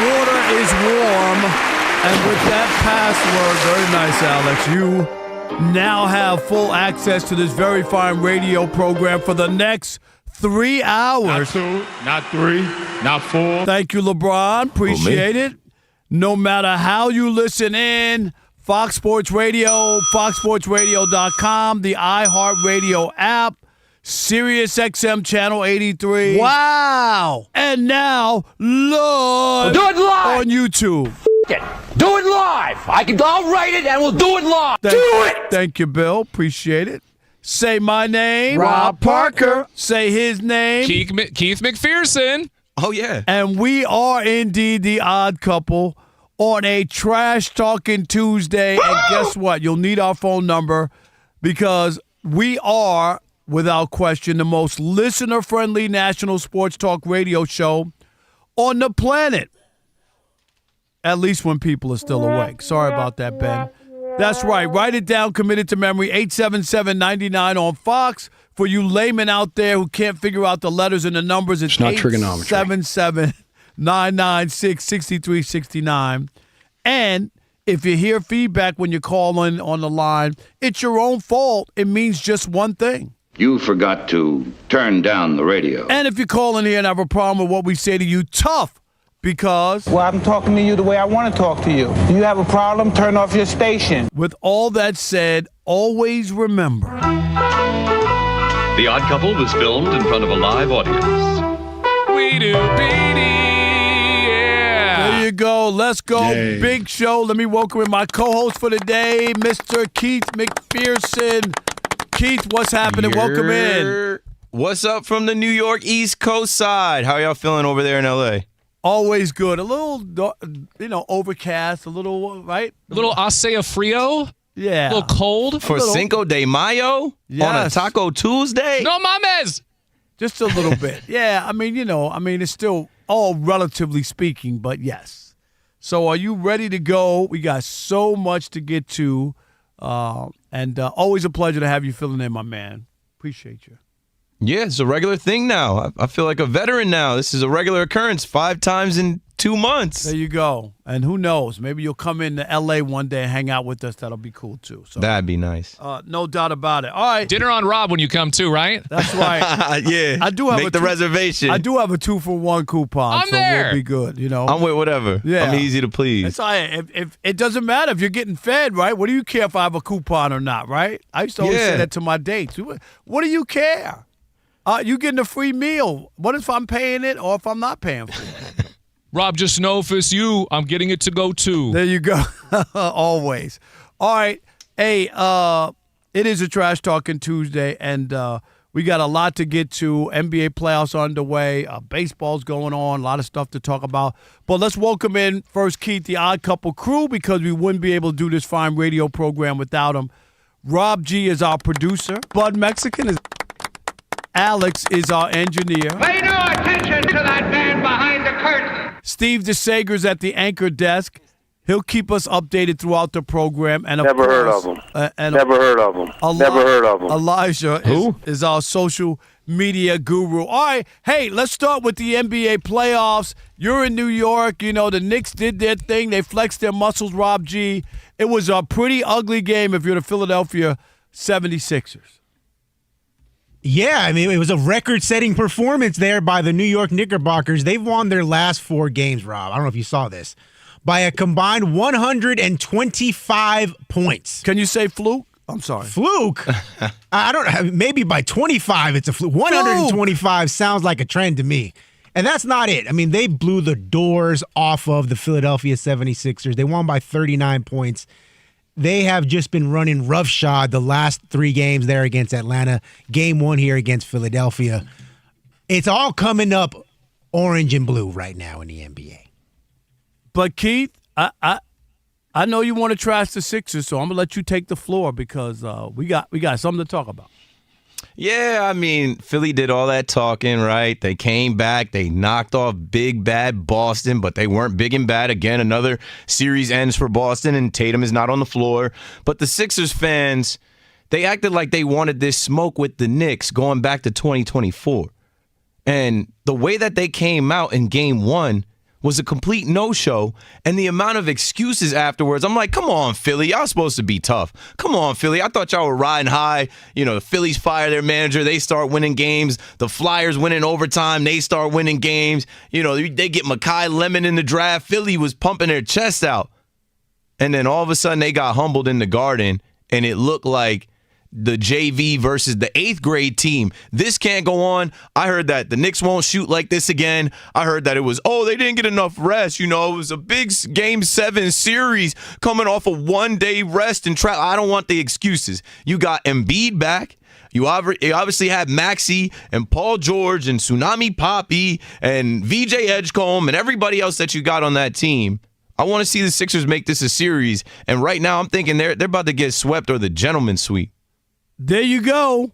water is warm. And with that password, very nice, Alex, you now have full access to this very fine radio program for the next 3 hours. Not 2, not 3, not 4. Thank you, LeBron. Appreciate it. No matter how you listen in, Fox Sports Radio, foxsportsradio.com, the iHeartRadio app, Sirius XM Channel 83. Wow. And now, live Do it live. on YouTube. Do it live. I'll write it and we'll do it live. Do it. Thank you, Bill. Appreciate it. Say my name. Rob Parker. Say his name. Keith McPherson. Oh, yeah. And we are indeed the odd couple on a Trash Talking Tuesday. And guess what? You'll need our phone number because we are, without question, the most listener-friendly national sports talk radio show on the planet. At least when people are still awake. Sorry about that, Ben. That's right. Write it down. Commit it to memory. 877-99 on Fox. For you laymen out there who can't figure out the letters and the numbers, it's not trigonometry. 877-996-6369. And if you hear feedback when you call in on the line, it's your own fault. It means just one thing. You forgot to turn down the radio. And if you call in here and have a problem with what we say to you, tough. Because Well, I'm talking to you the way I want to talk to you. Do you have a problem? Turn off your station. with all that said, always remember. The Odd Couple was filmed in front of a live audience. We do, Petey. Yeah. There you go. Let's go. Yay. Big show. Let me welcome in my co-host for the day, Mr. Keith McPherson. Keith, what's happening? Welcome in. What's up from the New York East Coast side? How y'all feeling over there in L.A.? Always good. A little, overcast. A little, right? A little acea frio. Yeah. A little cold. For Cinco de Mayo? On a Yes. Taco Tuesday? No mames. Just a little bit. Yeah. It's still all relatively speaking, but yes. So are you ready to go? We got so much to get to. And always a pleasure to have you filling in, my man. Appreciate you. Yeah, it's a regular thing now. I feel like a veteran now. This is a regular occurrence 5 times in 2 months. There you go. And who knows? Maybe you'll come into L.A. one day and hang out with us. That'll be cool, too. So That'd be nice. no doubt about it. All right. Dinner on Rob when you come too, right? That's right. Yeah. I do have Make the reservation. I do have a 2-for-1 coupon, I'm so there. we'll be good, I'm with whatever. Yeah. I'm easy to please. It's all right. If it doesn't matter if you're getting fed, right? What do you care if I have a coupon or not, right? I used to always say Yeah. that to my dates. What do you care? You getting a free meal. What if I'm paying it or if I'm not paying for it? Rob, just know if it's you, I'm getting it to go too. There you go. Always. All right. Hey, it is a Trash Talking Tuesday, and we got a lot to get to. NBA playoffs are underway. Baseball's going on. A lot of stuff to talk about. But let's welcome in first Keith, the Odd Couple crew, because we wouldn't be able to do this fine radio program without him. Rob G is our producer. Bud Mexican is... Alex is our engineer. Pay no attention to that man behind the curtain. Steve DeSager's at the anchor desk. He'll keep us updated throughout the program. And Never heard of him. Never heard of him. Never heard of him. Elijah is our social media guru. All right, hey, let's start with the NBA playoffs. You're in New York. The Knicks did their thing. They flexed their muscles, Rob G. It was a pretty ugly game if you're the Philadelphia 76ers. Yeah, it was a record-setting performance there by the New York Knickerbockers. They've won their last 4 games, Rob. I don't know if you saw this. By a combined 125 points. Can you say fluke? I'm sorry. Fluke? I don't. Maybe by 25 it's a fluke. 125 sounds like a trend to me. And that's not it. They blew the doors off of the Philadelphia 76ers. They won by 39 points. They have just been running roughshod the last 3 games there against Atlanta. Game 1 here against Philadelphia. It's all coming up orange and blue right now in the NBA. But Keith, I know you want to trash the Sixers, so I'm gonna let you take the floor because we got something to talk about. Yeah, Philly did all that talking, right? They came back. They knocked off big, bad Boston, but they weren't big and bad. Again, another series ends for Boston, and Tatum is not on the floor. But the Sixers fans, they acted like they wanted this smoke with the Knicks going back to 2024. And the way that they came out in Game 1 was a complete no-show, and the amount of excuses afterwards, I'm like, come on, Philly, y'all supposed to be tough. Come on, Philly, I thought y'all were riding high. You know, the Phillies fire their manager, they start winning games. The Flyers win in overtime, they start winning games. You know, they get Mekhi Lemon in the draft. Philly was pumping their chest out. And then all of a sudden, they got humbled in the Garden, and it looked like the JV versus the 8th grade team. This can't go on. I heard that the Knicks won't shoot like this again. I heard that it was, they didn't get enough rest. You know, it was a big Game 7 series coming off a one-day rest and travel. I don't want the excuses. You got Embiid back. You obviously had Maxey and Paul George and Tsunami Papi and VJ Edgecombe and everybody else that you got on that team. I want to see the Sixers make this a series. And right now I'm thinking they're about to get swept or the gentleman's sweep. There you go.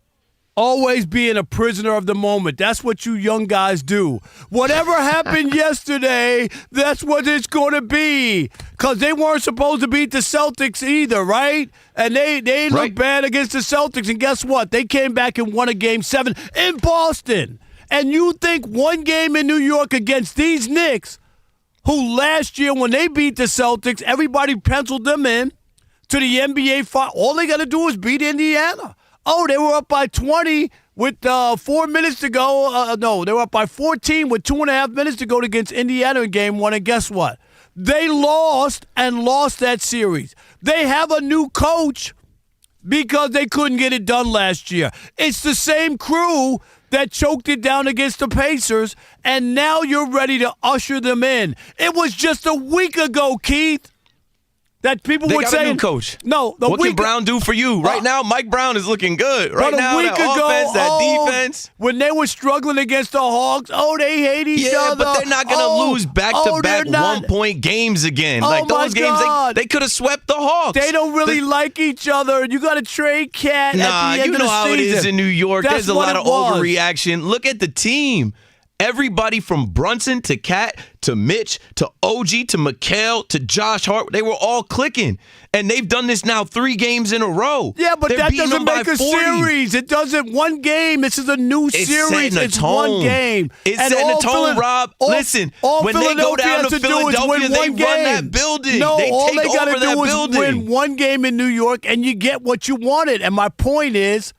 Always being a prisoner of the moment. That's what you young guys do. Whatever happened yesterday, that's what it's going to be. Because they weren't supposed to beat the Celtics either, right? And they looked bad against the Celtics. And guess what? They came back and won a Game 7 in Boston. And you think one game in New York against these Knicks, who last year when they beat the Celtics, everybody penciled them in to the NBA final. All they got to do is beat Indiana. They were up by 20 with 4 minutes to go. No, they were up by 14 with 2.5 minutes to go against Indiana in Game 1. And guess what? They lost that series. They have a new coach because they couldn't get it done last year. It's the same crew that choked it down against the Pacers, and now you're ready to usher them in. It was just a week ago, Keith, that people they were got saying, a new coach. No, what can Brown do for you? Right now, Mike Brown is looking good. Right now, that offense, that defense. When they were struggling against the Hawks, they hate each other. Yeah, but they're not going to lose back-to-back one-point games again. Like those games, they could have swept the Hawks. They don't really like each other. You got to trade Cat at the end of the season. You know how it is in New York. That's There's a lot of overreaction. Look at the team. Everybody from Brunson to Cat to Mitch to OG to Mikal to Josh Hart, they were all clicking. And they've done this now 3 games in a row. Yeah, but that doesn't make a series. It doesn't. One game. This is a new series. It's one game. It's setting a tone, Rob. Listen, when they go down to Philadelphia, they run that building. No, they all take they got over to do that is building. win one game in New York, and you get what you wanted. And my point is,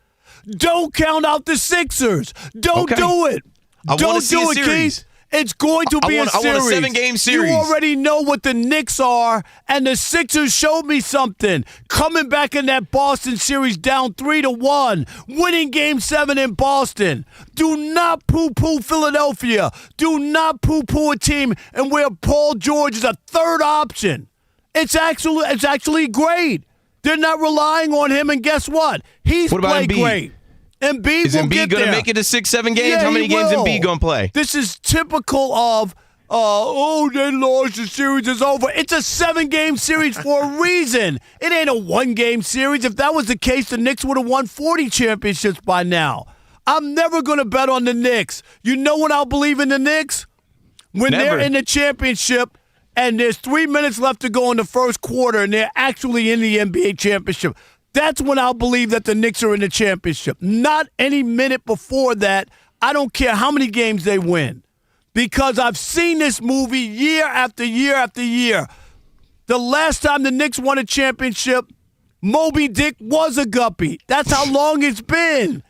don't count out the Sixers. Don't do it. Don't do it, Keith. It's going to be a series. I want a 7-game series. You already know what the Knicks are, and the Sixers showed me something. Coming back in that Boston series down 3-1, winning Game 7 in Boston. Do not poo-poo Philadelphia. Do not poo-poo a team and where Paul George is a third option. It's actually great. They're not relying on him, and guess what? He's played great. Embiid is Embiid going to make it to 6-7 games? Yeah, how many games Embiid going to play? This is typical of, they lost, the series is over. It's a 7-game series for a reason. It ain't a 1-game series. If that was the case, the Knicks would have won 40 championships by now. I'm never going to bet on the Knicks. You know when I'll believe in the Knicks? When they're in the championship and there's 3 minutes left to go in the first quarter and they're actually in the NBA championship. That's when I'll believe that the Knicks are in the championship. Not any minute before that. I don't care how many games they win. Because I've seen this movie year after year after year. The last time the Knicks won a championship, Moby Dick was a guppy. That's how long it's been.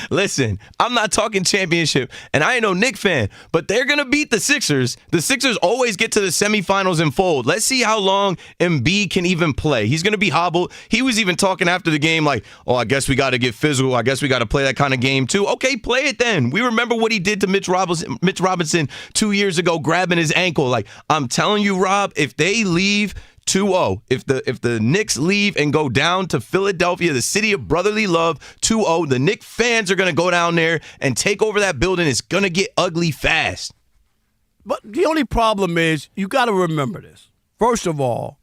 Listen, I'm not talking championship, and I ain't no Knicks fan, but they're going to beat the Sixers. The Sixers always get to the semifinals and fold. Let's see how long Embiid can even play. He's going to be hobbled. He was even talking after the game like, I guess we got to get physical. I guess we got to play that kind of game too. Okay, play it then. We remember what he did to Mitch Robinson 2 years ago, grabbing his ankle. Like, I'm telling you, Rob, if they leave 2-0. If the Knicks leave and go down to Philadelphia, the city of brotherly love, 2-0, the Knicks fans are going to go down there and take over that building. It's going to get ugly fast. But the only problem is you got to remember this. First of all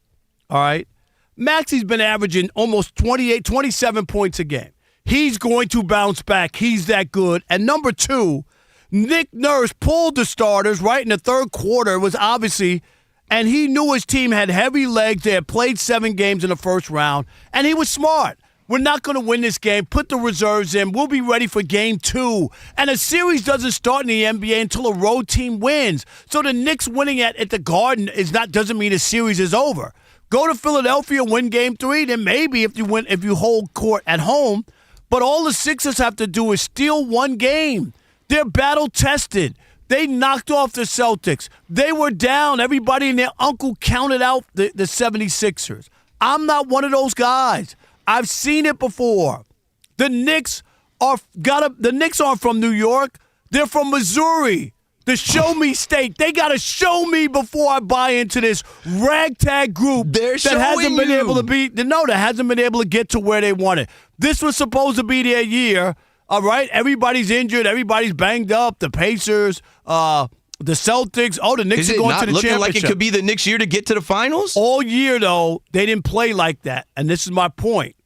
right, Maxey's been averaging almost 27 points a game. He's going to bounce back. He's that good. And number 2, Nick Nurse pulled the starters right in the third quarter. It was obviously... And he knew his team had heavy legs. They had played 7 games in the first round. And he was smart. we're not going to win this game. Put the reserves in. We'll be ready for game 2. And a series doesn't start in the NBA until a road team wins. So the Knicks winning at the Garden doesn't mean a series is over. Go to Philadelphia, win game 3, then maybe if you hold court at home. But all the Sixers have to do is steal one game. They're battle-tested. They knocked off the Celtics. They were down. Everybody and their uncle counted out the 76ers. I'm not one of those guys. I've seen it before. The Knicks aren't from New York. They're from Missouri, the show me state. They got to show me before I buy into this ragtag group that hasn't been able to get to where they wanted. This was supposed to be their year. All right, everybody's injured. Everybody's banged up. The Pacers, the Celtics. Oh, the Knicks are going to the championship. Is it not looking like it could be the Knicks' year to get to the finals? All year, though, they didn't play like that. And this is my point.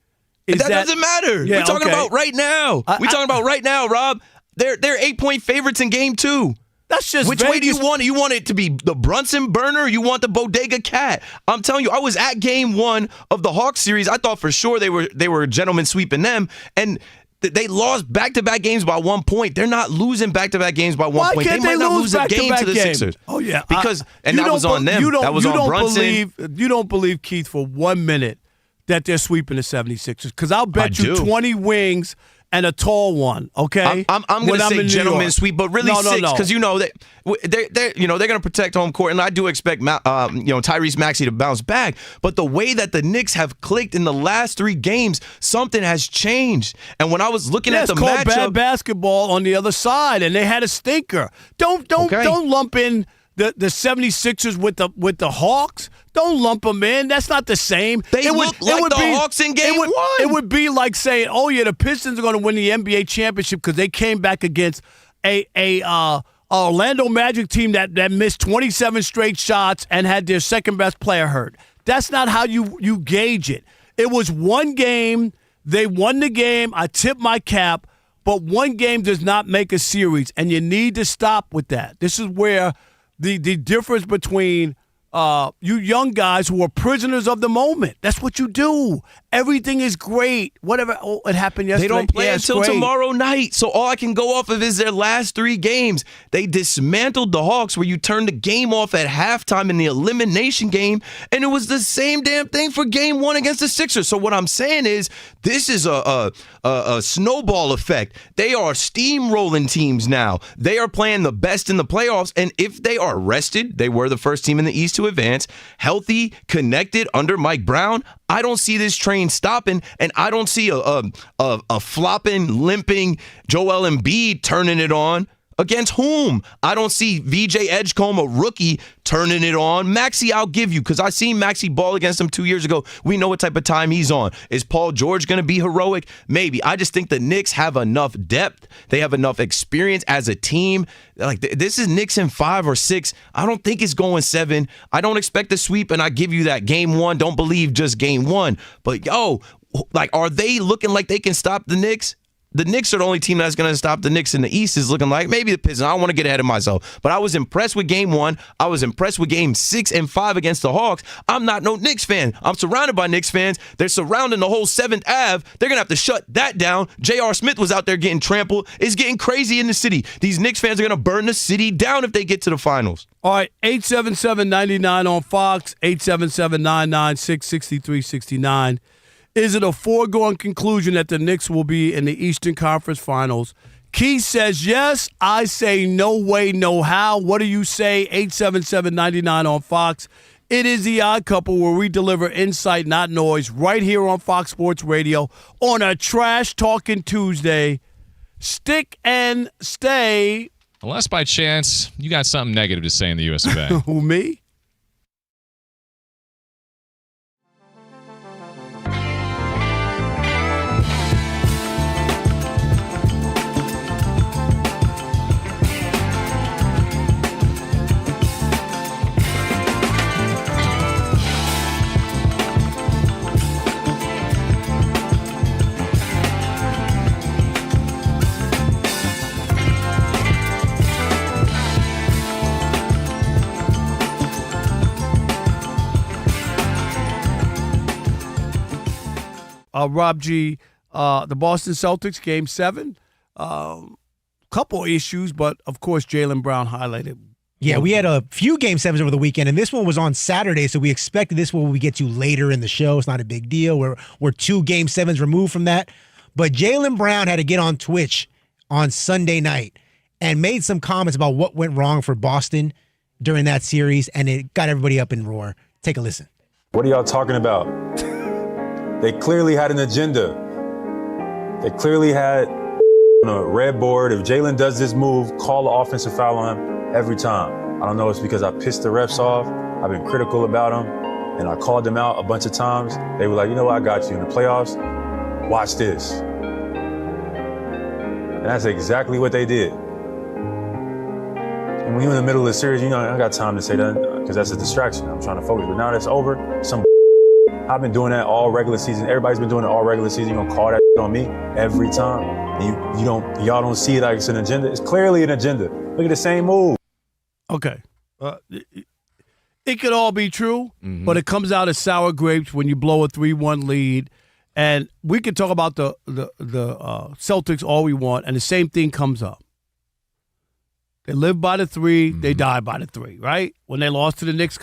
That doesn't matter. Yeah, we're talking about right now. We're talking about right now, Rob. They're 8-point favorites in game 2. That's just Which Vegas. way do you want it? You want it to be the Brunson burner or you want the Bodega Cat? I'm telling you, I was at game 1 of the Hawks series. I thought for sure they were gentlemen sweeping them. And they lost back-to-back games by 1 point. They're not losing back-to-back games by 1 point. They might not lose a game to the Sixers. Oh, yeah. Because that was on them. That was on Brunson. You don't believe, Keith, for 1 minute that they're sweeping the 76ers. Because I'll bet you 20 wings and a tall one, okay? I'm going to say gentleman sweep, but really 6 because you know that they're going to protect home court, and I do expect Tyrese Maxey to bounce back. But the way that the Knicks have clicked in the last 3 games, something has changed. And when I was looking at the matchup, bad basketball on the other side, and they had a stinker. Don't lump in the 76ers with the Hawks. Don't lump them in. That's not the same. They look like the Hawks in game 1. It would be like saying, oh, yeah, the Pistons are going to win the NBA championship because they came back against a Orlando Magic team that missed 27 straight shots and had their second-best player hurt. That's not how you gauge it. It was one game. They won the game. I tip my cap. But one game does not make a series, and you need to stop with that. This is where the difference between you young guys who are prisoners of the moment. That's what you do. Everything is great. Whatever it happened yesterday. They don't play until tomorrow night. So all I can go off of is their last 3 games. They dismantled the Hawks where you turned the game off at halftime in the elimination game, and it was the same damn thing for game 1 against the Sixers. So what I'm saying is this is a snowball effect. They are steamrolling teams now. They are playing the best in the playoffs, and if they are rested, they were the first team in the East to advance, healthy, connected under Mike Brown, I don't see this train stopping, and I don't see a flopping, limping Joel Embiid turning it on. Against whom? I don't see VJ Edgecombe, a rookie, turning it on. Maxey, I'll give you, because I seen Maxey ball against him 2 years ago. We know what type of time he's on. Is Paul George going to be heroic? Maybe. I just think the Knicks have enough depth. They have enough experience as a team. Like this is Knicks in 5 or 6. I don't think it's going 7. I don't expect a sweep, and I give you that game 1. Don't believe just game 1. But, are they looking like they can stop the Knicks? The Knicks are the only team that's going to stop the Knicks in the East is looking like. Maybe the Pistons. I don't want to get ahead of myself. But I was impressed with game 1. I was impressed with game 6 and 5 against the Hawks. I'm not no Knicks fan. I'm surrounded by Knicks fans. They're surrounding the whole 7th Ave. They're going to have to shut that down. J.R. Smith was out there getting trampled. It's getting crazy in the city. These Knicks fans are going to burn the city down if they get to the finals. All right, 877-99 on Fox, 877-996-6369. Is it a foregone conclusion that the Knicks will be in the Eastern Conference Finals? Keith says yes. I say no way, no how. What do you say? 877-99 on Fox. It is the Odd Couple where we deliver insight, not noise, right here on Fox Sports Radio on a Trash Talking Tuesday. Stick and stay. Unless by chance you got something negative to say in the US of A. Who, me? Rob G, the Boston Celtics, Game 7. Couple issues, but, of course, Jaylen Brown highlighted. Yeah, we had a few Game 7s over the weekend, and this one was on Saturday, so we expected this one we get to later in the show. It's not a big deal. We're 2 Game 7s removed from that. But Jaylen Brown had to get on Twitch on Sunday night and made some comments about what went wrong for Boston during that series, and it got everybody up in roar. Take a listen. What are y'all talking about? They clearly had an agenda. They clearly had on a red board. If Jaylen does this move, call the offensive foul on him every time. I don't know if it's because I pissed the refs off. I've been critical about them, and I called them out a bunch of times. They were like, you know what, I got you in the playoffs. Watch this. And that's exactly what they did. And when you're in the middle of the series, you know, I don't got time to say that because that's a distraction. I'm trying to focus. But now that's over, I've been doing that all regular season. Everybody's been doing it all regular season. You're gonna call that on me every time. And y'all don't see it like it's an agenda. It's clearly an agenda. Look at the same move. Okay. It could all be true, but it comes out as sour grapes when you blow a 3-1 lead. And we can talk about the Celtics all we want, and the same thing comes up. They live by the 3, they die by the 3, right? When they lost to the Knicks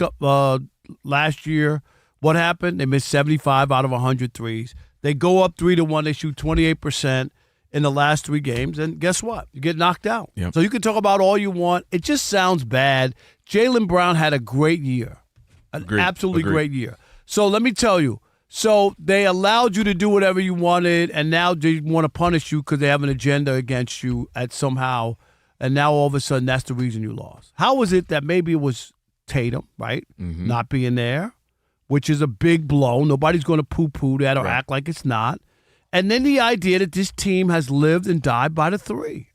last year, what happened? They missed 75 out of 100 threes. They go up 3-1. They shoot 28% in the last 3 games, and guess what? You get knocked out. Yep. So you can talk about all you want. It just sounds bad. Jaylen Brown had a great year, absolutely great year. So let me tell you. So they allowed you to do whatever you wanted, and now they want to punish you because they have an agenda against you somehow, and now all of a sudden that's the reason you lost. How was it that maybe it was Tatum, right, not being there, which is a big blow. Nobody's going to poo-poo that or act like it's not. And then the idea that this team has lived and died by the 3.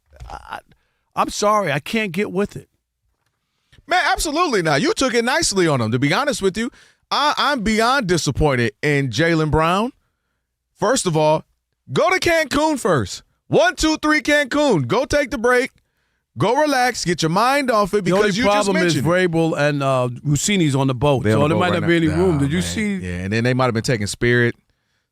I'm sorry. I can't get with it. Man, absolutely not. You took it nicely on them, to be honest with you. I'm beyond disappointed in Jaylen Brown. First of all, go to Cancun first. 1, 2, 3 Cancun. Go take the break. Go relax. Get your mind off it because you just mentioned the only problem is Vrabel and Rossini's on the boat, so there might not be any room. Did you see? Yeah, and then they might have been taking Spirit,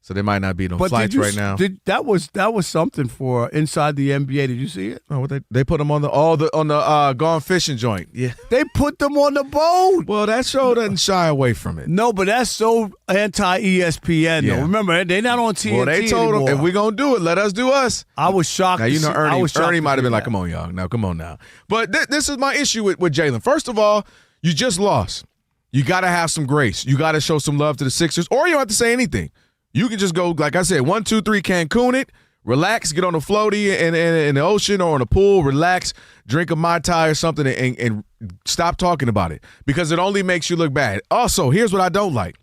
so there might not be no flights right now. That was something for inside the NBA. Did you see it? Oh, they put them on the gone fishing joint. Yeah, they put them on the boat. Well, that show doesn't shy away from it. No, but that's so anti-ESPN. Yeah. Though. Remember, they're not on TNT. Well, they told anymore. them if we're gonna do it, let us do us. I was shocked. Now you know Ernie might have been like, "Come on, y'all. Now, come on now." But this is my issue with Jaylen. First of all, you just lost. You got to have some grace. You got to show some love to the Sixers, or you don't have to say anything. You can just go, like I said, 1, 2, 3 Cancun it, relax, get on a floaty in the ocean or in a pool, relax, drink a Mai Tai or something, and stop talking about it because it only makes you look bad. Also, here's what I don't like.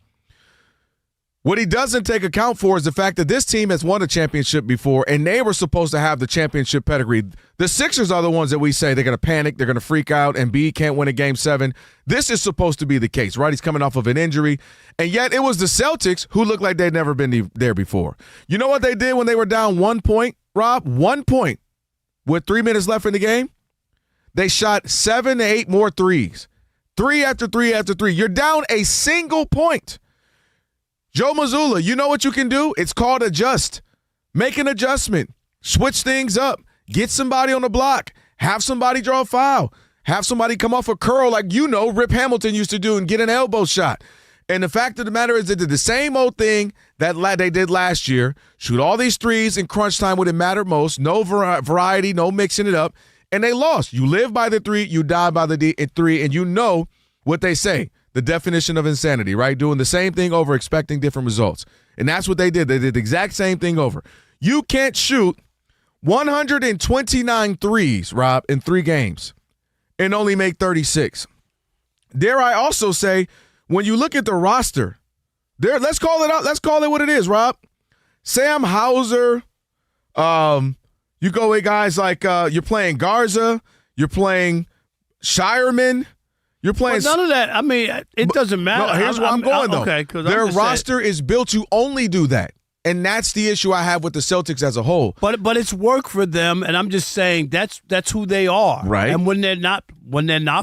What he doesn't take account for is the fact that this team has won a championship before, and they were supposed to have the championship pedigree. The Sixers are the ones that we say they're going to panic, they're going to freak out, and B can't win a Game 7. This is supposed to be the case, right? He's coming off of an injury, and yet it was the Celtics who looked like they'd never been there before. You know what they did when they were down 1 point, Rob? 1 point with 3 minutes left in the game? They shot 7 to 8 more threes. 3 after 3 after 3. You're down a single point. Joe Mazzulla, you know what you can do? It's called adjust. Make an adjustment. Switch things up. Get somebody on the block. Have somebody draw a foul. Have somebody come off a curl like Rip Hamilton used to do and get an elbow shot. And the fact of the matter is they did the same old thing that they did last year. Shoot all these threes in crunch time when it mattered most. No variety, no mixing it up. And they lost. You live by the 3, you die by the 3, and you know what they say. The definition of insanity, right? Doing the same thing over, expecting different results. And that's what they did. They did the exact same thing over. You can't shoot 129 threes, Rob, in 3 games and only make 36. Dare I also say, when you look at the roster, let's call it out. Let's call it what it is, Rob. Sam Hauser. You go with guys like you're playing Garza. You're playing Shireman. You're playing none of that. I mean, it doesn't matter. No, here's where I'm going, though. Okay, their roster is built to only do that. And that's the issue I have with the Celtics as a whole. But it's work for them, and I'm just saying that's who they are. Right. And when they're not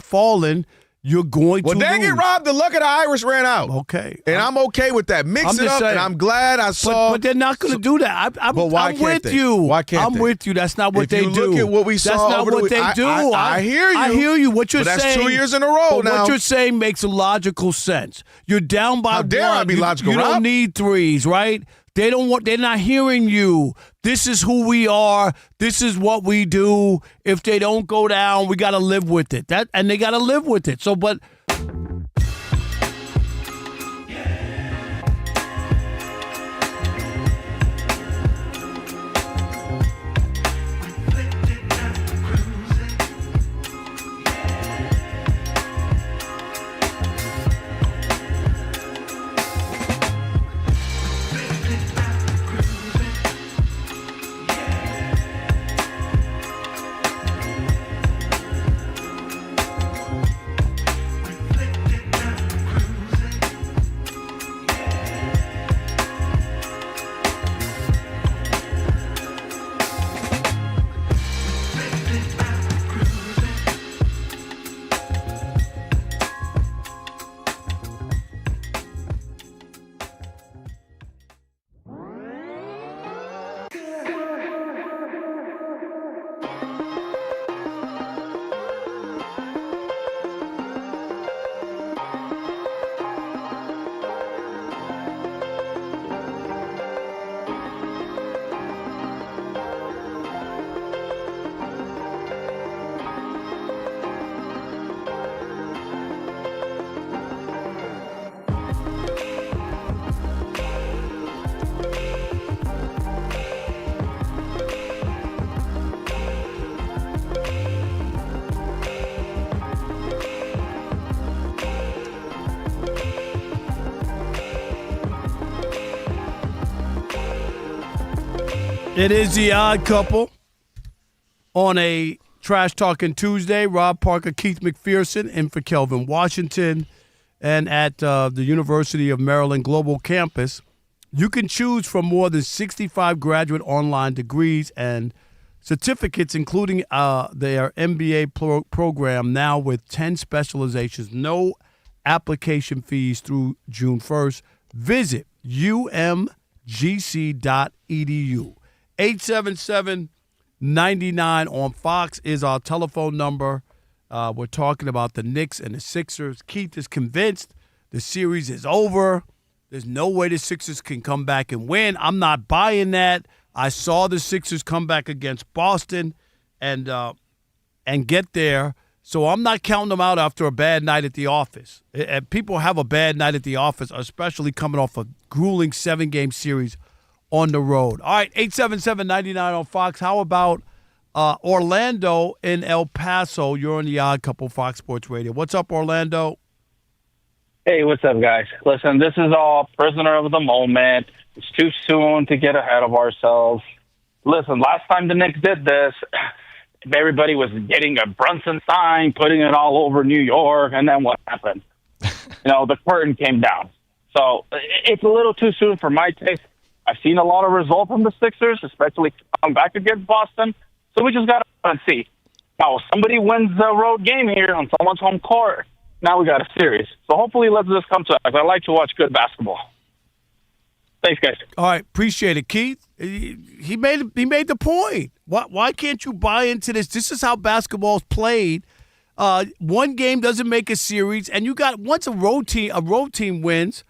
falling, you're going to Well, dang it, lose. Rob, the luck of the Irish ran out. Okay. And I'm okay with that. Mix it up, and I'm glad I saw. But they're not going to do that. But why I'm can't with they? you. Why can't they? I'm with you. That's not what they do. If you look at what we saw That's not over the what week, they do. I hear you. I hear you. What you're but saying. That's 2 years in a row now. What you're saying makes a logical sense. You're down by How dare one. I be logical, You Rob? don't need threes, right? They don't want. They're not hearing you. This is who we are. This is what we do. If they don't go down, we got to live with it. And they got to live with it. So, but. It is the Odd Couple on a Trash Talking Tuesday. Rob Parker, Keith McPherson, in for Kelvin Washington. And at the University of Maryland Global Campus, you can choose from more than 65 graduate online degrees and certificates, including their MBA program now with 10 specializations. No application fees through June 1st. Visit umgc.edu. 877-99 on Fox is our telephone number. We're talking about the Knicks and the Sixers. Keith is convinced the series is over. There's no way the Sixers can come back and win. I'm not buying that. I saw the Sixers come back against Boston and get there. So I'm not counting them out after a bad night at the office. And people have a bad night at the office, especially coming off a grueling 7-game series on the road. All right, 877-99 on Fox. How about Orlando in El Paso? You're on the Odd Couple, Fox Sports Radio. What's up, Orlando? Hey, what's up, guys? Listen, this is all prisoner of the moment. It's too soon to get ahead of ourselves. Listen, last time the Knicks did this, everybody was getting a Brunson sign, putting it all over New York, and then what happened? The curtain came down. So it's a little too soon for my taste. I've seen a lot of results from the Sixers, especially coming back against Boston. So we just got to see. Now, if somebody wins the road game here on someone's home court, now we got a series. So hopefully let's just come to us. I like to watch good basketball. Thanks, guys. All right, appreciate it, Keith. He made the point. Why can't you buy into this? This is how basketball's played. One game doesn't make a series, and you got once a road team wins,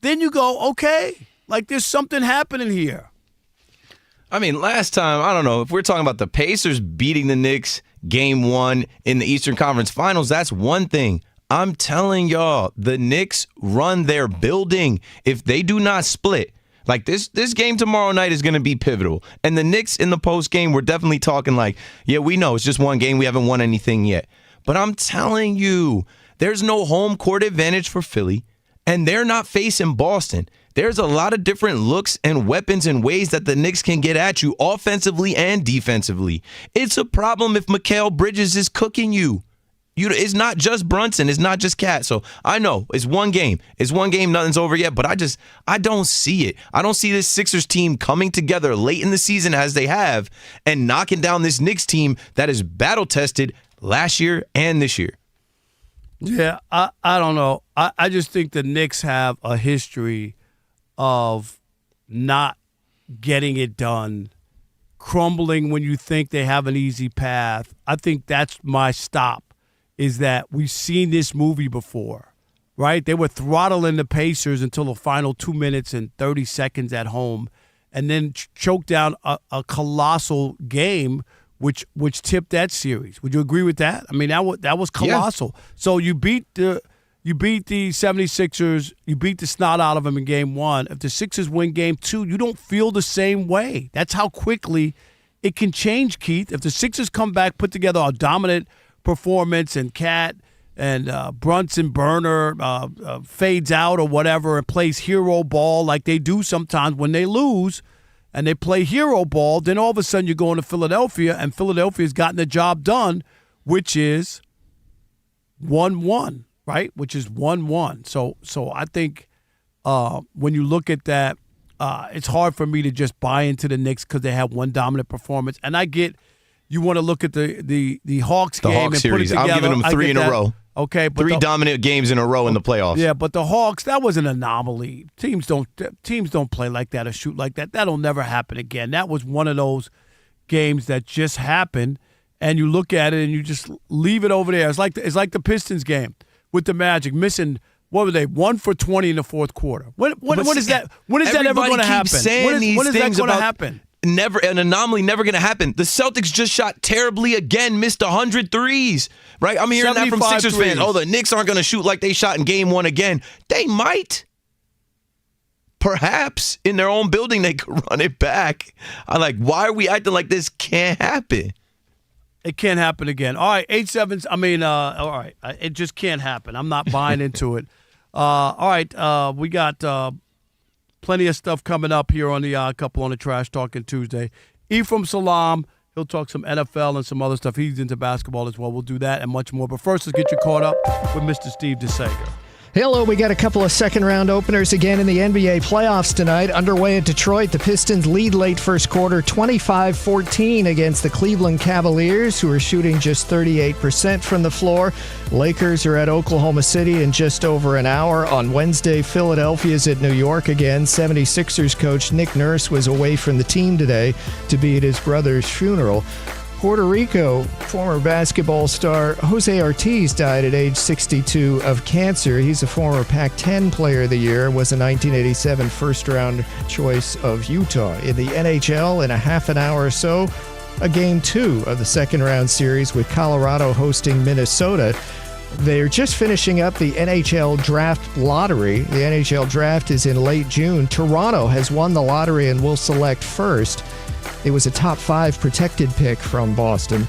then you go, okay, like there's something happening here. I mean, last time, I don't know, if we're talking about the Pacers beating the Knicks game 1 in the Eastern Conference Finals, that's one thing. I'm telling y'all, the Knicks run their building. If they do not split, like this game tomorrow night is going to be pivotal. And the Knicks in the post game, we're definitely talking like, yeah, we know it's just one game. We haven't won anything yet. But I'm telling you, there's no home court advantage for Philly, and they're not facing Boston. There's a lot of different looks and weapons and ways that the Knicks can get at you offensively and defensively. It's a problem if Mikal Bridges is cooking you. It's not just Brunson. It's not just Cat. So I know it's one game. It's one game. Nothing's over yet. But I don't see it. I don't see this Sixers team coming together late in the season as they have and knocking down this Knicks team that is battle tested last year and this year. Yeah, I don't know. I just think the Knicks have a history of not getting it done, crumbling when you think they have an easy path. I think that's my stop, is that we've seen this movie before, right? They were throttling the Pacers until the final 2 minutes and 30 seconds at home, and then choked down a colossal game which tipped that series. Would you agree with that? I mean, that was colossal. Yeah. So you beat the 76ers, you beat the snot out of them in game 1. If the Sixers win game 2, you don't feel the same way. That's how quickly it can change, Keith. If the Sixers come back, put together a dominant performance, and Cat and Brunson Burner fades out or whatever and plays hero ball like they do sometimes when they lose, and they play hero ball, then all of a sudden you go into Philadelphia, and Philadelphia's gotten the job done, which is 1-1, right? Which is 1-1. So I think when you look at that, it's hard for me to just buy into the Knicks because they have one dominant performance. And I get you want to look at the Hawks game Hawks and series. put it together. I'm giving them 3 in a row. Okay, but 3 dominant games in a row in the playoffs. Yeah, but the Hawks, that was an anomaly. Teams don't play like that or shoot like that. That'll never happen again. That was one of those games that just happened, and you look at it and you just leave it over there. It's like the Pistons game with the Magic missing. What were they? 1 for 20 in the fourth quarter. When is that? When is that ever going to happen? When is that going to happen? Never an anomaly, never going to happen. The Celtics just shot terribly again, missed 100 threes, right? I'm hearing that from Sixers fans. Oh, the Knicks aren't going to shoot like they shot in game 1 again. They might. Perhaps in their own building they could run it back. I'm like, why are we acting like this can't happen? It can't happen again. All right, 8-7. All right, it just can't happen. I'm not buying into it. All right, we got plenty of stuff coming up here on the Odd Couple on the Trash Talking Tuesday. Ephraim Salam, he'll talk some NFL and some other stuff. He's into basketball as well. We'll do that and much more. But first, let's get you caught up with Mr. Steve DeSager. Hello, we got a couple of second-round openers again in the NBA playoffs tonight. Underway at Detroit, the Pistons lead late first quarter, 25-14 against the Cleveland Cavaliers, who are shooting just 38% from the floor. Lakers are at Oklahoma City in just over an hour. On Wednesday, Philadelphia's at New York again. 76ers coach Nick Nurse was away from the team today to be at his brother's funeral. Puerto Rico, former basketball star Jose Ortiz died at age 62 of cancer. He's a former Pac-10 Player of the Year, was a 1987 first-round choice of Utah. In the NHL, in a half an hour or so, a Game 2 of the second-round series with Colorado hosting Minnesota. They're just finishing up the NHL Draft Lottery. The NHL Draft is in late June. Toronto has won the lottery and will select first. It was a top 5 protected pick from Boston.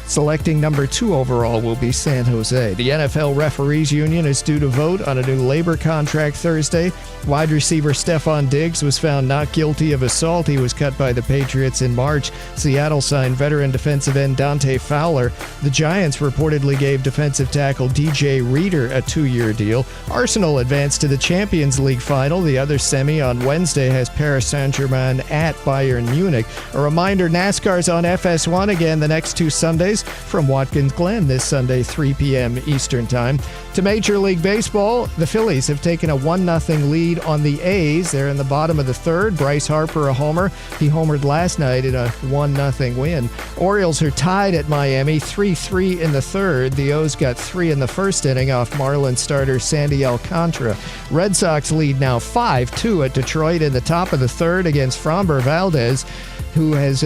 Selecting number 2 overall will be San Jose. The NFL Referees Union is due to vote on a new labor contract Thursday. Wide receiver Stephon Diggs was found not guilty of assault. He was cut by the Patriots in March. Seattle signed veteran defensive end Dante Fowler. The Giants reportedly gave defensive tackle DJ Reader a 2-year deal. Arsenal advanced to the Champions League final. The other semi on Wednesday has Paris Saint-Germain at Bayern Munich. A reminder, NASCAR's on FS1 again the next 2 Sundays. From Watkins Glen this Sunday, 3 p.m. Eastern Time. To Major League Baseball, the Phillies have taken a 1-0 lead on the A's. They're in the bottom of the third. Bryce Harper a homer. He homered last night in a 1-0 win. Orioles are tied at Miami, 3-3 in the third. The O's got 3 in the first inning off Marlins starter Sandy Alcantara. Red Sox lead now 5-2 at Detroit in the top of the third against Framber Valdez, who has,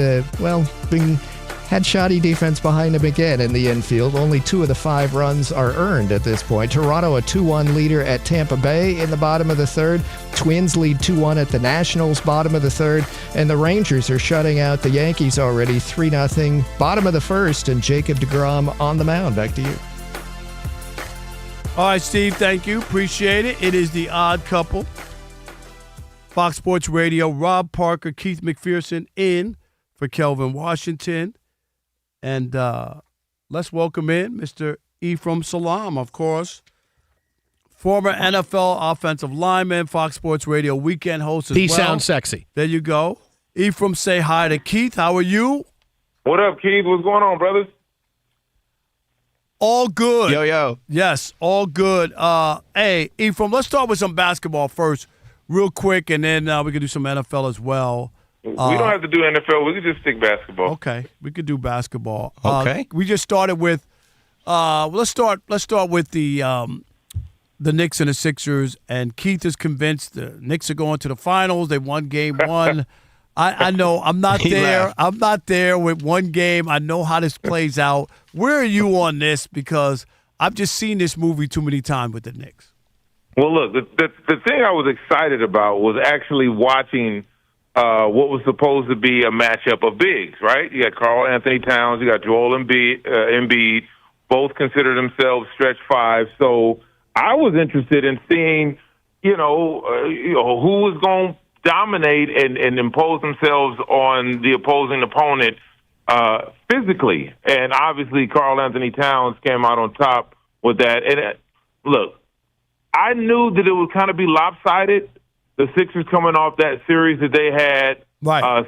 had shoddy defense behind him again in the infield. Only 2 of the 5 runs are earned at this point. Toronto a 2-1 leader at Tampa Bay in the bottom of the third. Twins lead 2-1 at the Nationals, bottom of the third. And the Rangers are shutting out the Yankees already, 3-0, bottom of the first. And Jacob deGrom on the mound. Back to you. All right, Steve, thank you. Appreciate it. It is the Odd Couple. Fox Sports Radio, Rob Parker, Keith McPherson in for Kelvin Washington. And let's welcome in Mr. Ephraim Salam, of course, former NFL offensive lineman, Fox Sports Radio weekend host as well. He sounds sexy. There you go. Ephraim, say hi to Keith. How are you? What up, Keith? What's going on, brothers? All good. Yo. Yes, all good. Hey, Ephraim, let's start with some basketball first, real quick, and then we can do some NFL as well. We don't have to do NFL. We can just stick basketball. Okay, we could do basketball. Okay. We just started with. Let's start with the Knicks and the Sixers. And Keith is convinced the Knicks are going to the finals. They won game one. I know I'm not there. Laughed. I'm not there with one game. I know how this plays out. Where are you on this? Because I've just seen this movie too many times with the Knicks. Well, look, the thing I was excited about was actually watching what was supposed to be a matchup of bigs, right? You got Karl Anthony Towns, you got Joel Embiid, both consider themselves stretch five. So I was interested in seeing, who was going to dominate and impose themselves on the opposing opponent physically. And obviously Karl Anthony Towns came out on top with that. And look, I knew that it would kind of be lopsided. The Sixers coming off that series that they had,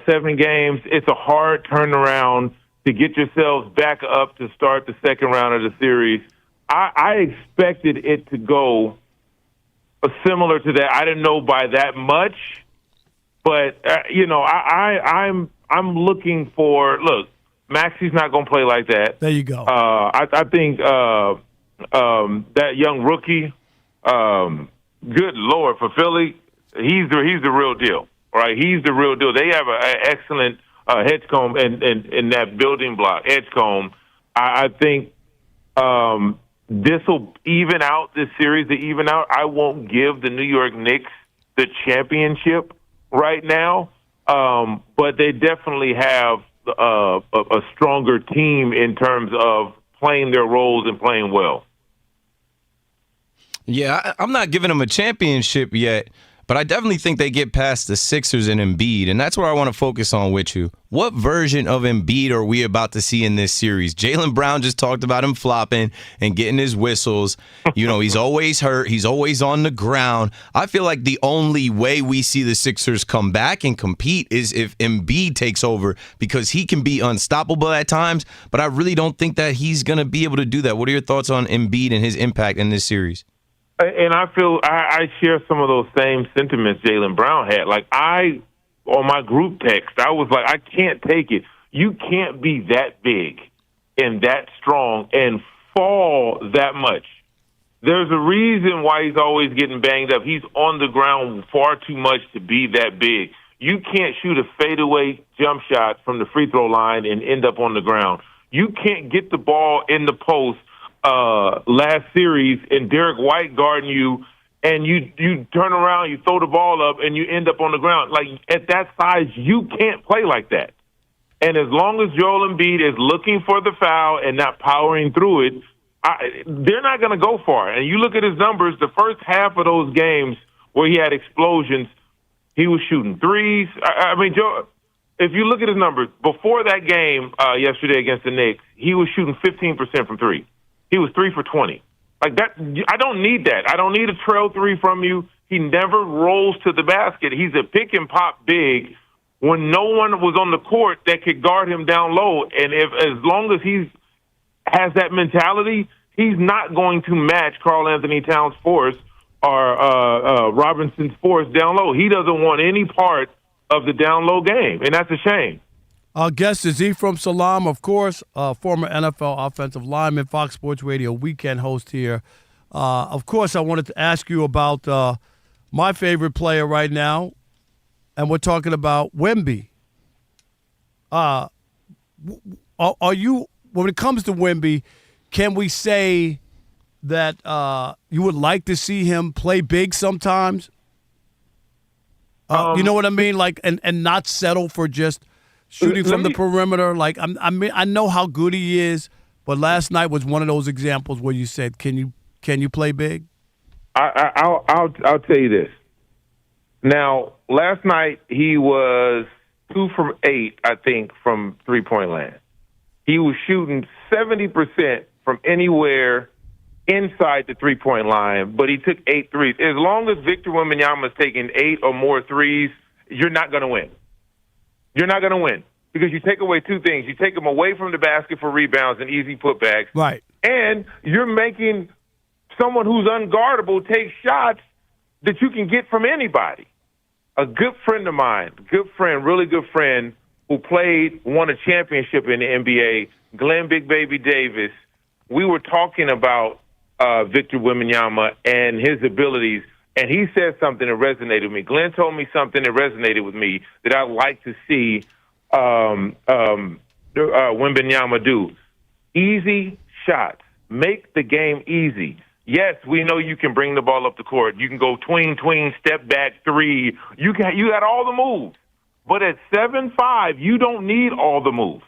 7 games, it's a hard turnaround to get yourselves back up to start the second round of the series. I expected it to go similar to that. I didn't know by that much, but I'm looking for. Look, Maxi's not going to play like that. There you go. I think that young rookie, good Lord, for Philly. He's the real deal, right? He's the real deal. They have an excellent Hedgecomb in that building block, Edgecomb. I think this will even out this series. To even out, I won't give the New York Knicks the championship right now, but they definitely have a stronger team in terms of playing their roles and playing well. Yeah, I'm not giving them a championship yet, but I definitely think they get past the Sixers and Embiid, and that's where I want to focus on with you. What version of Embiid are we about to see in this series? Jaylen Brown just talked about him flopping and getting his whistles. He's always hurt. He's always on the ground. I feel like the only way we see the Sixers come back and compete is if Embiid takes over, because he can be unstoppable at times, but I really don't think that he's going to be able to do that. What are your thoughts on Embiid and his impact in this series? And I feel I share some of those same sentiments Jaylen Brown had. Like, on my group text, I was like, I can't take it. You can't be that big and that strong and fall that much. There's a reason why he's always getting banged up. He's on the ground far too much to be that big. You can't shoot a fadeaway jump shot from the free throw line and end up on the ground. You can't get the ball in the post last series and Derek White guarding you, and you turn around, you throw the ball up, and you end up on the ground. Like, at that size, you can't play like that. And as long as Joel Embiid is looking for the foul and not powering through it, they're not going to go far. And you look at his numbers, the first half of those games where he had explosions, he was shooting threes. I mean, Joe, if you look at his numbers, before that game yesterday against the Knicks, he was shooting 15% from three. He was 3 for 20. Like that, I don't need that. I don't need a trail three from you. He never rolls to the basket. He's a pick and pop big when no one was on the court that could guard him down low. And as long as he has that mentality, he's not going to match Karl Anthony Towns' force or Robinson's force down low. He doesn't want any part of the down low game, and that's a shame. Our guest is Ephraim Salaam, of course, former NFL offensive lineman, Fox Sports Radio weekend host here. Of course, I wanted to ask you about my favorite player right now, and we're talking about Wemby. Are you, when it comes to Wemby, can we say that you would like to see him play big sometimes? You know what I mean? Like, and not settle for just shooting from the perimeter. Like, I know how good he is, but last night was one of those examples where you said, "Can you play big?" I'll tell you this. Now, last night he was 2 from 8, I think, from 3-point land. He was shooting 70% from anywhere inside the 3-point line, but he took 8 threes. As long as Victor Wembanyama is taking 8 or more threes, you're not going to win. You're not going to win because you take away 2 things. You take him away from the basket for rebounds and easy putbacks. Right. And you're making someone who's unguardable take shots that you can get from anybody. A good friend of mine, really good friend, who won a championship in the NBA, Glenn Big Baby Davis, we were talking about Victor Wembanyama and his abilities, and he said something that resonated with me. Glenn told me something that resonated with me that I'd like to see Wembanyama do. Easy shots. Make the game easy. Yes, we know you can bring the ball up the court. You can go tween, step back, three. You got all the moves. But at 7'5", you don't need all the moves.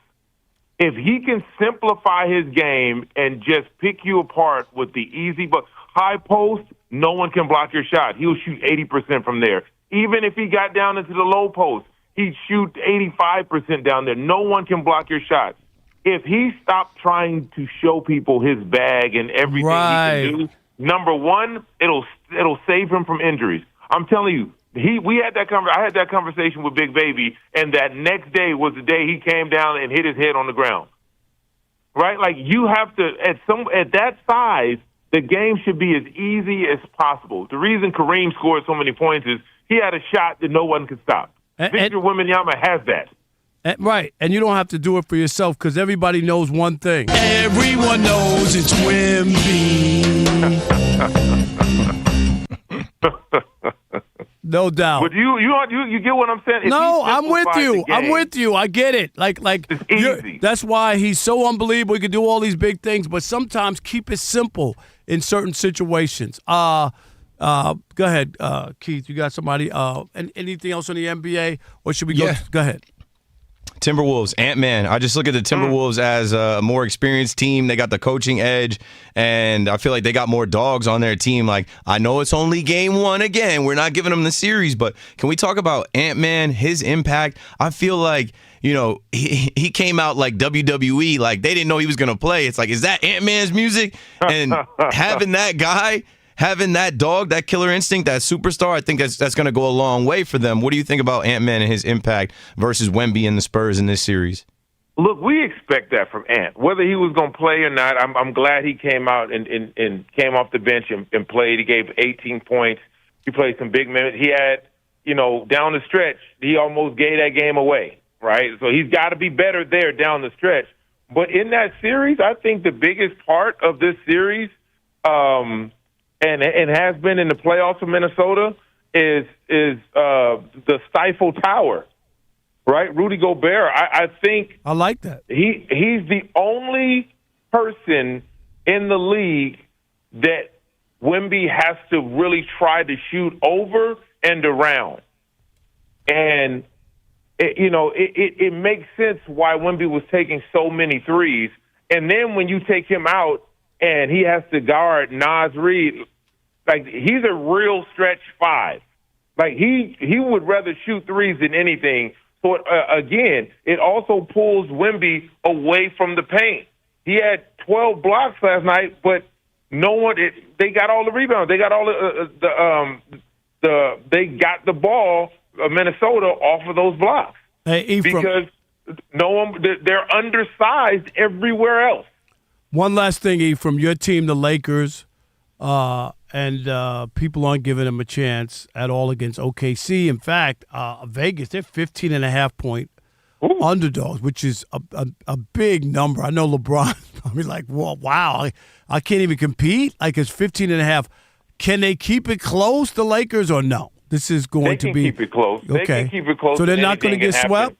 If he can simplify his game and just pick you apart with the easy but high post, no one can block your shot. He'll shoot 80% from there. Even if he got down into the low post, he'd shoot 85% down there. No one can block your shots. If he stopped trying to show people his bag and everything he can do, number one, it'll save him from injuries. I'm telling you, I had that conversation with Big Baby, and that next day was the day he came down and hit his head on the ground. Right? Like, you have to at that size, the game should be as easy as possible. The reason Kareem scored so many points is he had a shot that no one could stop. Victor Wembanyama has that. Right, and you don't have to do it for yourself because everybody knows one thing. Everyone knows it's Wemby. No doubt. But you get what I'm saying? No, I'm with you. I'm with you. I get it. Like it's easy. That's why he's so unbelievable. He can do all these big things, but sometimes keep it simple in certain situations. Go ahead, Keith. You got somebody? And anything else on the NBA, or should we go? Go ahead. Timberwolves, Ant-Man. I just look at the Timberwolves as a more experienced team. They got the coaching edge, and I feel like they got more dogs on their team. Like, I know it's only game one again. We're not giving them the series, but can we talk about Ant-Man, his impact? I feel like, he came out like WWE, like they didn't know he was going to play. It's like, is that Ant-Man's music? And having that guy, having that dog, that killer instinct, that superstar, I think that's going to go a long way for them. What do you think about Ant-Man and his impact versus Wemby and the Spurs in this series? Look, we expect that from Ant. Whether he was going to play or not, I'm glad he came out and came off the bench and played. He gave 18 points. He played some big minutes. He had, down the stretch, he almost gave that game away, right? So he's got to be better there down the stretch. But in that series, I think the biggest part of this series, and has been in the playoffs of Minnesota, is the Stifle Tower, right? Rudy Gobert. I think I like that. He's the only person in the league that Wemby has to really try to shoot over and around. And it makes sense why Wemby was taking so many threes. And then when you take him out and he has to guard Naz Reid, like, he's a real stretch five. Like, he would rather shoot threes than anything. So, again, it also pulls Wemby away from the paint. He had 12 blocks last night, but they got all the rebounds. They got all they got the ball, Minnesota, off of those blocks. Hey, Ephraim, because they're undersized everywhere else. One last thing, Ephraim, your team, the Lakers, and people aren't giving them a chance at all against OKC. In fact, Vegas, they're 15.5-point underdogs, which is a big number. I know LeBron probably like, well, wow, I can't even compete. Like, it's 15.5. Can they keep it close, the Lakers, or no? This is going to be. They can keep it close. Okay. They can keep it close. So they're not going to get swept?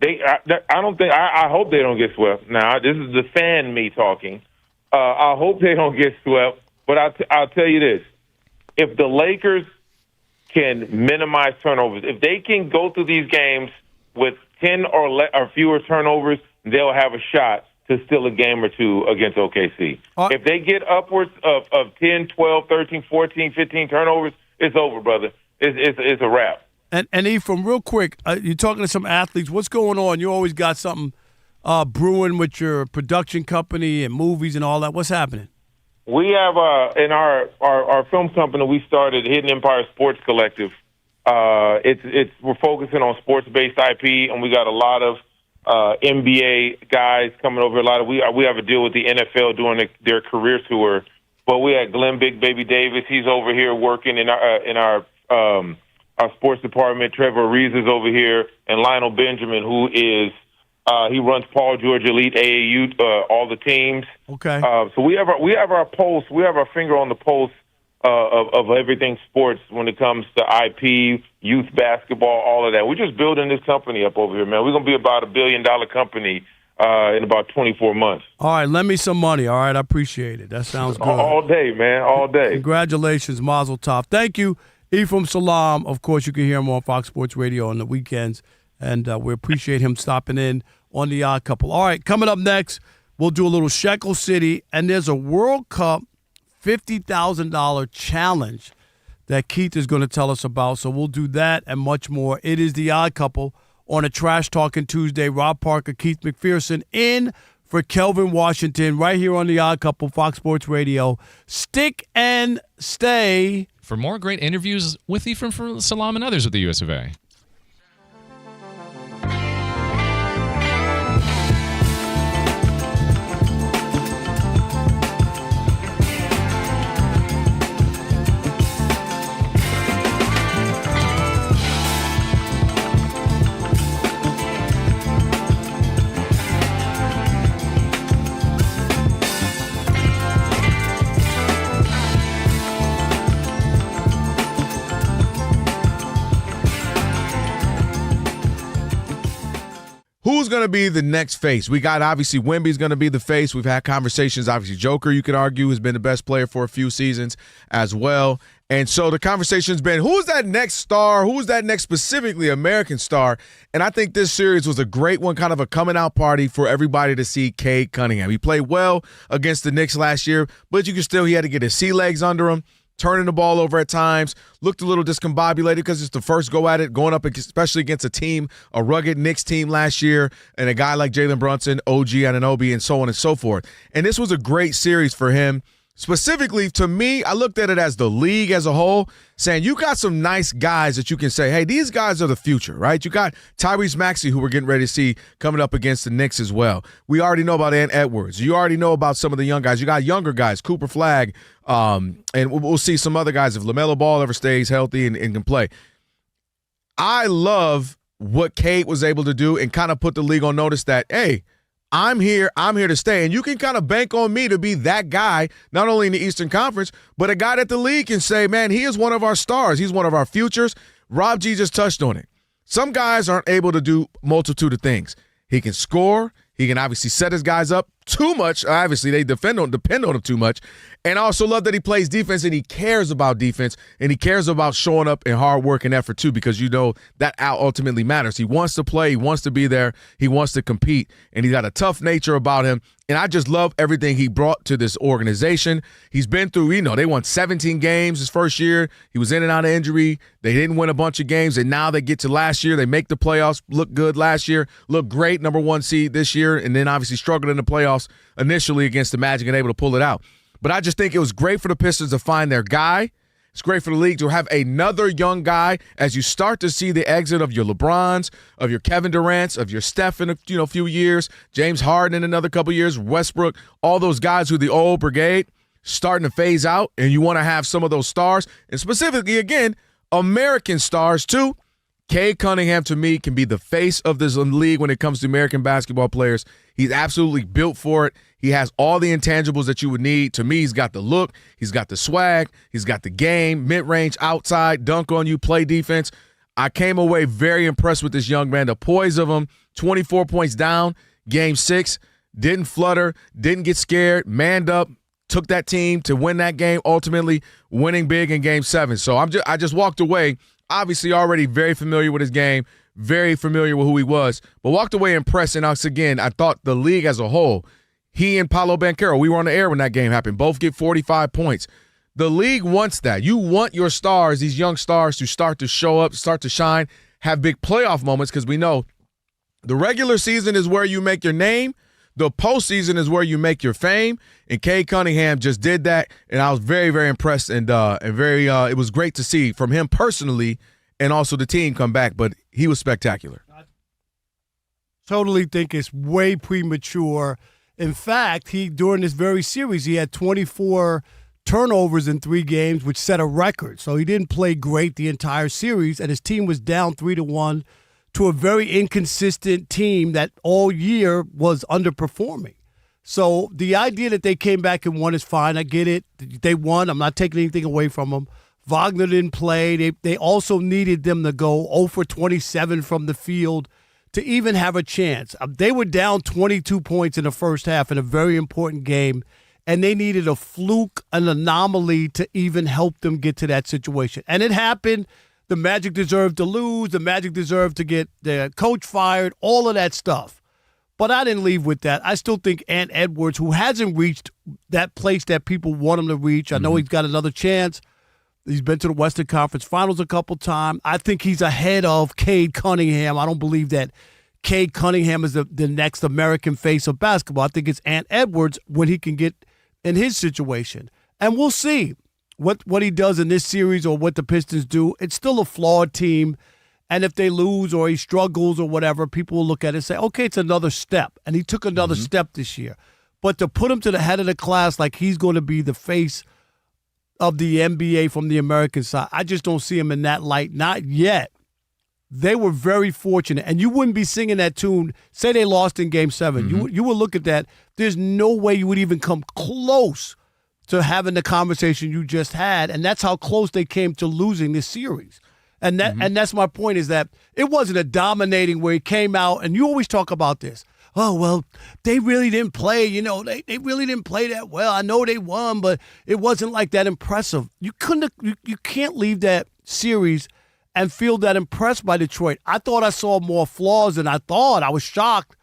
I don't think. I hope they don't get swept. Now, this is the fan me talking. I hope they don't get swept. But I'll tell you this. If the Lakers can minimize turnovers, if they can go through these games with 10 or fewer turnovers, they'll have a shot to steal a game or two against OKC. If they get upwards of 10, 12, 13, 14, 15 turnovers, it's over, brother. It's a wrap. And Ephraim, real quick, you're talking to some athletes. What's going on? You always got something brewing with your production company and movies and all that. What's happening? We have in our film company, we started Hidden Empire Sports Collective. We're focusing on sports-based IP, and we got a lot of NBA guys coming over. We have a deal with the NFL doing their career tour. But we had Glenn Big Baby Davis. He's over here working in our sports department. Trevor Reeves is over here, and Lionel Benjamin, who is he runs Paul George Elite AAU, all the teams. Okay. So we have our pulse. We have our finger on the pulse of everything sports when it comes to IP, youth basketball, all of that. We're just building this company up over here, man. We're gonna be about $1 billion company in about 24 months. All right, lend me some money. All right, I appreciate it. That sounds good. All day, man. All day. Congratulations, Mazel Tov. Thank you, Ephraim Salam. Of course, you can hear him on Fox Sports Radio on the weekends, and we appreciate him stopping in on The Odd Couple. All right, coming up next, we'll do a little Shekel City, and there's a World Cup $50,000 challenge that Keith is going to tell us about. So we'll do that and much more. It is The Odd Couple on a Trash Talking Tuesday. Rob Parker, Keith McPherson in for Kelvin Washington right here on The Odd Couple, Fox Sports Radio. Stick and stay. For more great interviews with Ephraim Salam and others with the US of A. Who's going to be the next face? We got, obviously, Wemby's going to be the face. We've had conversations. Obviously, Joker, you could argue, has been the best player for a few seasons as well. And so the conversation's been, who's that next star? Who's that next specifically American star? And I think this series was a great one, kind of a coming out party for everybody to see Cade Cunningham. He played well against the Knicks last year, but you could still, he had to get his sea legs under him, turning the ball over at times, looked a little discombobulated because it's the first go at it, going up especially against a team, a rugged Knicks team last year, and a guy like Jalen Brunson, OG Anunoby, and so on and so forth. And this was a great series for him. Specifically, to me, I looked at it as the league as a whole, saying you got some nice guys that you can say, hey, these guys are the future, right? You got Tyrese Maxey, who we're getting ready to see coming up against the Knicks as well. We already know about Ant Edwards. You already know about some of the young guys. You got younger guys, Cooper Flagg, and we'll see some other guys if LaMelo Ball ever stays healthy and can play. I love what Cade was able to do and kind of put the league on notice that, hey, I'm here to stay. And you can kind of bank on me to be that guy, not only in the Eastern Conference, but a guy that the league can say, man, he is one of our stars. He's one of our futures. Rob G just touched on it. Some guys aren't able to do multitude of things. He can score. He can obviously set his guys up too much. Obviously, they depend on him too much. And I also love that he plays defense and he cares about defense and he cares about showing up in hard work and effort too, because you know that ultimately matters. He wants to play. He wants to be there. He wants to compete. And he's got a tough nature about him. And I just love everything he brought to this organization. He's been through, they won 17 games his first year. He was in and out of injury. They didn't win a bunch of games. And now they get to last year. They make the playoffs, look good last year, look great, number one seed this year. And then obviously struggled in the playoffs initially against the Magic and able to pull it out. But I just think it was great for the Pistons to find their guy. It's great for the league to have another young guy as you start to see the exit of your LeBrons, of your Kevin Durants, of your Steph in a few years, James Harden in another couple years, Westbrook, all those guys who the old brigade starting to phase out, and you want to have some of those stars, and specifically, again, American stars too. Cade Cunningham, to me, can be the face of this league when it comes to American basketball players. He's absolutely built for it. He has all the intangibles that you would need. To me, he's got the look. He's got the swag. He's got the game, mid-range, outside, dunk on you, play defense. I came away very impressed with this young man. The poise of him, 24 points down, game 6, didn't flutter, didn't get scared, manned up, took that team to win that game, ultimately winning big in game 7. So I just walked away, obviously already very familiar with his game, very familiar with who he was, but walked away impressed. And again, I thought the league as a whole, he and Paolo Banchero, we were on the air when that game happened, both get 45 points. The league wants that. You want your stars, these young stars, to start to show up, start to shine, have big playoff moments, because we know the regular season is where you make your name. The postseason is where you make your fame, and Cade Cunningham just did that, and I was very, very impressed, and very. It was great to see from him personally, and also the team come back. But he was spectacular. Totally think it's way premature. In fact, during this very series, he had 24 turnovers in 3 games, which set a record. So he didn't play great the entire series, and his team was down 3-1 to a very inconsistent team that all year was underperforming. So the idea that they came back and won is fine. I get it. They won. I'm not taking anything away from them. Wagner didn't play. They also needed them to go 0 for 27 from the field to even have a chance. They were down 22 points in the first half in a very important game, and they needed a fluke, an anomaly to even help them get to that situation. And it happened. The Magic deserved to lose. The Magic deserved to get their coach fired, all of that stuff. But I didn't leave with that. I still think Ant Edwards, who hasn't reached that place that people want him to reach, I know he's got another chance. He's been to the Western Conference Finals a couple times. I think he's ahead of Cade Cunningham. I don't believe that Cade Cunningham is the next American face of basketball. I think it's Ant Edwards when he can get in his situation. And we'll see what he does in this series or what the Pistons do. It's still a flawed team. And if they lose or he struggles or whatever, people will look at it and say, okay, it's another step. And he took another step this year. But to put him to the head of the class like he's going to be the face of the NBA from the American side, I just don't see him in that light. Not yet. They were very fortunate. And you wouldn't be singing that tune. Say they lost in Game 7. You would look at that. There's no way you would even come close to having the conversation you just had. And that's how close they came to losing this series. And that's my point, is that it wasn't a dominating where he came out, and you always talk about this. Oh, well, they really didn't play, they really didn't play that well. I know they won, but it wasn't like that impressive. You can't leave that series and feel that impressed by Detroit. I thought I saw more flaws than I thought. I was shocked.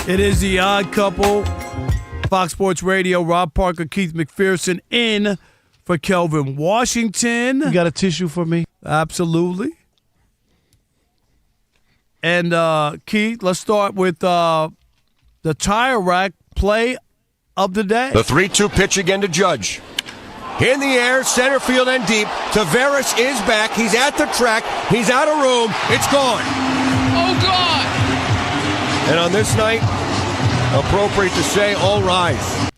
It is the Odd Couple. Fox Sports Radio, Rob Parker, Keith McPherson in for Kelvin Washington. You got a tissue for me? Absolutely. And Keith, let's start with the tire rack play of the day. The 3-2 pitch again to Judge. In the air, center field and deep. Tavares is back. He's at the track. He's out of room. It's gone. Oh, God. And on this night, appropriate to say, all rise.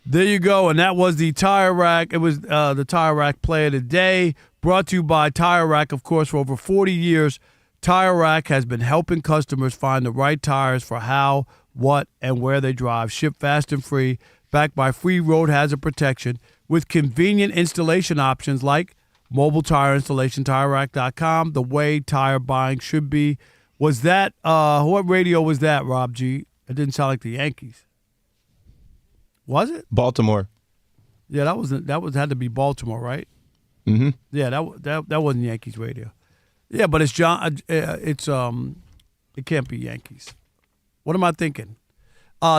There you go, and that was the Tire Rack. It was the Tire Rack Play of the Day, brought to you by Tire Rack, of course, for over 40 years. Tire Rack has been helping customers find the right tires for how, what, and where they drive. Shipped fast and free, backed by free road hazard protection, with convenient installation options like mobile tire installation, TireRack.com, the way tire buying should be. Was that, what radio was that, Rob G? It didn't sound like the Yankees. Was it? Baltimore. Yeah, that had to be Baltimore, right? Mm-hmm. Yeah, that wasn't Yankees radio. Yeah, but it's it can't be Yankees. What am I thinking?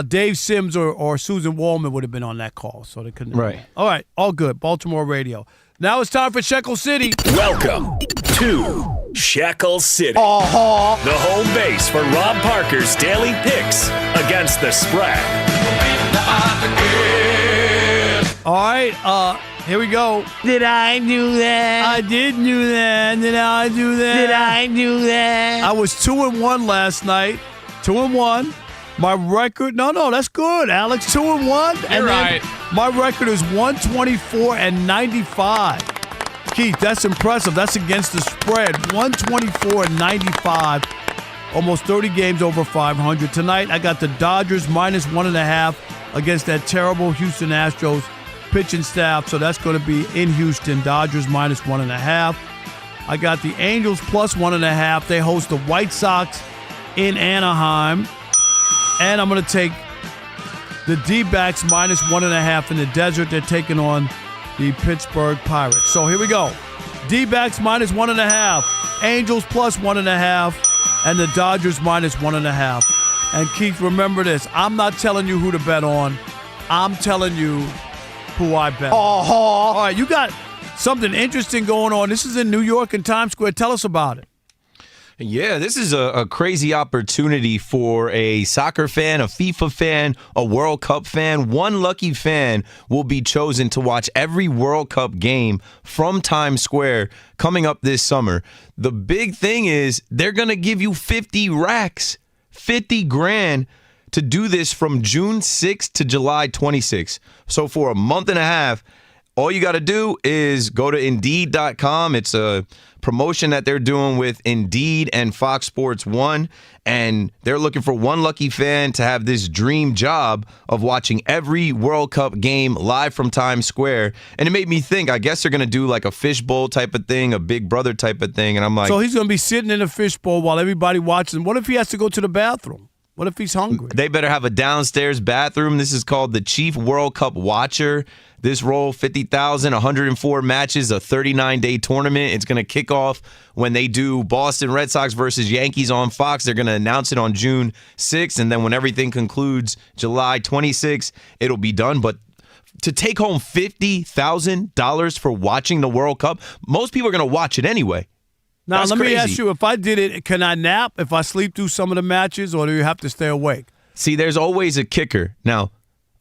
Dave Sims or Susan Wallman would have been on that call, so they couldn't. Right. All right, all good. Baltimore radio. Now it's time for Shekel City. Welcome to Shekel City, the home base for Rob Parker's daily picks against the spread. All right, here we go. Did I do that? I did do that. Did I do that? Did I do that? I was 2-1 last night. 2-1. My record, no, that's good, Alex. 2-1. You're right. My record is 124-95. Keith, that's impressive. That's against the spread. 124-95. Almost 30 games over 500. Tonight, I got the Dodgers minus 1.5 against that terrible Houston Astros pitching staff. So that's going to be in Houston. Dodgers minus 1.5. I got the Angels plus 1.5. They host the White Sox in Anaheim. And I'm going to take the D-backs minus 1.5 in the desert. They're taking on the Pittsburgh Pirates. So here we go. D-backs minus 1.5. Angels plus 1.5. And the Dodgers minus 1.5. And Keith, remember this. I'm not telling you who to bet on. I'm telling you who I bet on. All right, you got something interesting going on. This is in New York and Times Square. Tell us about it. Yeah, this is a crazy opportunity for a soccer fan, a FIFA fan, a World Cup fan. One lucky fan will be chosen to watch every World Cup game from Times Square coming up this summer. The big thing is they're going to give you 50 racks, 50 grand to do this from June 6th to July 26th. So for a month and a half, all you got to do is go to Indeed.com. It's a promotion that they're doing with Indeed and Fox Sports 1, and they're looking for one lucky fan to have this dream job of watching every World Cup game live from Times Square. And it made me think, I guess they're going to do like a fishbowl type of thing, a Big Brother type of thing. And I'm like, so he's going to be sitting in a fishbowl while everybody watches. What if he has to go to the bathroom? What if he's hungry? They better have a downstairs bathroom. This is called the Chief World Cup Watcher. This role, $50,000, 104 matches, a 39-day tournament. It's going to kick off when they do Boston Red Sox versus Yankees on Fox. They're going to announce it on June 6th, and then when everything concludes July 26th, it'll be done. But to take home $50,000 for watching the World Cup, most people are going to watch it anyway. Now, That's let me crazy. ask you, if I did it, can I nap if I sleep through some of the matches, or do you have to stay awake? See, there's always a kicker. Now,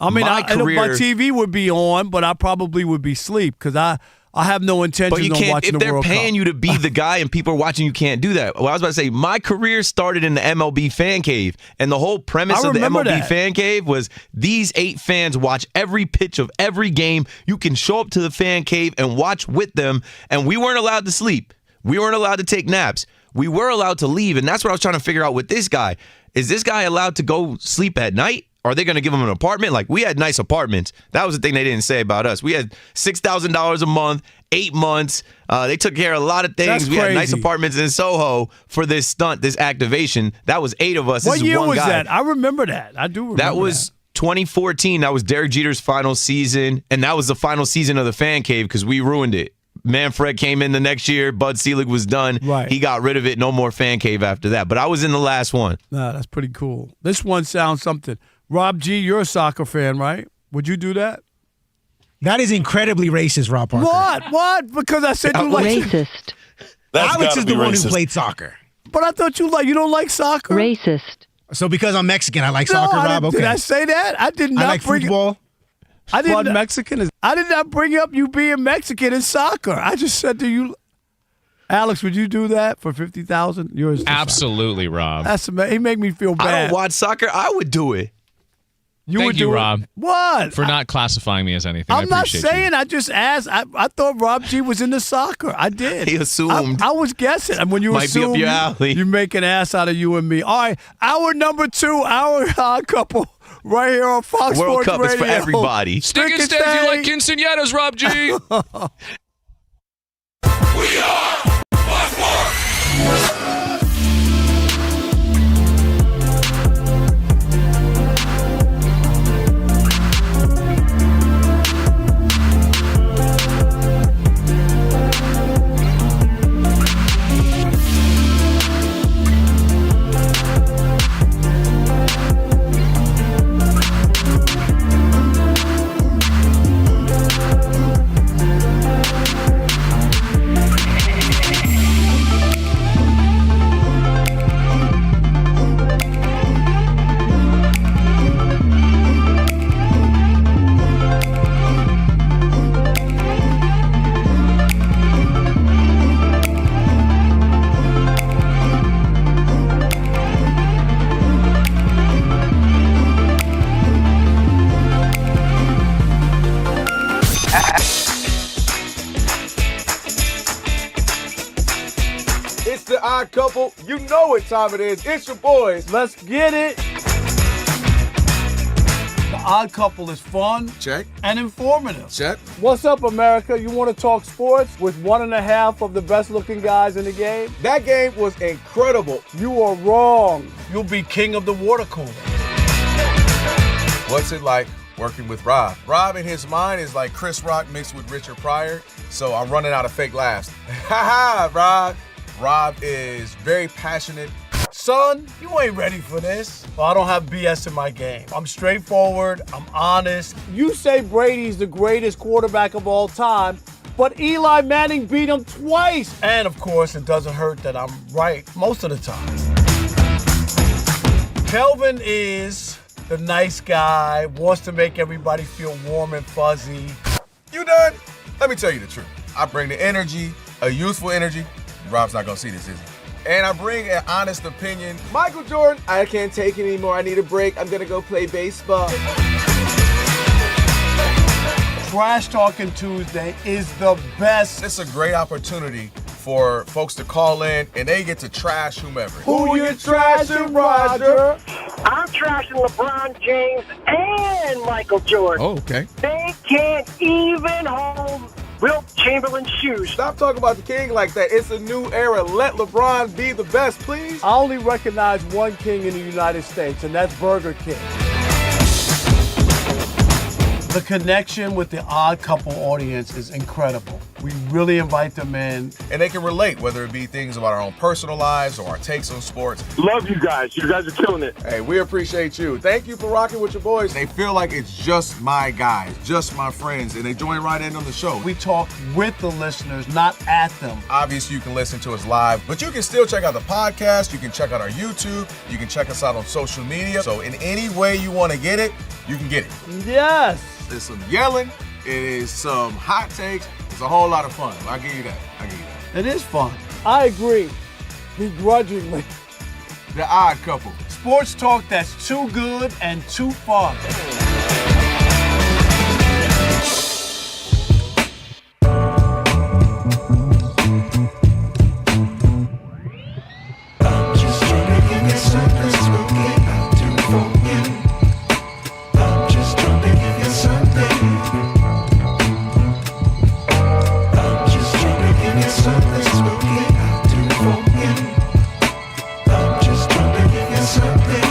I mean, my my TV would be on, but I probably would be asleep because I have no intention But you on can't, watching if the they're World Cup. paying you to be the guy and people are watching, you can't do that. Well, I was about to say, my career started in the MLB Fan Cave, and the whole premise I of the remember MLB that. Fan Cave was these 8 fans watch every pitch of every game. You can show up to the Fan Cave and watch with them, and we weren't allowed to sleep. We weren't allowed to take naps. We were allowed to leave, and that's what I was trying to figure out with this guy. Is this guy allowed to go sleep at night? Are they going to give him an apartment? Like, we had nice apartments. That was the thing they didn't say about us. We had $6,000 a month, 8 months. They took care of a lot of things. That's We had nice crazy. apartments in Soho for this stunt, this activation. That was 8 of us. What This is year one was guy. that? I remember that. I do remember That was 2014. That was Derek Jeter's final season, and that was the final season of the Fan Cave because we ruined it. Manfred came in the next year. Bud Selig was done. Right. He got rid of it. No more Fan Cave after that. But I was in the last one. Nah, that's pretty cool. This one sounds something. Rob G, you're a soccer fan, right? Would you do that? That is incredibly racist, Rob Parker. What? Because I said you like Racist. Alex is the one who played soccer. But I thought you don't like soccer. Racist. So because I'm Mexican, I like soccer, Rob? Okay. Did I say that? I did not I like bring football. I did not bring up you being Mexican in soccer. I just said to you, Alex, would you do that for $50,000? Yours. Absolutely, Rob. That's he make me feel bad. I don't watch soccer. I would do it. Thank you, Rob. What? For not classifying me as anything. I'm I not appreciate saying. I just asked. I thought Rob G was into soccer. I did. He assumed. I was guessing. And when you Might be up assume, your alley. you make an ass out of you and me. All right, hour number 2, our odd couple, right here on Fox World Sports Cup Radio. is for everybody. Stick and stay if you like quinceañeras, Rob G. We are Buzzword. It's the odd couple. You know what time it is. It's your boys. Let's get it. The odd couple is fun. Check. And informative. Check. What's up, America? You want to talk sports with 1.5 of the best-looking guys in the game? That game was incredible. You are wrong. You'll be king of the water cooler. What's it like working with Rob? Rob in his mind is like Chris Rock mixed with Richard Pryor, so I'm running out of fake laughs. Ha ha, Rob. Rob is very passionate, Son, you ain't ready for this. Well, I don't have BS in my game. I'm straightforward. I'm honest. You say Brady's the greatest quarterback of all time, but Eli Manning beat him twice. And, of course, it doesn't hurt that I'm right most of the time. Kelvin is the nice guy, wants to make everybody feel warm and fuzzy. You done? Let me tell you the truth. I bring the energy, a youthful energy. Rob's not going to see this, is he? And I bring an honest opinion. Michael Jordan, I can't take it anymore. I need a break. I'm going to go play baseball. Trash Talking Tuesday is the best. It's a great opportunity for folks to call in and they get to trash whomever. Who you trashing, Roger? I'm trashing LeBron James and Michael Jordan. Oh, okay. They can't even hold Wilt Chamberlain's shoes. Stop talking about the king like that. It's a new era. Let LeBron be the best, please. I only recognize one king in the United States, and that's Burger King. The connection with the Odd Couple audience is incredible. We really invite them in. And they can relate, whether it be things about our own personal lives or our takes on sports. Love you guys. You guys are killing it. Hey, we appreciate you. Thank you for rocking with your boys. They feel like it's just my guys, just my friends, and they join right in on the show. We talk with the listeners, not at them. Obviously, you can listen to us live, but you can still check out the podcast. You can check out our YouTube. You can check us out on social media. So in any way you want to get it, you can get it. Yes. There's some yelling. It is some hot takes. It's a whole lot of fun. I'll give you that. It is fun. I agree. Begrudgingly. The Odd Couple. Sports talk that's too good and too fun. I'm just trying to give you something spooky out to forget. I'm just trying to give you something. I'm just trying to give you something spooky out to forget. I'm just trying to give you something.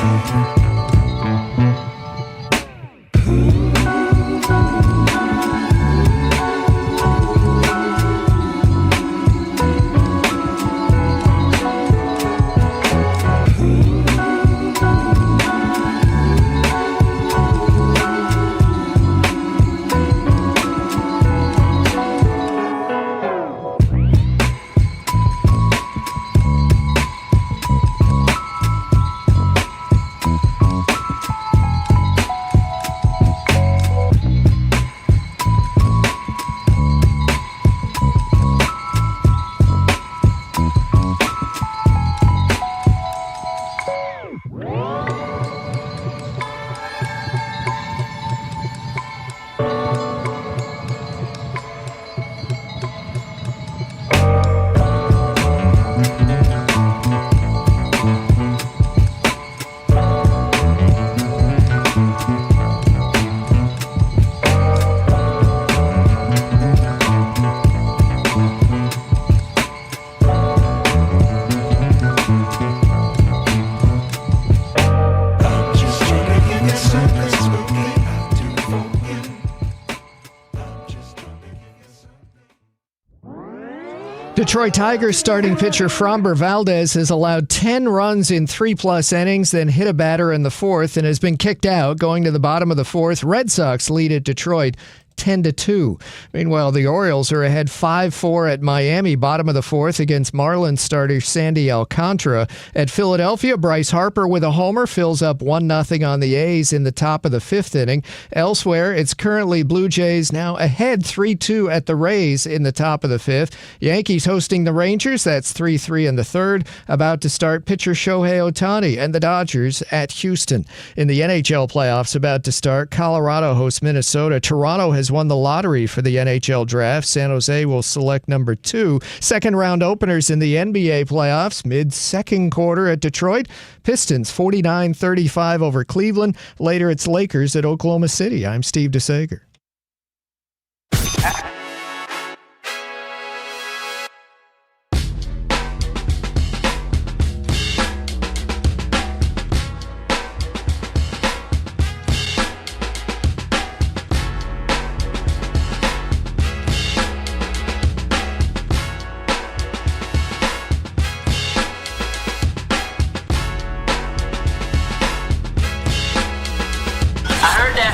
Detroit Tigers starting pitcher Framber Valdez has allowed 10 runs in 3+ innings, then hit a batter in the fourth and has been kicked out. Going to the bottom of the fourth, Red Sox lead at Detroit 10-2. Meanwhile, the Orioles are ahead 5-4 at Miami, bottom of the fourth, against Marlins starter Sandy Alcantara. At Philadelphia, Bryce Harper with a homer fills up 1-0 on the A's in the top of the fifth inning. Elsewhere, it's currently Blue Jays now ahead 3-2 at the Rays in the top of the fifth. Yankees hosting the Rangers, that's 3-3 in the third. About to start pitcher Shohei Ohtani and the Dodgers at Houston. In the NHL playoffs about to start, Colorado hosts Minnesota. Toronto has won the lottery for the NHL draft. San Jose will select number 2. Second round openers in the NBA playoffs mid-second quarter at Detroit. Pistons 49-35 over Cleveland. Later it's Lakers at Oklahoma City. I'm Steve DeSager.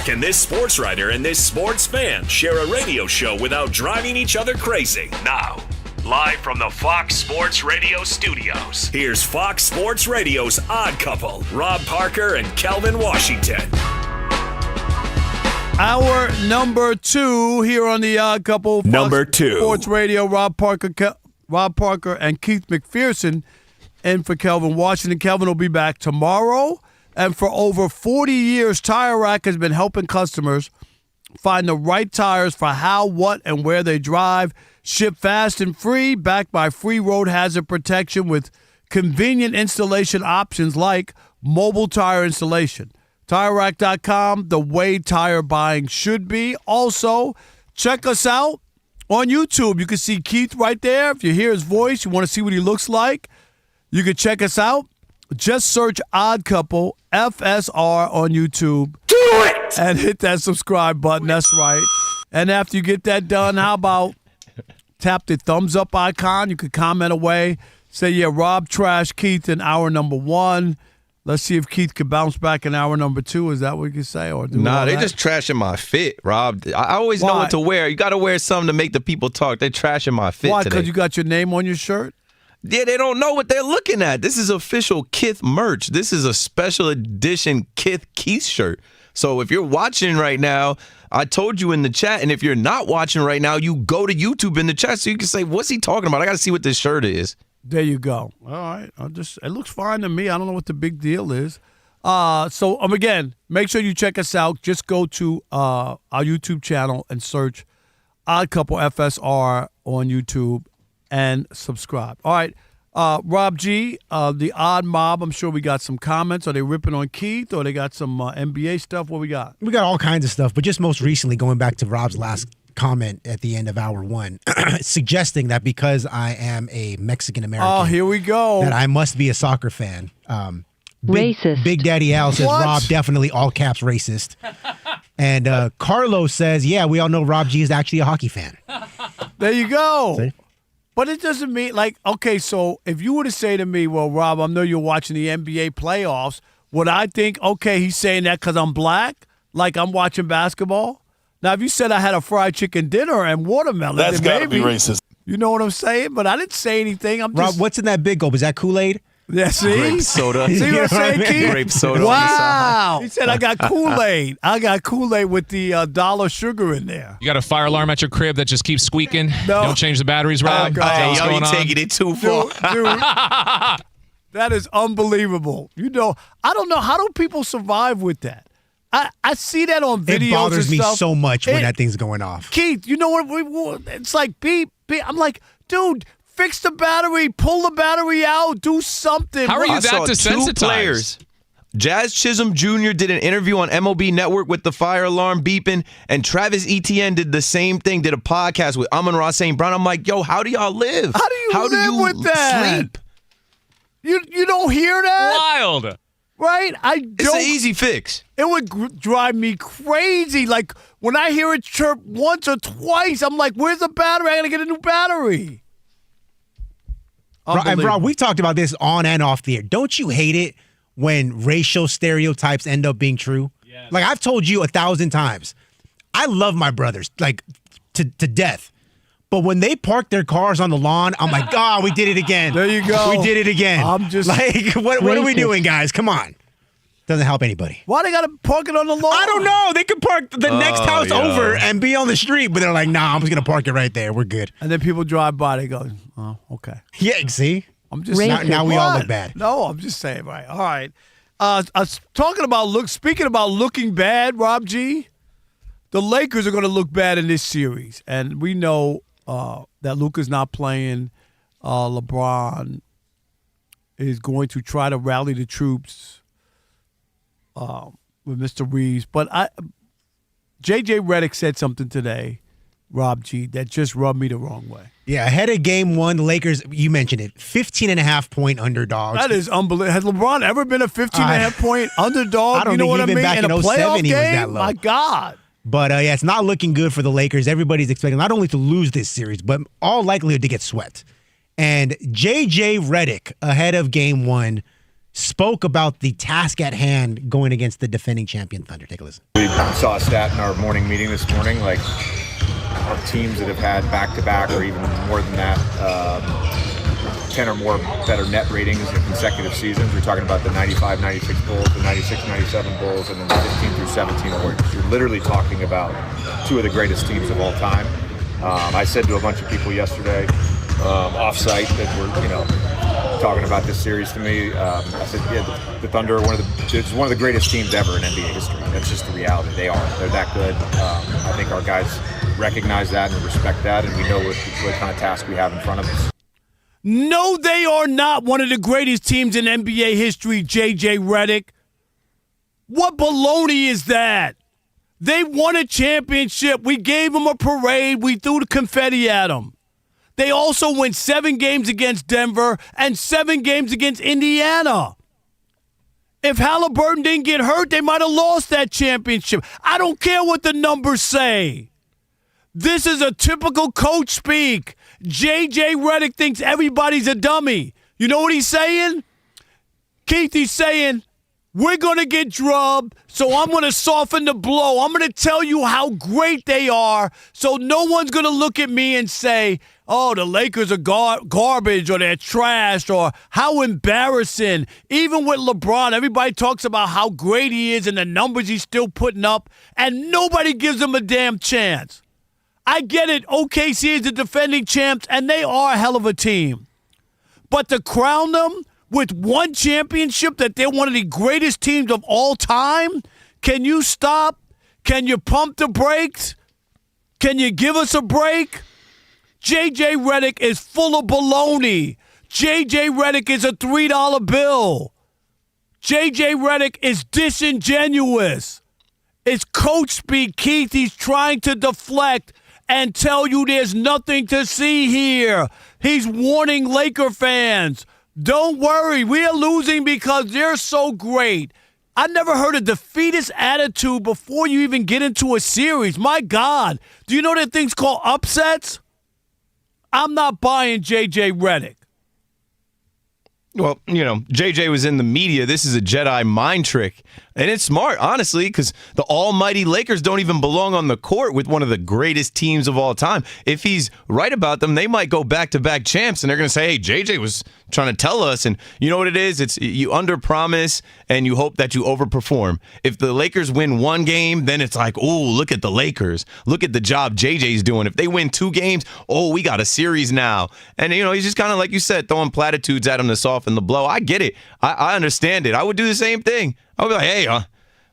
Can this sports writer and this sports fan share a radio show without driving each other crazy? Now, live from the Fox Sports Radio studios, here's Fox Sports Radio's Odd Couple, Rob Parker and Kelvin Washington. Hour number 2 here on the Odd Couple. Fox Number 2. Sports Radio, Rob Parker and Keith McPherson. And for Kelvin Washington. Kelvin will be back tomorrow. And for over 40 years, Tire Rack has been helping customers find the right tires for how, what, and where they drive. Ship fast and free, backed by free road hazard protection with convenient installation options like mobile tire installation. TireRack.com, the way tire buying should be. Also, check us out on YouTube. You can see Keith right there. If you hear his voice, you want to see what he looks like, you can check us out. Just search Odd Couple FSR on YouTube. Do it! And hit that subscribe button. That's right. And after you get that done, how about tap the thumbs up icon? You can comment away. Say, yeah, Rob trash Keith in hour number 1. Let's see if Keith could bounce back in hour number 2. Is that what you can say? Or do Nah, they that? just trashing my fit, Rob. I always know what to wear. You got to wear something to make the people talk. They trashing my fit Why? today. Because you got your name on your shirt? Yeah, they don't know what they're looking at. This is official Kith merch. This is a special edition Kith Keith shirt. So if you're watching right now, I told you in the chat, and if you're not watching right now, you go to YouTube in the chat so you can say, what's he talking about? I got to see what this shirt is. There you go. All right. It looks fine to me. I don't know what the big deal is. So again, make sure you check us out. Just go to our YouTube channel and search Odd Couple FSR on YouTube and subscribe. All right. Rob G, the Odd Mob, I'm sure we got some comments. Are they ripping on Keith or they got some NBA stuff? What we got? We got all kinds of stuff, but just most recently, going back to Rob's last comment at the end of hour 1, suggesting that because I am a Mexican-American. Oh, here we go. That I must be a soccer fan. Racist. Big Daddy Al says, What? Rob, definitely all caps racist. And Carlos says, yeah, we all know Rob G is actually a hockey fan. There you go. See? But it doesn't mean, okay, so if you were to say to me, well, Rob, I know you're watching the NBA playoffs, would I think, okay, he's saying that because I'm black, like I'm watching basketball? Now, if you said I had a fried chicken dinner and watermelon, That's then got to be maybe, racist. you know what I'm saying? But I didn't say anything. I'm Rob, just, what's in that big gulp? Is that Kool-Aid? yeah, see? Grape soda. See what I'm saying, Keith? Grape soda. Wow. He said I got Kool-Aid. I got Kool-Aid with the dollar sugar in there. You got a fire alarm at your crib that just keeps squeaking? No. Don't change the batteries, Rob? God. Is that what's Yo, you going on? taking it too far. Dude, that is unbelievable. You know, I don't know. How do people survive with that? I see that on videos. It bothers and me stuff. so much when that thing's going off. Keith, you know what? It's like beep, beep. I'm like, dude, fix the battery, pull the battery out, do something. How are you I that saw desensitized? 2 players. Jazz Chisholm Jr. did an interview on MLB Network with the fire alarm beeping, and Travis Etienne did the same thing, did a podcast with Amon-Ra St. Brown. I'm like, yo, how do y'all live? How do you live with that? Sleep? You don't hear that? Wild. Right? It's an easy fix. It would drive me crazy. Like, when I hear it chirp once or twice, I'm like, where's the battery? I got to get a new battery. And Rob, we talked about this on and off the air. Don't you hate it when racial stereotypes end up being true? Yes. Like, I've told you 1,000 times, I love my brothers, like, to death. But when they park their cars on the lawn, I'm like, God, we did it again. There you go. We did it again. I'm just like, what are we doing, guys? Come on. Doesn't help anybody. Why they got to park it on the lawn? I don't know. They could park the next house over and be on the street, but they're like, nah, I'm just going to park it right there. We're good. And then people drive by, they go, oh, okay. Yeah, see? I'm just now we all look bad. No, I'm just saying, right. All right. Speaking about looking bad, Rob G, the Lakers are going to look bad in this series. And we know that Luka's not playing. LeBron is going to try to rally the troops with Mr. Reeves. But J.J. Redick said something today, Rob G, that just rubbed me the wrong way. Yeah, ahead of game 1, the Lakers, you mentioned it, 15.5-point underdogs. That is unbelievable. Has LeBron ever been a 15.5-point underdog? I don't you know think what even I mean? back in a 07 playoff he was game? that low. My God. But, yeah, it's not looking good for the Lakers. Everybody's expecting not only to lose this series, but all likelihood to get swept. And J.J. Redick, ahead of game 1, spoke about the task at hand going against the defending champion Thunder. Take a listen. We saw a stat in our morning meeting this morning, like our teams that have had back-to-back or even more than that, 10 or more better net ratings in consecutive seasons. We're talking about the 95-96 Bulls, the 96-97 Bulls, and then the 15 through 17 Warriors. You're literally talking about two of the greatest teams of all time. I said to a bunch of people yesterday, off-site, that were, talking about this series to me. I said, yeah, the Thunder are it's one of the greatest teams ever in NBA history. That's just the reality. They're that good. I think our guys recognize that and respect that, and we know what kind of task we have in front of us. No, they are not one of the greatest teams in NBA history, J.J. Redick. What baloney is that? They won a championship. We gave them a parade. We threw the confetti at them. They also went 7 games against Denver and 7 games against Indiana. If Halliburton didn't get hurt, they might have lost that championship. I don't care what the numbers say. This is a typical coach speak. J.J. Redick thinks everybody's a dummy. You know what he's saying? Keith, he's saying, we're going to get drubbed, so I'm going to soften the blow. I'm going to tell you how great they are, so no one's going to look at me and say, oh, the Lakers are garbage or they're trash or how embarrassing. Even with LeBron, everybody talks about how great he is and the numbers he's still putting up, and nobody gives him a damn chance. I get it. OKC is the defending champs, and they are a hell of a team. But to crown them with one championship that they're one of the greatest teams of all time, can you stop? Can you pump the brakes? Can you give us a break? J.J. Redick is full of baloney. J.J. Redick is a $3 bill. J.J. Redick is disingenuous. It's coach speak, Keith. He's trying to deflect and tell you there's nothing to see here. He's warning Laker fans, don't worry, we are losing because they're so great. I never heard a defeatist attitude before you even get into a series. My God, do you know that thing's called upsets? I'm not buying J.J. Redick. Well, JJ was in the media. This is a Jedi mind trick. And it's smart, honestly, because the almighty Lakers don't even belong on the court with one of the greatest teams of all time. If he's right about them, they might go back-to-back champs, and they're going to say, hey, JJ was trying to tell us. And you know what it is? It's you under-promise, and you hope that you overperform. If the Lakers win 1 game, then it's like, oh, look at the Lakers. Look at the job JJ's doing. If they win 2 games, oh, we got a series now. And, he's just kind of, like you said, throwing platitudes at him to soften the blow. I get it. I understand it. I would do the same thing. I would be like, hey,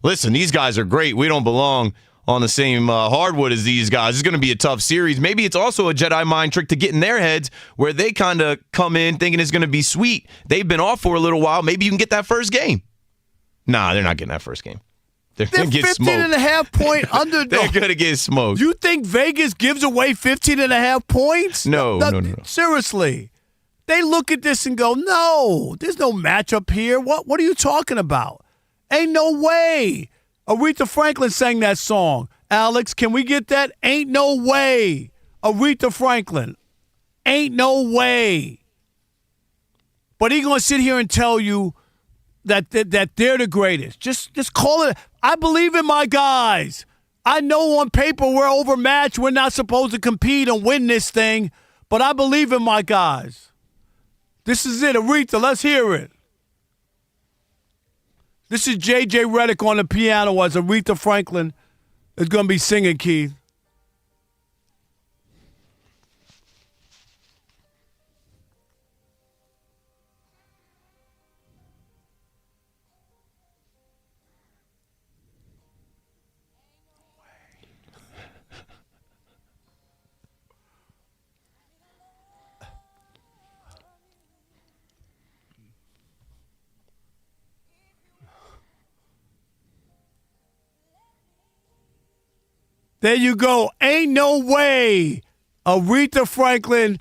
listen, these guys are great. We don't belong on the same hardwood as these guys. It's going to be a tough series. Maybe it's also a Jedi mind trick to get in their heads where they kind of come in thinking it's going to be sweet. They've been off for a little while. Maybe you can get that first game. Nah, they're not getting that first game. They're going to get smoked. 15.5 point underdog. They're going to get smoked. You think Vegas gives away 15.5 points? No. Seriously. They look at this and go, no, there's no matchup here. What are you talking about? Ain't no way. Aretha Franklin sang that song. Alex, can we get that? Ain't no way. Aretha Franklin. Ain't no way. But he going to sit here and tell you that they're the greatest. Just call it. I believe in my guys. I know on paper we're overmatched. We're not supposed to compete and win this thing. But I believe in my guys. This is it, Aretha. Let's hear it. This is J.J. Redick on the piano as Aretha Franklin is going to be singing, Keith. There you go. Ain't no way. Aretha Franklin,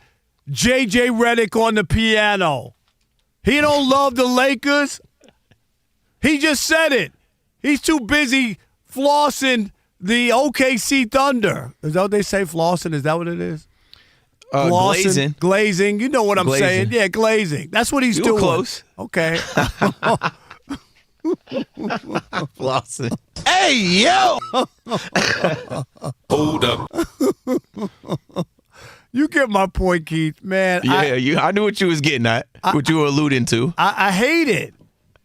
J.J. Redick on the piano. He don't love the Lakers. He just said it. He's too busy flossing the OKC Thunder. Is that what they say, flossing? Is that what it is? Glossing, glazing. You know what I'm Glazing. saying? Yeah, glazing. That's what he's You were doing. close. Okay. Flossing. Hey, yo! Hold up. You get my point, Keith. Man, I knew what you was getting at, what you were alluding to. I hate it.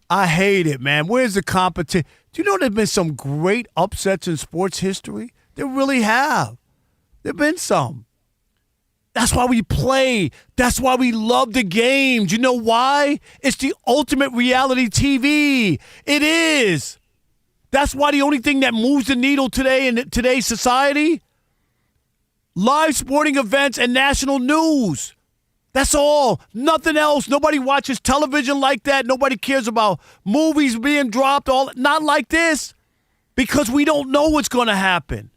I hate it, man. Where's the competition? Do you know there's been some great upsets in sports history? There really have. There have been some. That's why we play. That's why we love the games. You know why? It's the ultimate reality TV. It is. That's why the only thing that moves the needle today in today's society, live sporting events and national news. That's all. Nothing else. Nobody watches television like that. Nobody cares about movies being dropped. Not like this, because we don't know what's going to happen.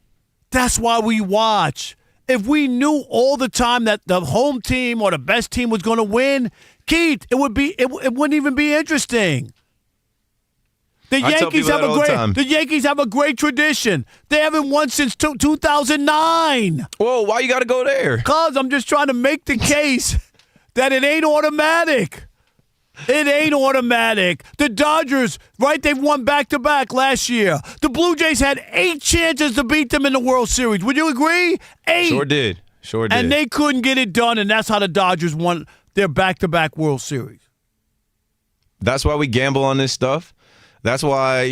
That's why we watch. If we knew all the time that the home team or the best team was going to win, Keith, it wouldn't even be interesting. The Yankees have a great tradition. They haven't won since 2009. Whoa, why you got to go there? Because I'm just trying to make the case that it ain't automatic. It ain't automatic. The Dodgers, right, they've won back-to-back last year. The Blue Jays had 8 chances to beat them in the World Series. Would you agree? 8. Sure did. And they couldn't get it done, and that's how the Dodgers won their back-to-back World Series. That's why we gamble on this stuff. That's why,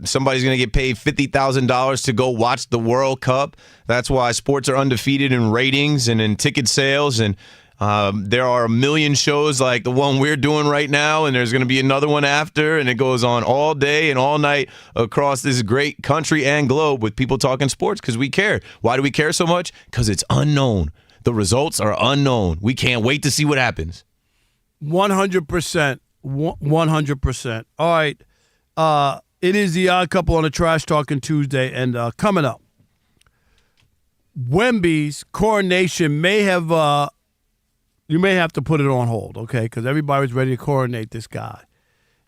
somebody's going to get paid $50,000 to go watch the World Cup. That's why sports are undefeated in ratings and in ticket sales. And there are a million shows like the one we're doing right now, and there's going to be another one after, and it goes on all day and all night across this great country and globe with people talking sports because we care. Why do we care so much? Because it's unknown. The results are unknown. We can't wait to see what happens. 100%. 100%. All right. It is the Odd Couple on a Trash Talking Tuesday, and coming up, Wemby's coronation may have you may have to put it on hold, okay, because everybody's ready to coronate this guy,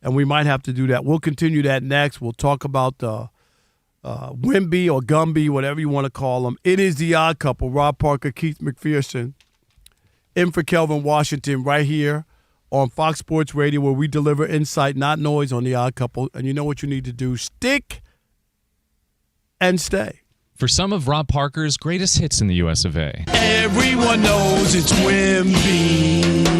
and we might have to do that. We'll continue that next. We'll talk about Wemby or Gumby, whatever you want to call him. It is the Odd Couple. Rob Parker, Keith McPherson, in for Kelvin Washington, right here on Fox Sports Radio, where we deliver insight, not noise, on the Odd Couple. And you know what you need to do. Stick and stay. For some of Rob Parker's greatest hits in the US of A. Everyone knows it's Wemby.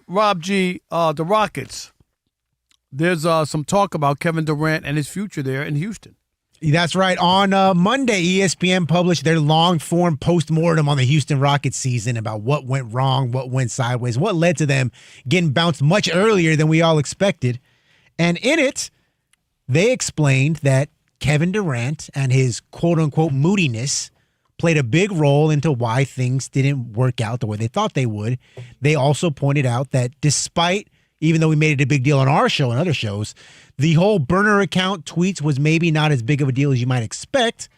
Rob G, the Rockets. There's some talk about Kevin Durant and his future there in Houston. That's right. On Monday, ESPN published their long-form postmortem on the Houston Rockets season about what went wrong, what went sideways, what led to them getting bounced much earlier than we all expected. And in it, they explained that Kevin Durant and his quote-unquote moodiness played a big role into why things didn't work out the way they thought they would. They also pointed out that despite, even though we made it a big deal on our show and other shows, the whole burner account tweets was maybe not as big of a deal as you might expect,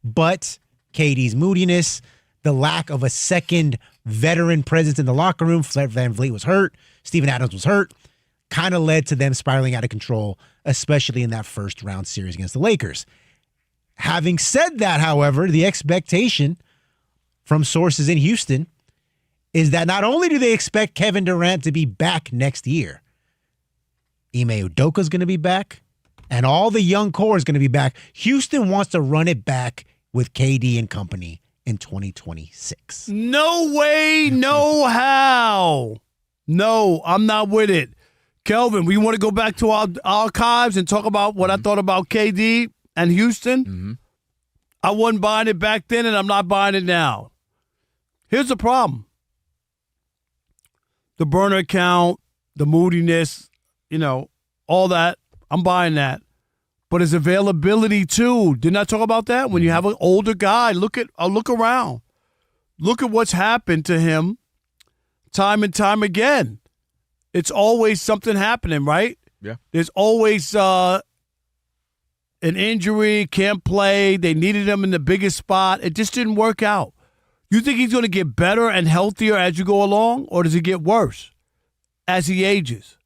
but KD's moodiness, the lack of a second veteran presence in the locker room, Fred VanVleet was hurt, Steven Adams was hurt, kind of led to them spiraling out of control, especially in that first round series against the Lakers. Having said that, however, the expectation from sources in Houston is that not only do they expect Kevin Durant to be back next year, Ime Udoka's going to be back, and all the young core is going to be back. Houston wants to run it back with KD and company in 2026. No way, no how. No, I'm not with it. Kelvin, we want to go back to our archives and talk about what I thought about KD and Houston. Mm-hmm. I wasn't buying it back then, and I'm not buying it now. Here's the problem. The burner account, the moodiness, all that. I'm buying that. But his availability, too. Didn't I talk about that? When you have an older guy, look around. Look at what's happened to him time and time again. It's always something happening, right? Yeah. There's always an injury, can't play. They needed him in the biggest spot. It just didn't work out. You think he's going to get better and healthier as you go along, or does he get worse as he ages?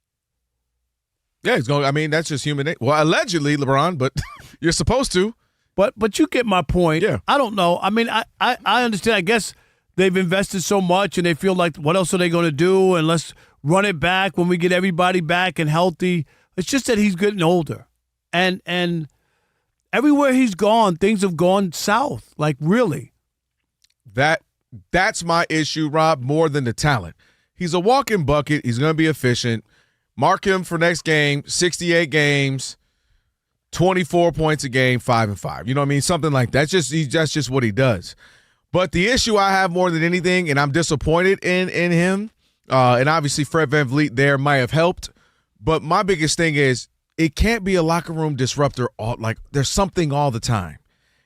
Yeah, he's going. I mean, that's just human. Well, allegedly, LeBron, but you're supposed to. But you get my point. Yeah. I don't know. I mean, I understand. I guess they've invested so much, and they feel like, what else are they going to do? And let's run it back when we get everybody back and healthy. It's just that he's getting older, and everywhere he's gone, things have gone south. Like, really. That's my issue, Rob, more than the talent. He's a walking bucket. He's going to be efficient. Mark him for next game, 68 games, 24 points a game, 5-5. You know what I mean? Something like that. That's just what he does. But the issue I have more than anything, and I'm disappointed in him, and obviously Fred VanVleet there might have helped, but my biggest thing is it can't be a locker room disruptor. There's something all the time.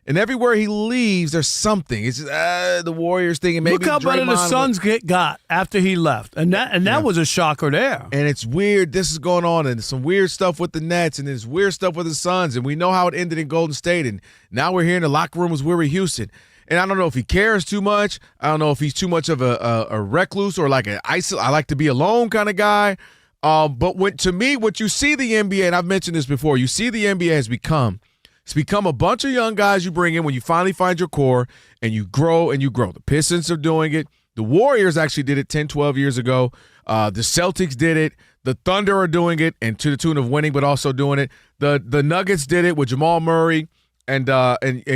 And everywhere he leaves, there's something. It's just, the Warriors thing. And maybe look how better the Suns got after he left. And that was a shocker there. And it's weird. This is going on. And some weird stuff with the Nets. And there's weird stuff with the Suns. And we know how it ended in Golden State. And now we're here in the locker room with Weary Houston. And I don't know if he cares too much. I don't know if he's too much of a recluse or like I like to be alone kind of guy. But to me, what you see the NBA, and I've mentioned this before, you see the NBA has become – it's become a bunch of young guys you bring in when you finally find your core, and you grow and you grow. The Pistons are doing it. The Warriors actually did it 10, 12 years ago. The Celtics did it. The Thunder are doing it, and to the tune of winning, but also doing it. The Nuggets did it with Jamal Murray and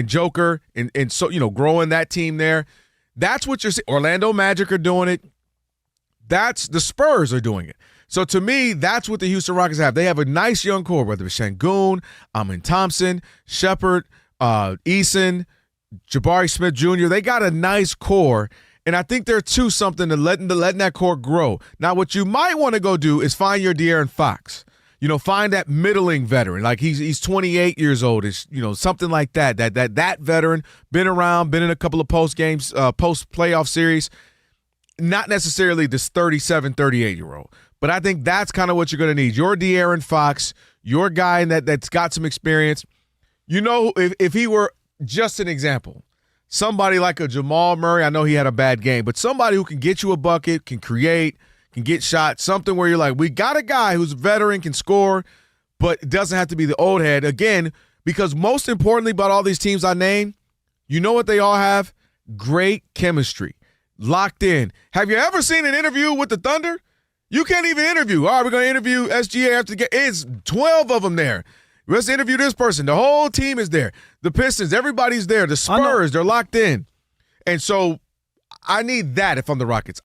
Joker, and so growing that team there. That's what you're seeing. Orlando Magic are doing it. That's the Spurs are doing it. So to me, that's what the Houston Rockets have. They have a nice young core, whether it's Şengün, Amin Thompson, Shepard, Eason, Jabari Smith Jr. They got a nice core, and I think they're to something to letting that core grow. Now, what you might want to go do is find your De'Aaron Fox. Find that middling veteran. Like he's 28 years old. It's something like that. That veteran, been around, been in a couple of post playoff series. Not necessarily this 37, 38-year-old. But I think that's kind of what you're going to need. Your De'Aaron Fox, your guy that's got some experience. If he were just an example, somebody like a Jamal Murray, I know he had a bad game, but somebody who can get you a bucket, can create, can get shots, something where you're like, we got a guy who's a veteran, can score, but it doesn't have to be the old head. Again, because most importantly about all these teams I named, you know what they all have? Great chemistry. Locked in. Have you ever seen an interview with the Thunder? You can't even interview. All right, we're going to interview SGA after the game. It's 12 of them there. Let's interview this person. The whole team is there. The Pistons, everybody's there. The Spurs, they're locked in. And so I need that if I'm the Rockets.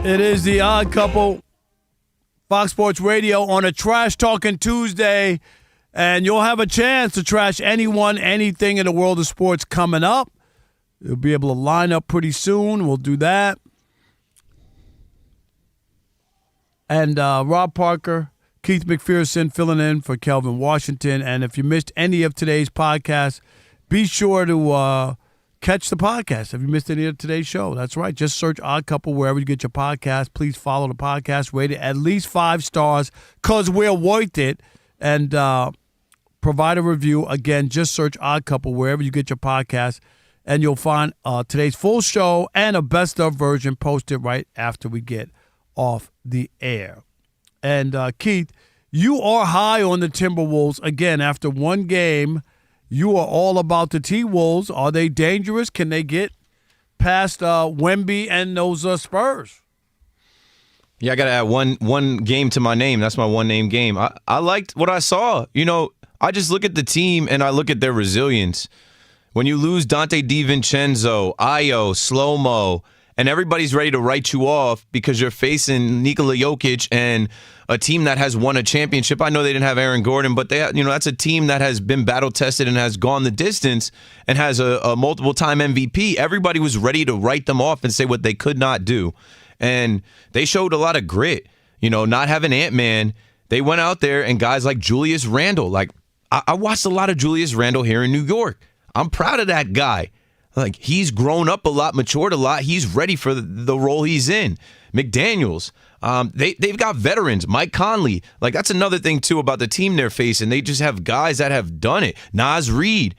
It is the Odd Couple, Fox Sports Radio on a Trash Talking Tuesday, and you'll have a chance to trash anyone, anything in the world of sports coming up. You'll be able to line up pretty soon. We'll do that. And Rob Parker, Keith McPherson filling in for Kelvin Washington. And if you missed any of today's podcast, be sure to catch the podcast if you missed any of today's show. That's right. Just search Odd Couple wherever you get your podcast. Please follow the podcast. Rate it at least 5 stars because we're worth it. And provide a review. Again, just search Odd Couple wherever you get your podcast. And you'll find today's full show and a best of version posted right after we get off the air. And Keith, you are high on the Timberwolves. Again, after one game, you are all about the T-Wolves. Are they dangerous? Can they get past Wemby and those Spurs? Yeah, I got to add one game to my name. That's my one-name game. I liked what I saw. You know, I just look at the team and I look at their resilience. When you lose Dante DiVincenzo, Ayo, Slow-Mo, and everybody's ready to write you off because you're facing Nikola Jokic and a team that has won a championship. I know they didn't have Aaron Gordon, but that's a team that has been battle-tested and has gone the distance and has a multiple-time MVP. Everybody was ready to write them off and say what they could not do. And they showed a lot of grit. You know, not having Ant-Man, they went out there and guys like Julius Randle. Like, I watched a lot of Julius Randle here in New York. I'm proud of that guy. Like, he's grown up a lot, matured a lot. He's ready for the role he's in. McDaniels, they've got veterans. Mike Conley, like, that's another thing, too, about the team they're facing. They just have guys that have done it. Naz Reid,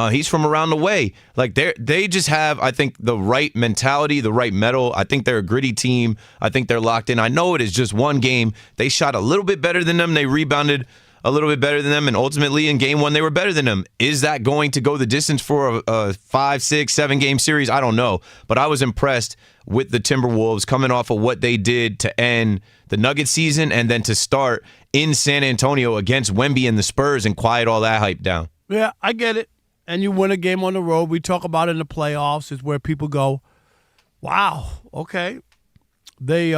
he's from around the way. Like, they just have, I think, the right mentality, the right mettle. I think they're a gritty team. I think they're locked in. I know it is just one game. They shot a little bit better than them. They rebounded a little bit better than them, and ultimately in game one they were better than them. Is that going to go the distance for a 5, 6, 7 game series? I don't know, but I was impressed with the Timberwolves coming off of what they did to end the Nuggets season and then to start in San Antonio against Wemby and the Spurs and quiet all that hype down. Yeah, I get it. And you win a game on the road. We talk about it in the playoffs. Is where people go, wow, okay. They're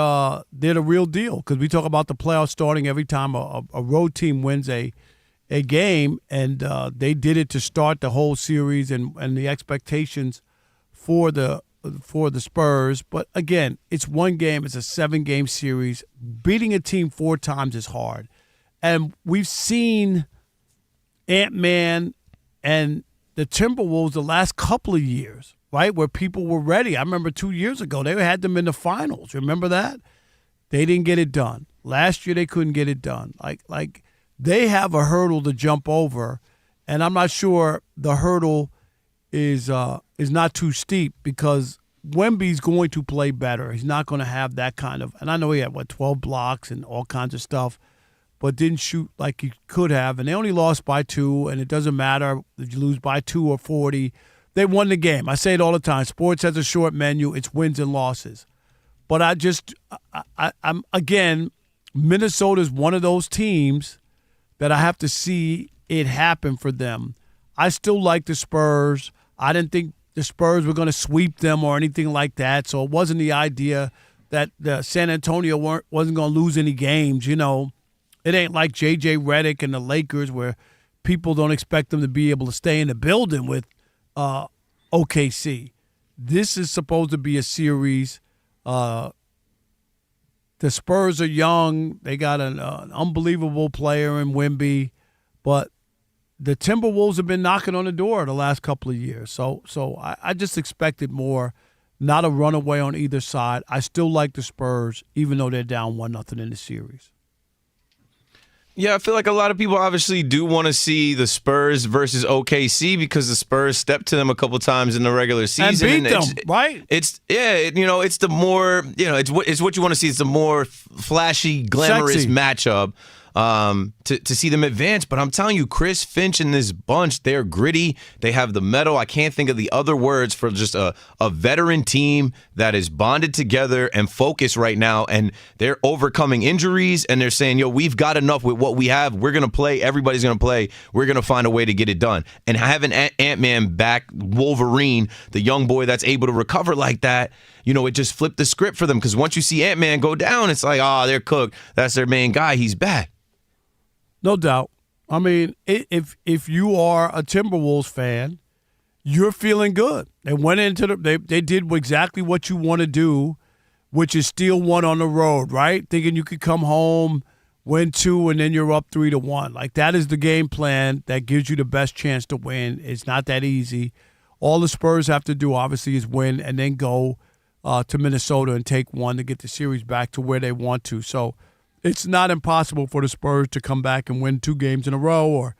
the real deal because we talk about the playoffs starting every time a road team wins a game, and they did it to start the whole series and the expectations for the Spurs. But again, it's one game. It's a 7-game series. Beating a team 4 times is hard, and we've seen Ant-Man and the Timberwolves the last couple of years. Right, where people were ready. I remember 2 years ago, they had them in the finals. Remember that? They didn't get it done. Last year, they couldn't get it done. Like they have a hurdle to jump over, and I'm not sure the hurdle is not too steep because Wemby's going to play better. He's not going to have that kind of – and I know he had, 12 blocks and all kinds of stuff, but didn't shoot like he could have. And they only lost by 2, and it doesn't matter if you lose by 2 or 40. They won the game. I say it all the time. Sports has a short menu. It's wins and losses. But I'm again, Minnesota's one of those teams that I have to see it happen for them. I still like the Spurs. I didn't think the Spurs were going to sweep them or anything like that. So it wasn't the idea that San Antonio wasn't going to lose any games. You know, it ain't like J.J. Redick and the Lakers where people don't expect them to be able to stay in the building with OKC. This is supposed to be a series. The Spurs are young. They got an unbelievable player in Wemby, but the Timberwolves have been knocking on the door the last couple of years. So I just expected more, not a runaway on either side. I still like the Spurs, even though they're down 1-0 in the series. Yeah, I feel like a lot of people obviously do want to see the Spurs versus OKC because the Spurs stepped to them a couple times in the regular season and beat them, right? It's the more it's what you want to see. It's the more flashy, glamorous matchup. to see them advance. But I'm telling you, Chris Finch and this bunch, they're gritty. They have the mettle. I can't think of the other words for just a veteran team that is bonded together and focused right now. And they're overcoming injuries, and they're saying, yo, we've got enough with what we have. We're going to play. Everybody's going to play. We're going to find a way to get it done. And having Ant-Man back, Wolverine, the young boy that's able to recover like that, it just flipped the script for them. Because once you see Ant-Man go down, it's like, they're cooked. That's their main guy. He's back. No doubt. I mean, if you are a Timberwolves fan, you're feeling good. They went into they did exactly what you want to do, which is steal one on the road, right? Thinking you could come home, win 2, and then you're up 3-1. Like, that is the game plan that gives you the best chance to win. It's not that easy. All the Spurs have to do, obviously, is win and then go to Minnesota and take one to get the series back to where they want to. So it's not impossible for the Spurs to come back and win 2 games in a row or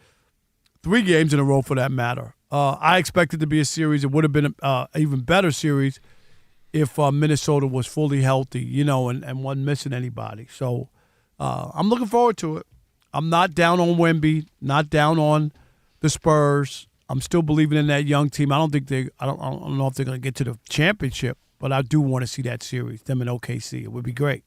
3 games in a row for that matter. I expect it to be a series. It would have been an even better series if Minnesota was fully healthy, and wasn't missing anybody. So I'm looking forward to it. I'm not down on Wemby, not down on the Spurs. I'm still believing in that young team. I don't know if they're going to get to the championship, but I do want to see that series, them in OKC. It would be great.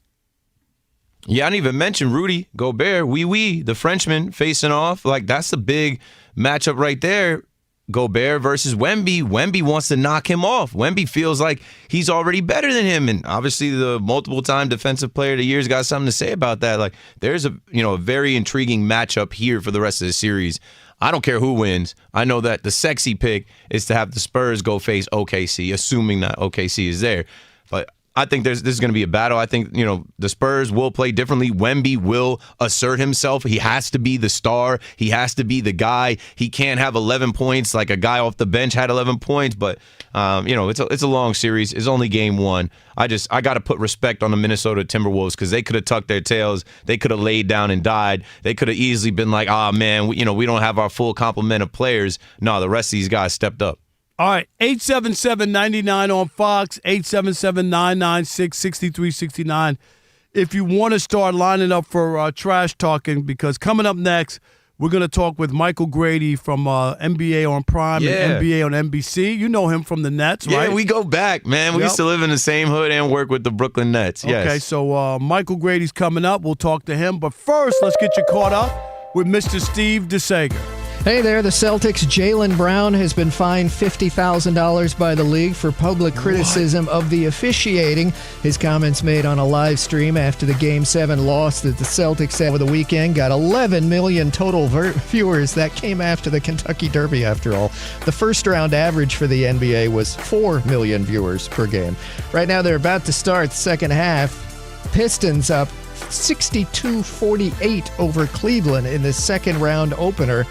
Yeah, I didn't even mention Rudy Gobert, the Frenchman, facing off. Like, that's a big matchup right there. Gobert versus Wemby. Wemby wants to knock him off. Wemby feels like he's already better than him, and obviously the multiple-time defensive player of the year's got something to say about that. Like, there's a very intriguing matchup here for the rest of the series. I don't care who wins. I know that the sexy pick is to have the Spurs go face OKC, assuming that OKC is there. But I think this is going to be a battle. I think, the Spurs will play differently. Wemby will assert himself. He has to be the star. He has to be the guy. He can't have 11 points like a guy off the bench had 11 points. But, it's a long series. It's only game 1. I got to put respect on the Minnesota Timberwolves because they could have tucked their tails. They could have laid down and died. They could have easily been like, man, we don't have our full complement of players. No, the rest of these guys stepped up. All right, 877-99 on Fox, 877-996-6369. If you want to start lining up for trash talking, because coming up next, we're going to talk with Michael Grady from NBA on Prime and NBA on NBC. You know him from the Nets, right? Yeah, we go back, man. We used to live in the same hood and work with the Brooklyn Nets. Yes. Okay, so Michael Grady's coming up. We'll talk to him. But first, let's get you caught up with Mr. Steve DeSager. Hey there, the Celtics' Jaylen Brown has been fined $50,000 by the league for public criticism of the officiating. His comments made on a live stream after the Game 7 loss that the Celtics had over the weekend got 11 million total viewers. That came after the Kentucky Derby, after all. The first-round average for the NBA was 4 million viewers per game. Right now, they're about to start the second half. Pistons up 62-48 over Cleveland in the second-round opener.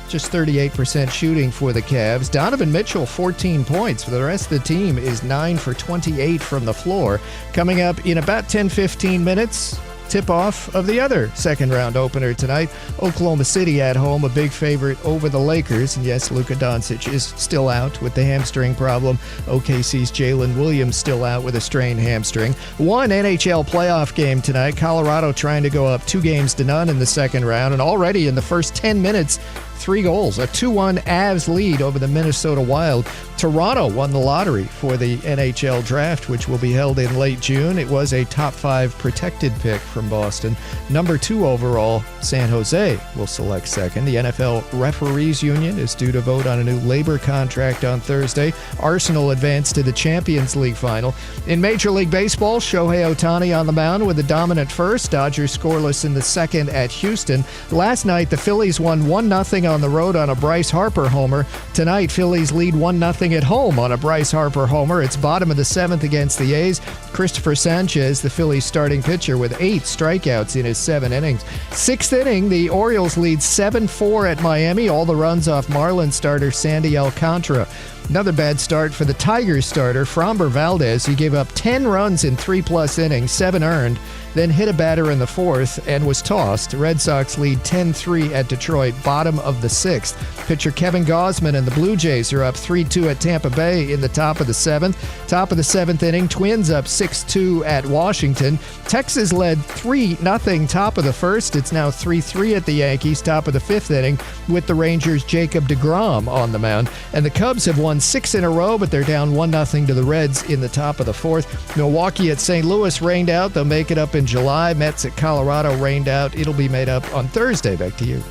Just 38% shooting for the Cavs. Donovan Mitchell, 14 points. For the rest of the team is 9 for 28 from the floor. Coming up in about 10-15 minutes, tip-off of the other second-round opener tonight. Oklahoma City at home, a big favorite over the Lakers. And yes, Luka Doncic is still out with the hamstring problem. OKC's Jalen Williams still out with a strained hamstring. One NHL playoff game tonight. Colorado trying to go up 2-0 in the second round. And already in the first 10 minutes, 3 goals, a 2-1 Avs lead over the Minnesota Wild. Toronto won the lottery for the NHL draft, which will be held in late June. It was a top 5 protected pick from Boston. Number 2 overall, San Jose will select second. The NFL Referees Union is due to vote on a new labor contract on Thursday. Arsenal advanced to the Champions League final. In Major League Baseball, Shohei Ohtani on the mound with a dominant first. Dodgers scoreless in the second at Houston. Last night, the Phillies won 1-0 on the road on a Bryce Harper homer. Tonight, Phillies lead 1-0 at home on a Bryce Harper homer. It's bottom of the 7th against the A's. Christopher Sanchez, the Phillies starting pitcher, with 8 strikeouts in his 7 innings. 6th inning, the Orioles lead 7-4 at Miami. All the runs off Marlins starter Sandy Alcantara. Another bad start for the Tigers starter, Framber Valdez. He gave up 10 runs in 3+ innings, 7 earned, then hit a batter in the 4th and was tossed. Red Sox lead 10-3 at Detroit, bottom of the 6th. Pitcher Kevin Gausman and the Blue Jays are up 3-2 at Tampa Bay in the top of the 7th. Top of the 7th inning, Twins up 6-2 at Washington. Texas led 3-0 top of the 1st. It's now 3-3 at the Yankees, top of the 5th inning, with the Rangers' Jacob deGrom on the mound. And the Cubs have won 6 in a row, but they're down 1-0 to the Reds in the top of the 4th. Milwaukee at St. Louis rained out. They'll make it up in July. Mets at Colorado rained out. It'll be made up on Thursday. Back to you.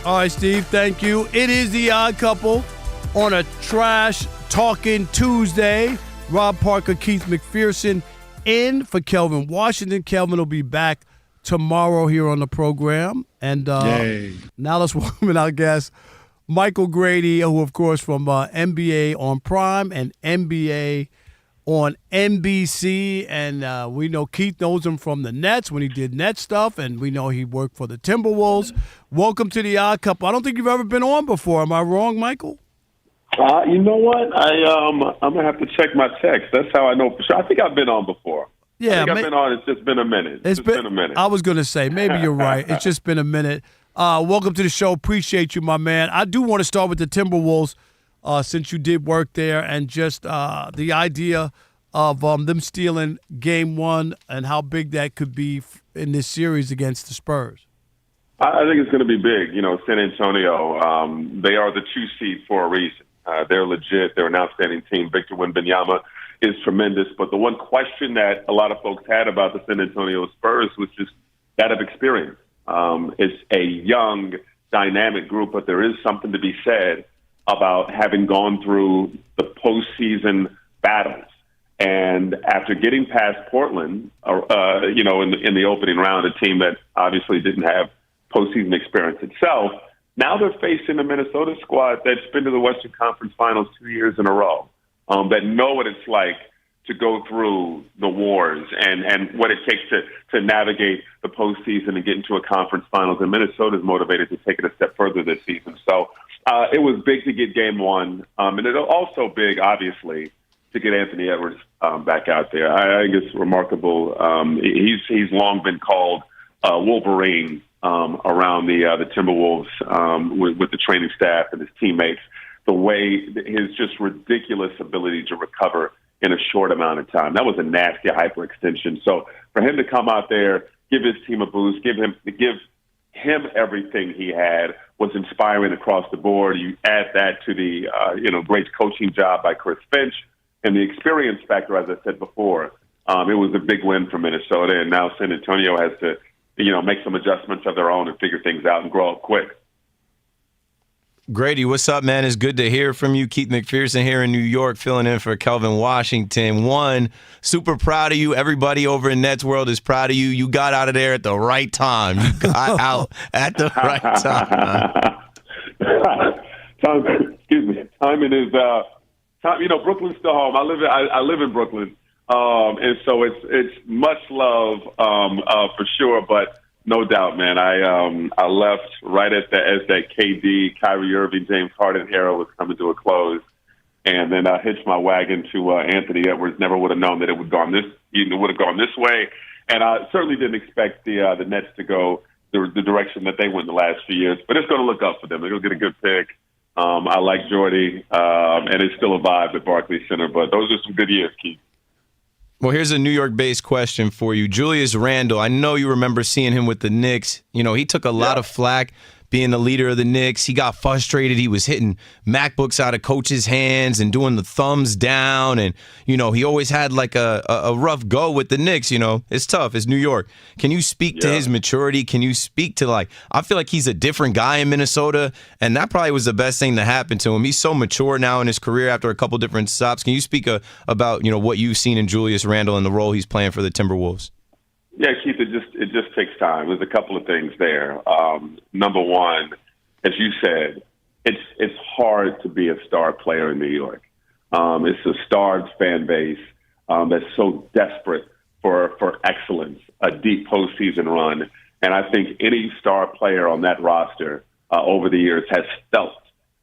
All right, Steve, thank you. It is the Odd Couple on a Trash Talking Tuesday. Rob Parker, Keith McPherson in for Kelvin Washington. Kelvin will be back tomorrow here on the program. And now let's welcome in our guest, Michael Grady, who, of course, from NBA on Prime and NBA on NBC. And we know Keith knows him from the Nets when he did Net stuff, and we know he worked for the Timberwolves. Welcome to the Odd Couple. I don't think you've ever been on before. Am I wrong, Michael? You know what? I'm gonna have to check my text. That's how I know for sure. I think I've been on before. Yeah, I've been on. It's just been a minute. It's been a minute. I was going to say, maybe you're right. It's just been a minute. Welcome to the show. Appreciate you, my man. I do want to start with the Timberwolves since you did work there, and just the idea of them stealing Game 1 and how big that could be in this series against the Spurs. I think it's going to be big. You know, San Antonio, they are the 2 seed for a reason. They're legit. They're an outstanding team. Victor Wembanyama is tremendous. But the one question that a lot of folks had about the San Antonio Spurs was just that of experience. It's a young, dynamic group, but there is something to be said about having gone through the postseason battles. And after getting past Portland, you know, in the opening round, a team that obviously didn't have postseason experience itself, now they're facing a Minnesota squad that's been to the Western Conference Finals 2 years in a row, that know what it's like to go through the wars and what it takes to navigate the postseason and get into a conference finals. And Minnesota's motivated to take it a step further this season. So it was big to get Game 1. And it's also big, obviously, to get Anthony Edwards back out there. I think it's remarkable. He's long been called Wolverine around the Timberwolves with the training staff and his teammates. The way his just ridiculous ability to recover in a short amount of time. That was a nasty hyperextension. So for him to come out there, give his team a boost, give him everything he had was inspiring across the board. You add that to the great coaching job by Chris Finch and the experience factor, as I said before. It was a big win for Minnesota, and now San Antonio has to make some adjustments of their own and figure things out and grow up quick. Grady, what's up, man? It's good to hear from you. Keith McPherson here in New York, filling in for Kelvin Washington. One, super proud of you. Everybody over in Nets World is proud of you. You got out of there at the right time. You got out at the right time. Timing is Brooklyn's still home. I live in Brooklyn, and so it's much love for sure. But no doubt, man. I left right as that KD, Kyrie Irving, James Harden era was coming to a close, and then I hitched my wagon to Anthony Edwards. Never would have known that it would have gone this way, and I certainly didn't expect the Nets to go the direction that they went the last few years. But it's going to look up for them. They're going to get a good pick. I like Jordy, and it's still a vibe at Barclays Center. But those are some good years, Keith. Well, here's a New York-based question for you. Julius Randle, I know you remember seeing him with the Knicks. You know, he took a lot of flack being the leader of the Knicks. He got frustrated. He was hitting MacBooks out of coaches' hands and doing the thumbs down. And, he always had like a rough go with the Knicks. It's tough. It's New York. Can you speak to his maturity? Can you speak to I feel like he's a different guy in Minnesota, and that probably was the best thing to happen to him. He's so mature now in his career after a couple different stops. Can you speak about, what you've seen in Julius Randle and the role he's playing for the Timberwolves? Yeah, Keith, it just takes time. There's a couple of things there. Number one, as you said, it's hard to be a star player in New York. It's a starved fan base that's so desperate for excellence, a deep postseason run. And I think any star player on that roster over the years has felt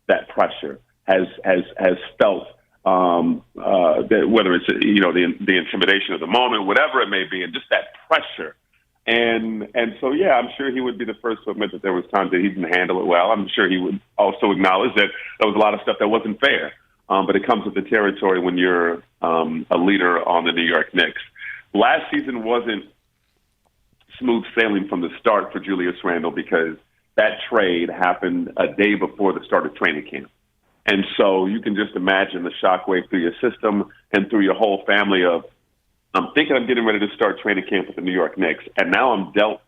that pressure, has felt that whether it's the intimidation of the moment, whatever it may be, and just that pressure. And so, yeah, I'm sure he would be the first to admit that there was times that he didn't handle it well. I'm sure he would also acknowledge that there was a lot of stuff that wasn't fair. But it comes with the territory when you're a leader on the New York Knicks. Last season wasn't smooth sailing from the start for Julius Randle because that trade happened a day before the start of training camp. And so you can just imagine the shockwave through your system and through your whole family of, I'm thinking I'm getting ready to start training camp with the New York Knicks, and now I'm dealt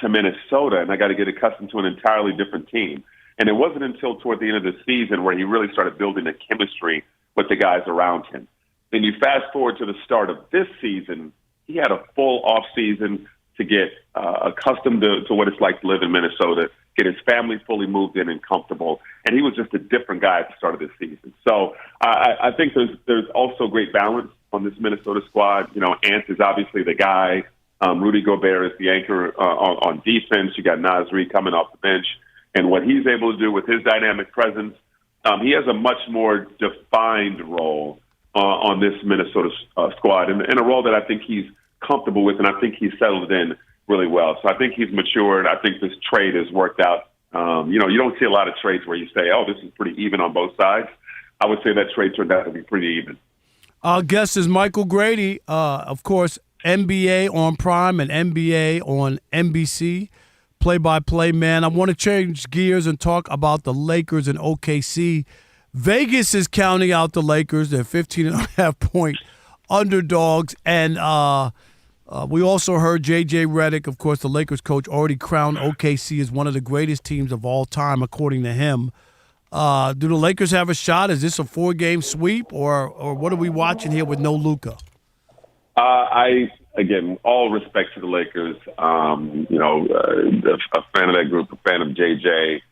to Minnesota, and I got to get accustomed to an entirely different team. And it wasn't until toward the end of the season where he really started building a chemistry with the guys around him. Then you fast forward to the start of this season, he had a full off season to get accustomed to what it's like to live in Minnesota, get his family fully moved in and comfortable. And he was just a different guy at the start of this season. So I think there's also great balance on this Minnesota squad. Ant is obviously the guy. Rudy Gobert is the anchor on defense. You got Nasri coming off the bench. And what he's able to do with his dynamic presence, he has a much more defined role on this Minnesota squad, and a role that I think he's comfortable with, and I think he's settled in really well. So I think he's matured. I think this trade has worked out. You don't see a lot of trades where you say, oh, this is pretty even on both sides. I would say that trade turned out to be pretty even. Our guest is Michael Grady, of course, NBA on Prime and NBA on NBC. Play-by-play man. I want to change gears and talk about the Lakers and OKC. Vegas is counting out the Lakers. They're 15.5-point underdogs. And we also heard J.J. Redick, of course, the Lakers coach, already crowned OKC as one of the greatest teams of all time, according to him. Do the Lakers have a shot? Is this a 4-game sweep, or what are we watching here with no Luka? Again, all respect to the Lakers. A fan of that group, a fan of JJ.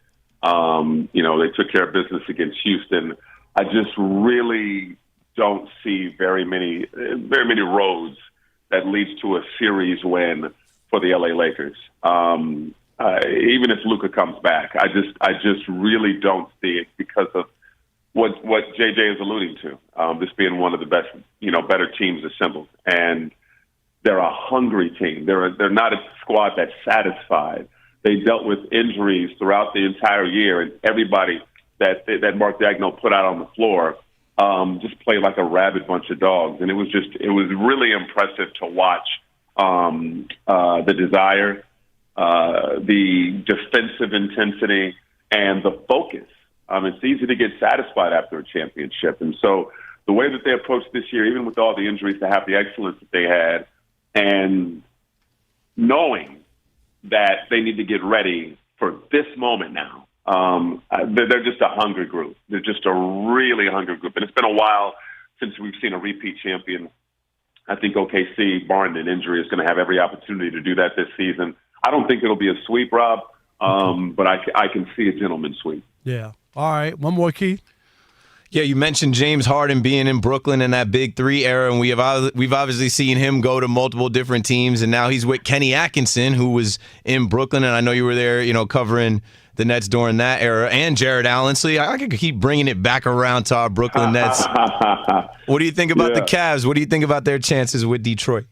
They took care of business against Houston. I just really don't see very many roads that leads to a series win for the LA Lakers. Even if Luka comes back, I just really don't see it because of what JJ is alluding to. This being one of the best, better teams assembled, and they're a hungry team. They're not a squad that's satisfied. They dealt with injuries throughout the entire year, and everybody that Mark Daigneault put out on the floor just played like a rabid bunch of dogs. And it was really impressive to watch the desire, the defensive intensity, and the focus. It's easy to get satisfied after a championship. And so the way that they approached this year, even with all the injuries, to have the excellence that they had, and knowing that they need to get ready for this moment now. They're just a hungry group. They're just a really hungry group. And it's been a while since we've seen a repeat champion. I think OKC, barring an injury, is going to have every opportunity to do that this season. I don't think it'll be a sweep, Rob, but I can see a gentleman's sweep. Yeah. All right. One more, Keith. Yeah, you mentioned James Harden being in Brooklyn in that Big Three era, and we've obviously seen him go to multiple different teams, and now he's with Kenny Atkinson, who was in Brooklyn, and I know you were there, covering the Nets during that era, and Jared Allen. So I could keep bringing it back around to our Brooklyn Nets. What do you think about the Cavs? What do you think about their chances with Detroit?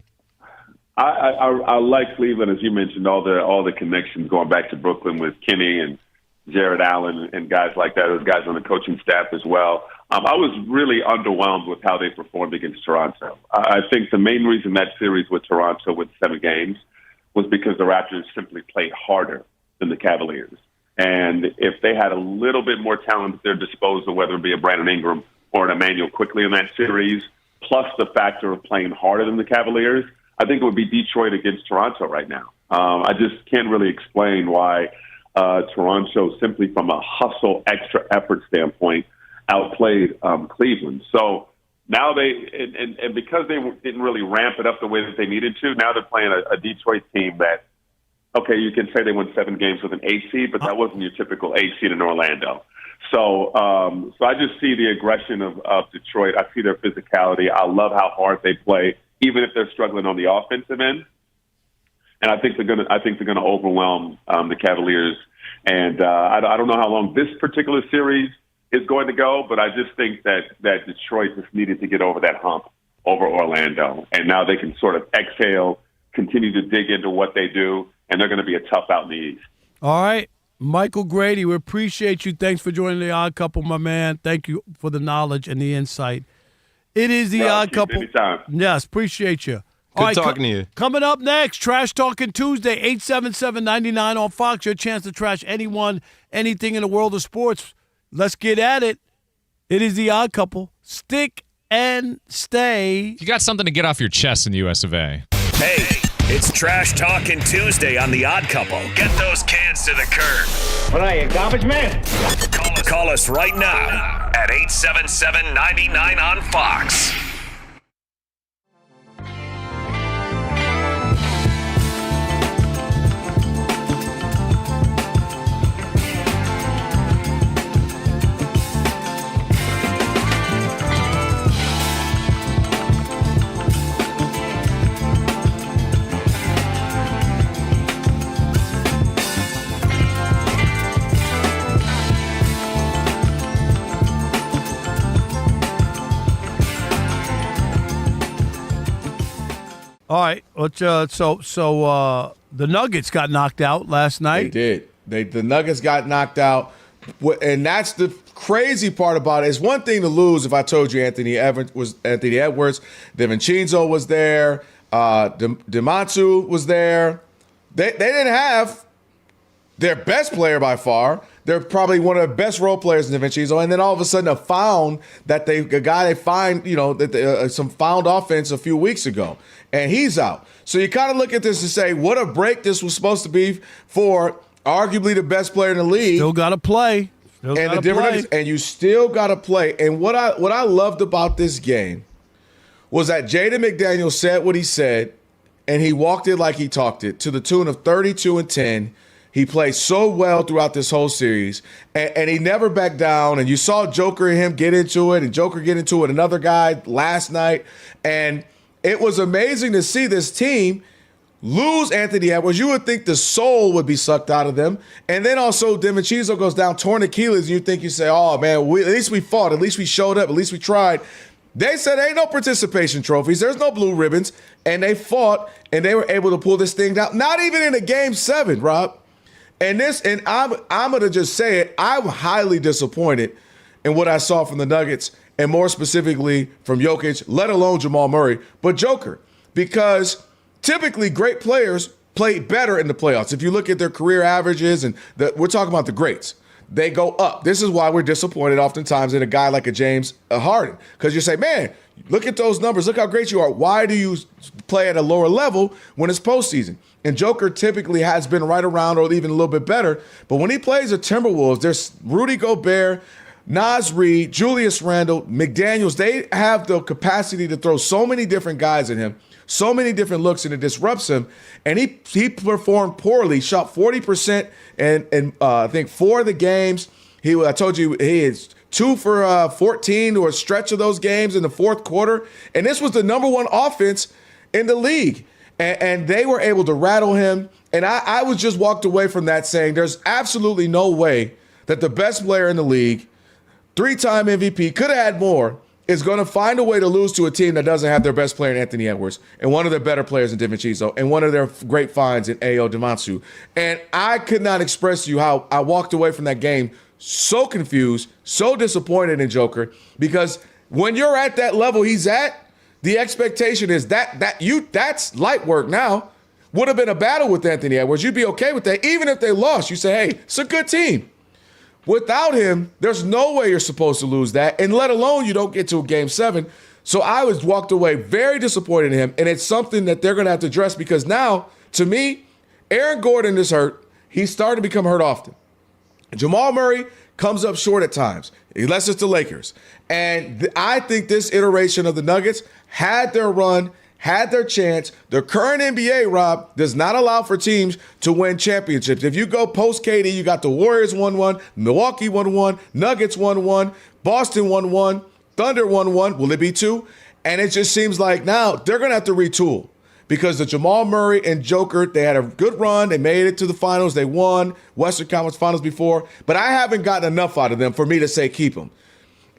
I like Cleveland, as you mentioned, all the connections going back to Brooklyn with Kenny and Jared Allen and guys like that, those guys on the coaching staff as well. I was really underwhelmed with how they performed against Toronto. I think the main reason that series with Toronto with 7 games was because the Raptors simply played harder than the Cavaliers. And if they had a little bit more talent at their disposal, whether it be a Brandon Ingram or an Emmanuel Quickly in that series, plus the factor of playing harder than the Cavaliers, I think it would be Detroit against Toronto right now. I just can't really explain why Toronto, simply from a hustle, extra effort standpoint, outplayed Cleveland. So now and because they didn't really ramp it up the way that they needed to, now they're playing a Detroit team that, okay, you can say they won 7 games with an 8 seed, but that wasn't your typical 8 seed in Orlando. So I just see the aggression of Detroit. I see their physicality. I love how hard they play, even if they're struggling on the offensive end. And I think they're gonna overwhelm the Cavaliers. And I don't know how long this particular series is going to go, but I just think that Detroit just needed to get over that hump over Orlando. And now they can sort of exhale, continue to dig into what they do, and they're going to be a tough out in the East. All right. Michael Grady, we appreciate you. Thanks for joining the Odd Couple, my man. Thank you for the knowledge and the insight. It is the Odd Couple. Anytime. Yes, appreciate you. Good talking to you. Coming up next, Trash Talking Tuesday, 877-99 on Fox. Your chance to trash anyone, anything in the world of sports. Let's get at it. It is the Odd Couple. Stick and stay. You got something to get off your chest in the US of A. Hey, it's Trash Talking Tuesday on The Odd Couple. Get those cans to the curb. What are you, garbage man? Call us right now at 877-99 on Fox. All right. So the Nuggets got knocked out last night. They did. The Nuggets got knocked out. And that's the crazy part about it. It's one thing to lose if I told you Anthony Edwards, DiVincenzo was there, Dimansu was there. They didn't have their best player by far. They're probably one of the best role players in DiVincenzo, and then all of a sudden some found offense a few weeks ago, and he's out. So you kind of look at this and say, what a break this was supposed to be for arguably the best player in the league. Still got to play. And you still got to play. And what I loved about this game was that Jaden McDaniels said what he said, and he walked it like he talked it, to the tune of 32-10. He played so well throughout this whole series, and he never backed down. And you saw Joker and him get into it, and Joker get into it, another guy last night. And it was amazing to see this team lose Anthony Edwards. You would think the soul would be sucked out of them. And then also DiVincenzo goes down, torn Achilles, and you say, oh, man, at least we fought. At least we showed up. At least we tried. They said ain't no participation trophies. There's no blue ribbons. And they fought, and they were able to pull this thing down. Not even in a Game 7, Rob. And I'm going to just say it, I'm highly disappointed in what I saw from the Nuggets, and more specifically from Jokic, let alone Jamal Murray, but Joker, because typically great players play better in the playoffs. If you look at their career averages, and we're talking about the greats, they go up. This is why we're disappointed oftentimes in a guy like a James Harden, because you say, man, look at those numbers. Look how great you are. Why do you play at a lower level when it's postseason? And Joker typically has been right around or even a little bit better. But when he plays the Timberwolves, there's Rudy Gobert, Naz Reid, Julius Randle, McDaniels. They have the capacity to throw so many different guys at him, so many different looks, and it disrupts him. And he performed poorly, shot 40% and I think 4 of the games. I told you he is 2 for 14 or a stretch of those games in the fourth quarter. And this was the number one offense in the league. And they were able to rattle him. And I was just walked away from that saying there's absolutely no way that the best player in the league, 3-time MVP, could have had more, is going to find a way to lose to a team that doesn't have their best player in Anthony Edwards and one of their better players in DiVincenzo and one of their great finds in Ayo Dimansu. And I could not express to you how I walked away from that game so confused, so disappointed in Joker, because when you're at that level he's at, the expectation is that's light work now. Would have been a battle with Anthony Edwards. You'd be okay with that. Even if they lost, you say, hey, it's a good team. Without him, there's no way you're supposed to lose that, and let alone you don't get to a Game 7. So I was walked away very disappointed in him, and it's something that they're going to have to address because now, to me, Aaron Gordon is hurt. He's starting to become hurt often. Jamal Murray comes up short at times, unless it's the Lakers. And I think this iteration of the Nuggets had their run, had their chance. The current NBA, Rob, does not allow for teams to win championships. If you go post KD, you got the Warriors 1-1, Milwaukee 1-1, Nuggets 1-1, Boston 1-1, Thunder 1-1. Will it be 2? And it just seems like now they're going to have to retool because the Jamal Murray and Joker, they had a good run. They made it to the finals. They won Western Conference Finals before. But I haven't gotten enough out of them for me to say keep them.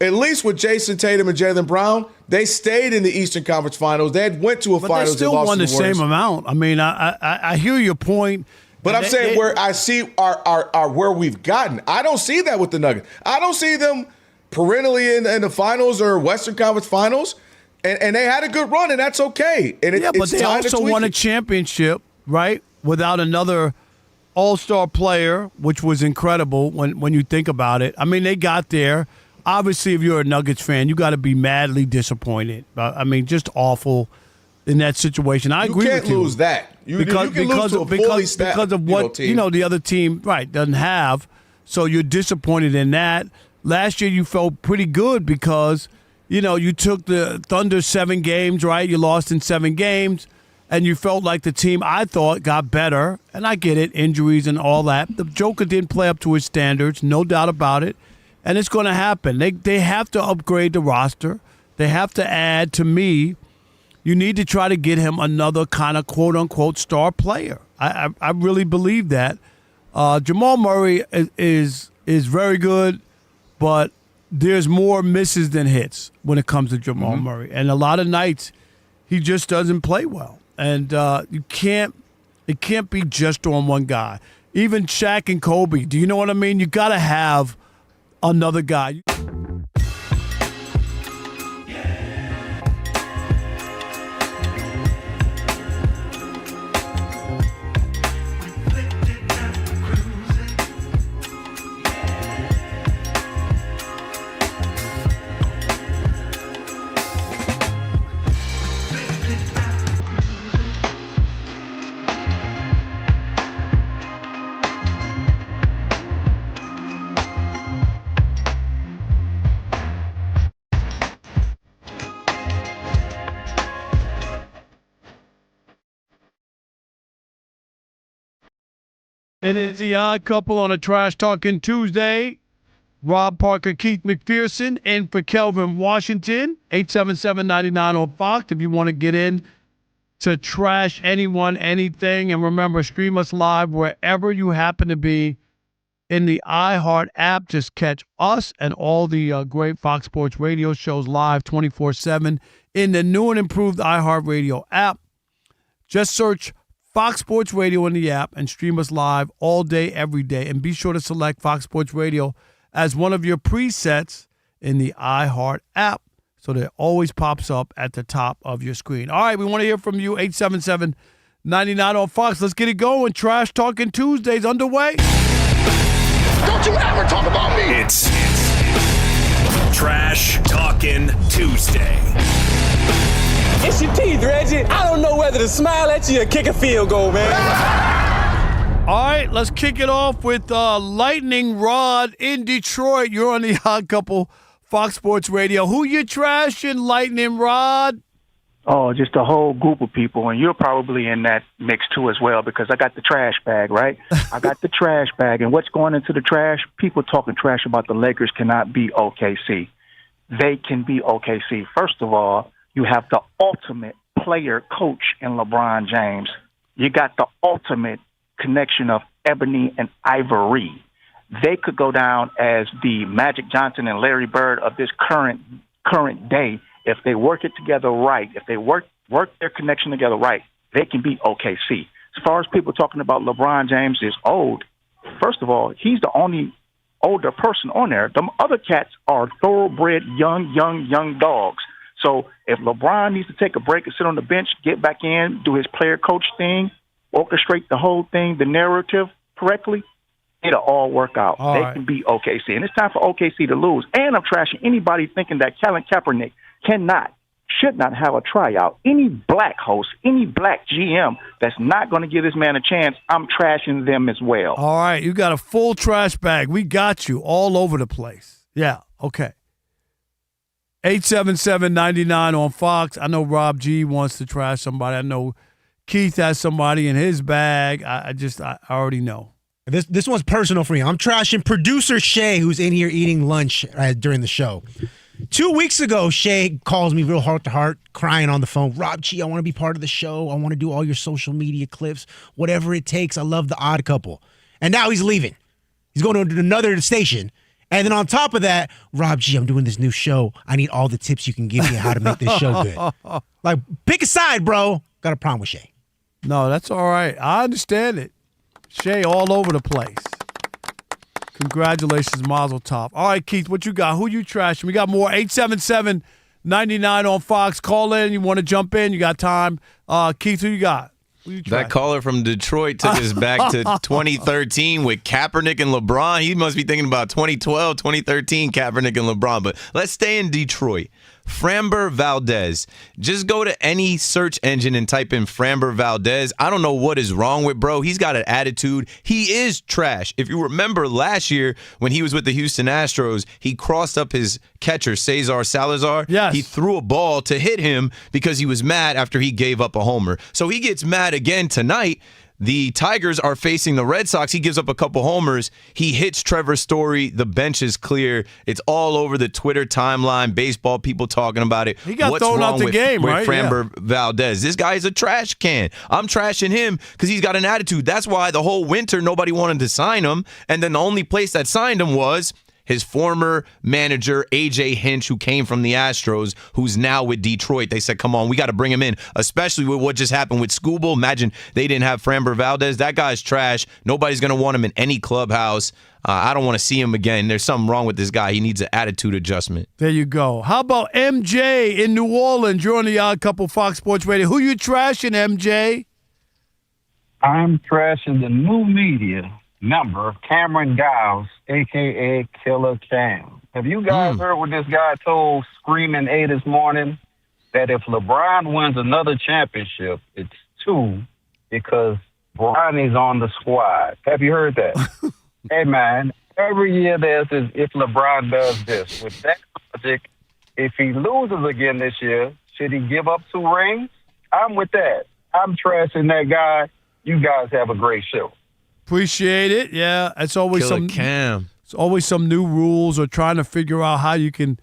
At least with Jason Tatum and Jaylen Brown, they stayed in the Eastern Conference Finals. They had went to a finals. They still won the same amount. I mean, I hear your point. But I'm saying where I see our where we've gotten. I don't see that with the Nuggets. I don't see them perennially in the finals or Western Conference Finals. And they had a good run, and that's okay. And but they also won a championship, right, without another all-star player, which was incredible when you think about it. I mean, they got there. Obviously, if you're a Nuggets fan, you got to be madly disappointed. I mean, just awful in that situation. I agree with you. You can't lose that. You can lose to a fully stacked, because of what team. The other team doesn't have. So you're disappointed in that. Last year, you felt pretty good because you took the Thunder 7 games, right? You lost in 7 games, and you felt like the team, I thought, got better. And I get it, injuries and all that. The Joker didn't play up to his standards, no doubt about it. And it's going to happen. They have to upgrade the roster. They have to add, to me, you need to try to get him another kind of quote-unquote star player. I really believe that. Jamal Murray is very good, but there's more misses than hits when it comes to Jamal Murray. And a lot of nights, he just doesn't play well. And it can't be just on one guy. Even Shaq and Kobe, do you know what I mean? You got to have another guy. It is the Odd Couple on a Trash Talking Tuesday. Rob Parker, Keith McPherson, in for Kelvin Washington. 877-99 on Fox if you want to get in to trash anyone, anything. And remember, stream us live wherever you happen to be in the iHeart app. Just catch us and all the great Fox Sports Radio shows live 24/7 in the new and improved iHeart Radio app. Just search Fox Sports Radio in the app and stream us live all day, every day. And be sure to select Fox Sports Radio as one of your presets in the iHeart app so that it always pops up at the top of your screen. All right, we want to hear from you. 877-99 on Fox. Let's get it going. Trash Talking Tuesday's underway. Don't you ever talk about me! It's Trash Talking Tuesday. It's your teeth, Reggie. I don't know whether to smile at you or kick a field goal, man. All right, let's kick it off with Lightning Rod in Detroit. You're on the Odd Couple, Fox Sports Radio. Who you trashing, Lightning Rod? Oh, just a whole group of people, and you're probably in that mix too as well because I got the trash bag, right? I got the trash bag, and what's going into the trash? People talking trash about the Lakers cannot be OKC. They can be OKC. First of all, you have the ultimate player coach in LeBron James. You got the ultimate connection of ebony and ivory. They could go down as the Magic Johnson and Larry Bird of this current day if they work it together right. If they work their connection together right, they can be OKC. As far as people talking about LeBron James is old, first of all, he's the only older person on there. The other cats are thoroughbred young dogs. So if LeBron needs to take a break and sit on the bench, get back in, do his player coach thing, orchestrate the whole thing, the narrative correctly, it'll all work out. They can be OKC. And it's time for OKC to lose. And I'm trashing anybody thinking that Colin Kaepernick should not have a tryout. Any black host, any black GM that's not going to give this man a chance, I'm trashing them as well. All right, you got a full trash bag. We got you all over the place. Yeah, okay. 877-99 on Fox. I know Rob G wants to trash somebody. I know Keith has somebody in his bag. I already know. This one's personal for you. I'm trashing producer Shay, who's in here eating lunch during the show. 2 weeks ago, Shay calls me real heart to heart, crying on the phone. Rob G, I want to be part of the show. I want to do all your social media clips, whatever it takes. I love The Odd Couple. And now he's leaving. He's going to another station. And then on top of that, Rob G, I'm doing this new show. I need all the tips you can give me on how to make this show good. Like, pick a side, bro. Got a problem with Shay. No, that's all right. I understand it. Shay all over the place. Congratulations, Mazel Tov. All right, Keith, what you got? Who you trashing? We got more. 877-99 on Fox. Call in. You want to jump in? You got time. Keith, who you got? Who you That caller from Detroit took us back to 2013 with Kaepernick and LeBron. He must be thinking about 2012, 2013, Kaepernick and LeBron. But let's stay in Detroit. Framber Valdez. Just go to any search engine and type in Framber Valdez. I don't know what is wrong with bro. He's got an attitude. He is trash. If you remember last year when he was with the Houston Astros, he crossed up his catcher, Cesar Salazar. Yes. He threw a ball to hit him because he was mad after he gave up a homer. So he gets mad again tonight. The Tigers are facing the Red Sox. He gives up a couple homers. He hits Trevor Story. The bench is clear. It's all over the Twitter timeline. Baseball people talking about it. He got What's thrown wrong out the with, game, with right? Framber Valdez? This guy is a trash can. I'm trashing him because he's got an attitude. That's why the whole winter nobody wanted to sign him. And then the only place that signed him was his former manager, A.J. Hinch, who came from the Astros, who's now with Detroit. They said, come on, we got to bring him in, especially with what just happened with Skubal. Imagine they didn't have Framber Valdez. That guy's trash. Nobody's going to want him in any clubhouse. I don't want to see him again. There's something wrong with this guy. He needs an attitude adjustment. There you go. How about MJ in New Orleans? You're on the Odd Couple Fox Sports Radio. Who you trashing, MJ? I'm trashing the new media member, Cameron Giles, a.k.a. Killer Cam. Have you guys heard what this guy told Screaming A this morning? That if LeBron wins another championship, it's 2 because Bronny's on the squad. Have you heard that? Hey, man, every year there's this if LeBron does this. With that logic, if he loses again this year, should he give up 2 rings? I'm with that. I'm trashing that guy. You guys have a great show. Appreciate it. Yeah, it's always Killer Cam. It's always some new rules or trying to figure out how you can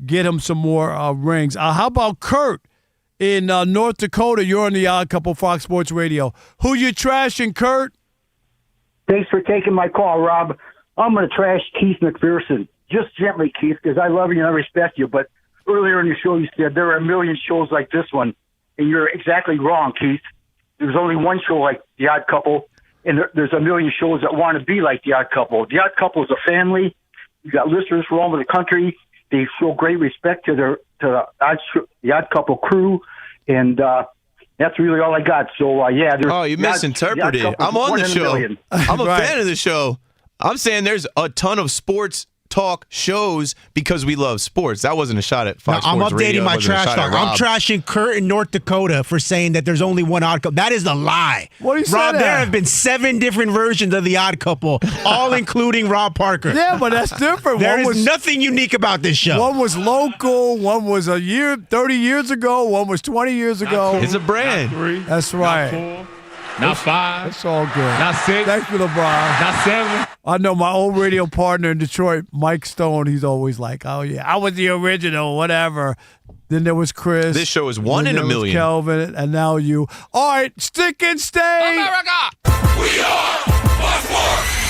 get him some more rings. How about Kurt in North Dakota? You're on the Odd Couple Fox Sports Radio. Who you trashing, Kurt? Thanks for taking my call, Rob. I'm going to trash Keith McPherson. Just gently, Keith, because I love you and I respect you. But earlier in your show, you said there are a million shows like this one, and you're exactly wrong, Keith. There's only one show like The Odd Couple, and there's a million shows that want to be like The Odd Couple. The Odd Couple is a family. You got listeners from all over the country. They show great respect to the Odd Couple crew, and that's really all I got. So, yeah. Oh, you misinterpreted. I'm on the show. I'm a fan of the show. I'm saying there's a ton of sports talk shows because we love sports. That wasn't a shot at Fox I'm Sports updating Radio. my trash talk. I'm trashing Kurt in North Dakota for saying that there's only one Odd Couple. That is a lie. What do you say? Rob, there have been 7 different versions of the Odd Couple, all including Rob Parker. Yeah, but that's different. There is nothing unique about this show. One was local. One was 30 years ago. One was 20 years ago. It's a brand. Not 3. That's right. Not 4. Not 5. That's all good. Not 6. Thanks for LeBron. Not 7. I know my old radio partner in Detroit, Mike Stone, he's always like, oh, yeah, I was the original, whatever. Then there was Chris. This show is 1 in a million. Kelvin, and now you. All right, stick and stay. America! We are Fox Sports.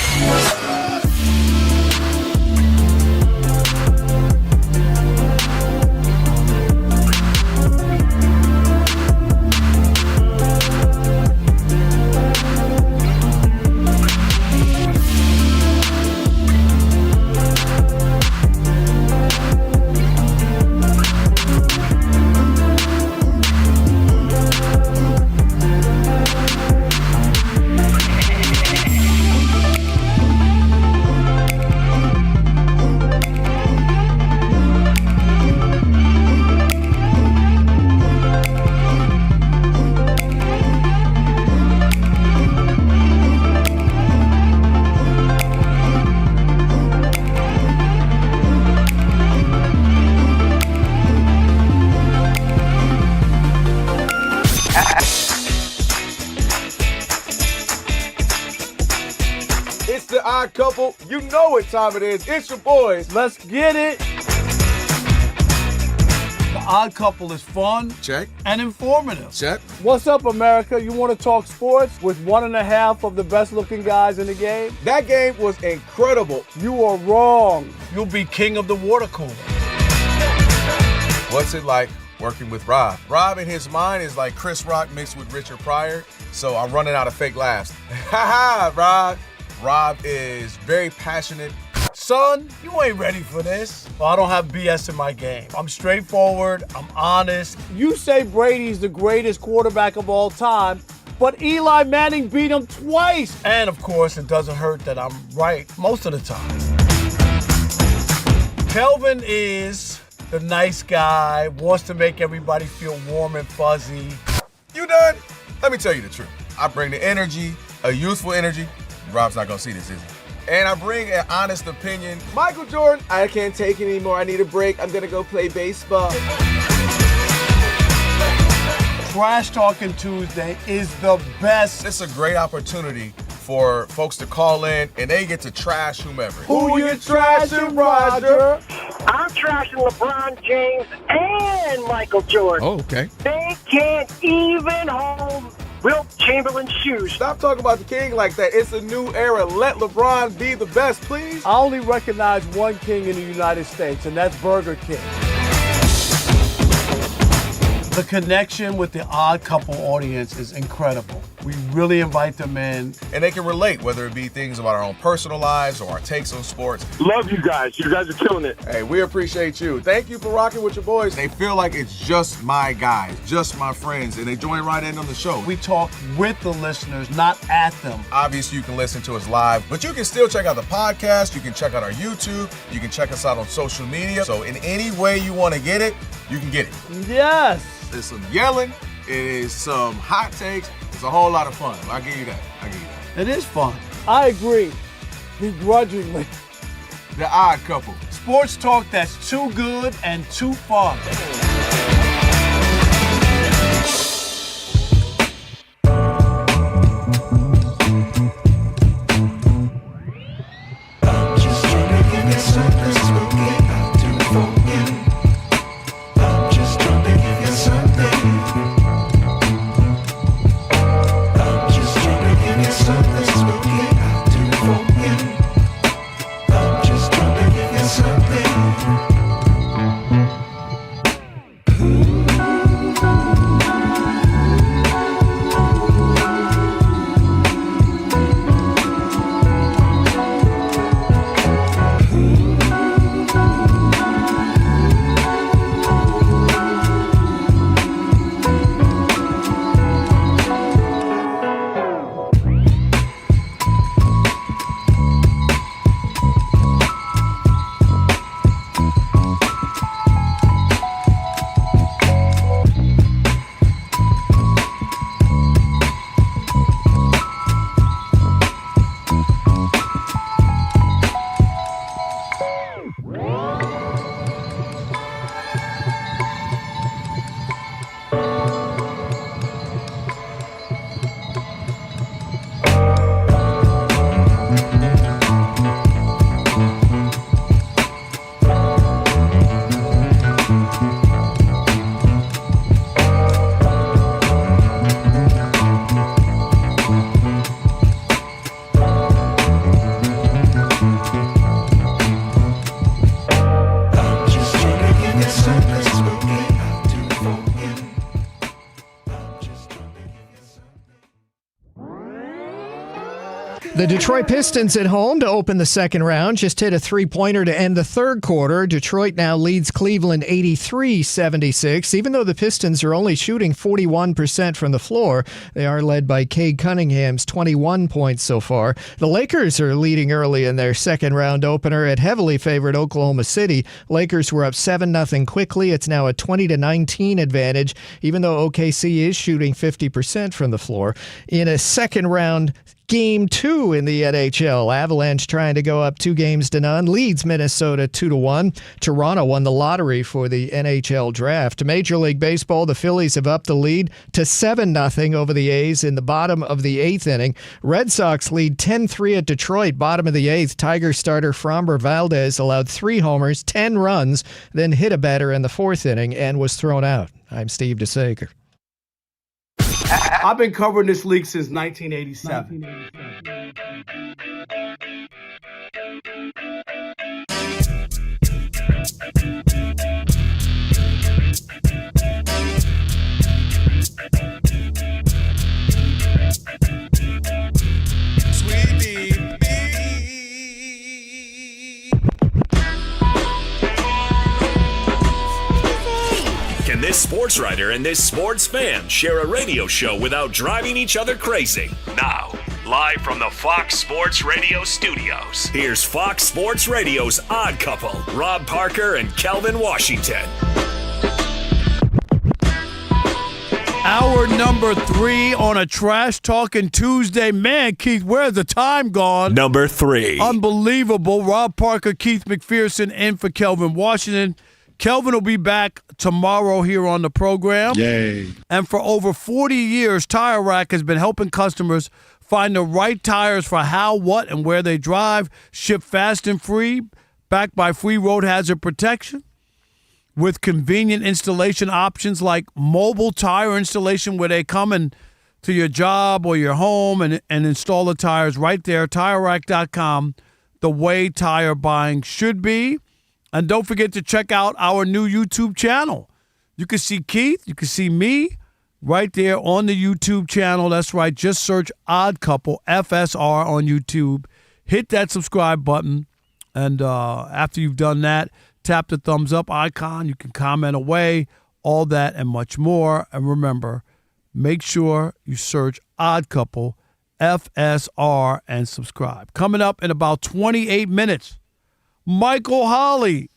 It's the Odd Couple. You know what time it is. It's your boys. Let's get it. Odd Couple is fun. Check. And informative. Check. What's up, America? You want to talk sports with one and a half of the best-looking guys in the game? That game was incredible. You are wrong. You'll be king of the water cooler. What's it like working with Rob? Rob in his mind is like Chris Rock mixed with Richard Pryor, so I'm running out of fake laughs. Ha ha, Rob. Rob is very passionate. Son, you ain't ready for this. Well, I don't have BS in my game. I'm straightforward. I'm honest. You say Brady's the greatest quarterback of all time, but Eli Manning beat him twice. And, of course, it doesn't hurt that I'm right most of the time. Kelvin is the nice guy, wants to make everybody feel warm and fuzzy. You done? Let me tell you the truth. I bring the energy, a youthful energy. Rob's not going to see this, is he? And I bring an honest opinion. Michael Jordan, I can't take it anymore. I need a break. I'm going to go play baseball. Trash Talking Tuesday is the best. It's a great opportunity for folks to call in and they get to trash whomever. Who you trashing, Roger? I'm trashing LeBron James and Michael Jordan. Oh, okay. They can't even hold Wilt Chamberlain's shoes. Stop talking about the king like that. It's a new era. Let LeBron be the best, please. I only recognize one king in the United States, and that's Burger King. The connection with the Odd Couple audience is incredible. We really invite them in. And they can relate, whether it be things about our own personal lives or our takes on sports. Love you guys. You guys are killing it. Hey, we appreciate you. Thank you for rocking with your boys. They feel like it's just my guys, just my friends, and they join right in on the show. We talk with the listeners, not at them. Obviously, you can listen to us live, but you can still check out the podcast. You can check out our YouTube. You can check us out on social media. So in any way you want to get it, you can get it. Yes. There's some yelling. It is some hot takes. It's a whole lot of fun. I'll give you that. It is fun. I agree. Begrudgingly. The Odd Couple. Sports talk that's too good and too fun. I'm just trying to give you something spooky. I'll do for you. I'm just trying to give you something. Something spooky, I'll do for you. I'm just trying to give you something. The Detroit Pistons at home to open the second round just hit a three-pointer to end the third quarter. Detroit now leads Cleveland 83-76. Even though the Pistons are only shooting 41% from the floor, they are led by Cade Cunningham's 21 points so far. The Lakers are leading early in their second round opener at heavily favored Oklahoma City. Lakers were up 7-0 quickly. It's now a 20-19 advantage, even though OKC is shooting 50% from the floor. In a second round Game 2 in the NHL. Avalanche trying to go up 2-0 leads Minnesota 2-1. Toronto won the lottery for the NHL draft. To Major League Baseball, the Phillies have upped the lead to 7-0 over the A's in the bottom of the 8th inning. Red Sox lead 10-3 at Detroit, bottom of the 8th. Tiger starter Framber Valdez allowed 3 homers, 10 runs, then hit a batter in the 4th inning and was thrown out. I'm Steve DeSager. I've been covering this league since 1987. Can this sports writer and this sports fan share a radio show without driving each other crazy? Now, live from the Fox Sports Radio studios, here's Fox Sports Radio's Odd Couple, Rob Parker and Kelvin Washington. Hour number 3 on a Trash Talking Tuesday. Man, Keith, where's the time gone? Number 3. Unbelievable. Rob Parker, Keith McPherson in for Kelvin Washington. Kelvin will be back tomorrow here on the program. Yay. And for over 40 years, Tire Rack has been helping customers find the right tires for how, what, and where they drive. Ship fast and free, backed by free road hazard protection, with convenient installation options like mobile tire installation, where they come in to your job or your home and install the tires right there. TireRack.com, the way tire buying should be. And don't forget to check out our new YouTube channel. You can see Keith, you can see me right there on the YouTube channel. That's right. Just search Odd Couple, FSR, on YouTube. Hit that subscribe button. And after you've done that, tap the thumbs up icon. You can comment away, all that and much more. And remember, make sure you search Odd Couple, FSR, and subscribe. Coming up in about 28 minutes, Michael Holley,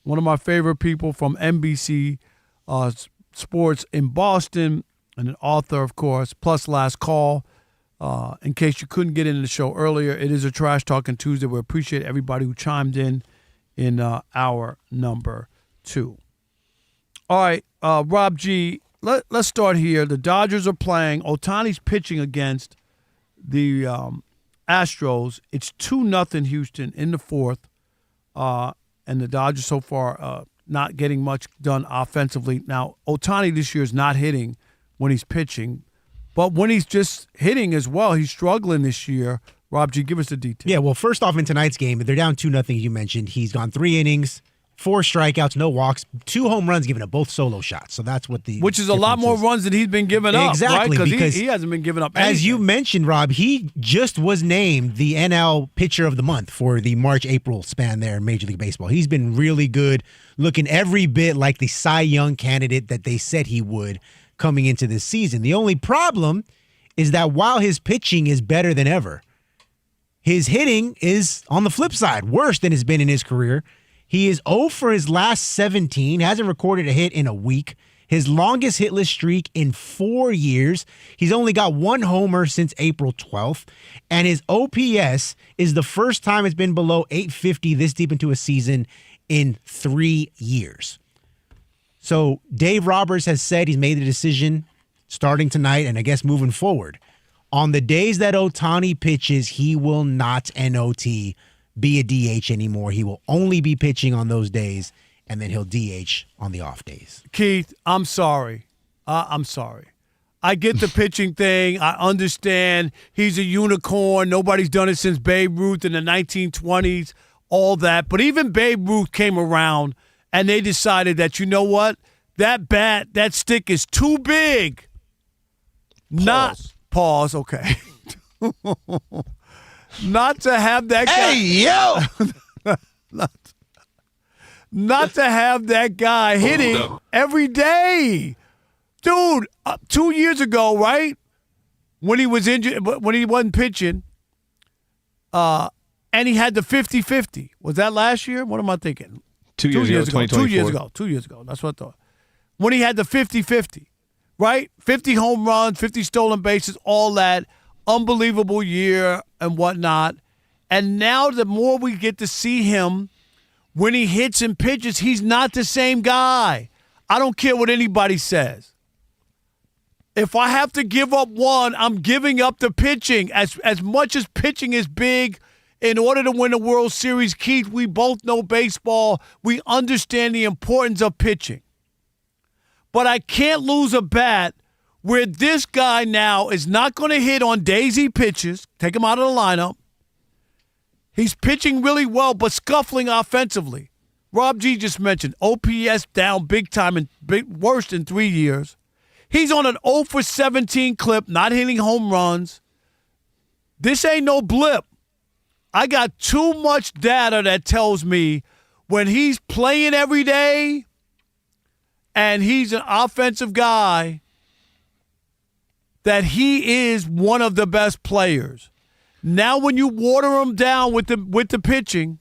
one of my favorite people from NBC Sports in Boston, and an author, of course, plus Last Call. In case you couldn't get into the show earlier, it is a Trash Talking Tuesday. We appreciate everybody who chimed in hour number 2. All right, Rob G., let's start here. The Dodgers are playing. Ohtani's pitching against the Astros. It's 2-0 Houston in the 4th. And the Dodgers so far not getting much done offensively. Now, Ohtani this year is not hitting when he's pitching, but when he's just hitting as well, he's struggling this year. Rob G., give us the details. Yeah, well, first off, in tonight's game, they're down 2-0, you mentioned. He's gone 3 innings, 4 strikeouts, no walks, 2 home runs given up, both solo shots. So that's what the Which is a lot more runs than he's been giving up. Exactly, right? because he hasn't been giving up anything. As you mentioned, Rob, he just was named the NL Pitcher of the Month for the March-April span there in Major League Baseball. He's been really good, looking every bit like the Cy Young candidate that they said he would coming into this season. The only problem is that while his pitching is better than ever, his hitting is, on the flip side, worse than it's been in his career. He is 0 for his last 17, hasn't recorded a hit in a week. His longest hitless streak in 4 years. He's only got 1 homer since April 12th. And his OPS is the first time it's been below 850 this deep into a season in 3 years. So Dave Roberts has said he's made the decision starting tonight and I guess moving forward. On the days that Ohtani pitches, he will not NOT be a DH anymore. He will only be pitching on those days, and then he'll DH on the off days. Keith, I'm sorry. I'm sorry. I get the pitching thing. I understand he's a unicorn. Nobody's done it since Babe Ruth in the 1920s, all that. But even Babe Ruth came around, and they decided that, you know what? That bat, that stick is too big. Pause, okay. Not to have that guy. Hey, yo! not to have that guy hitting every day. Dude, 2 years ago, right? When he was injured, when he wasn't pitching, and he had the 50-50. Was that last year? What am I thinking? 2 years ago, 2024. 2 years ago. That's what I thought. When he had the 50-50, right? 50 home runs, 50 stolen bases, all that. unbelievable year and whatnot. And now the more we get to see him when he hits and pitches, he's not the same guy. I don't care what anybody says. If I have to give up one, I'm giving up the pitching. As much as pitching is big, in order to win the World Series, Keith, we both know baseball. We understand the importance of pitching. But I can't lose a bat where this guy now is not going to hit on daisy pitches. Take him out of the lineup. He's pitching really well, but scuffling offensively. Rob G just mentioned OPS down big time and worst in 3 years. He's on an 0 for 17 clip, not hitting home runs. This ain't no blip. I got too much data that tells me when he's playing every day and he's an offensive guy that he is one of the best players. Now when you water him down with the pitching,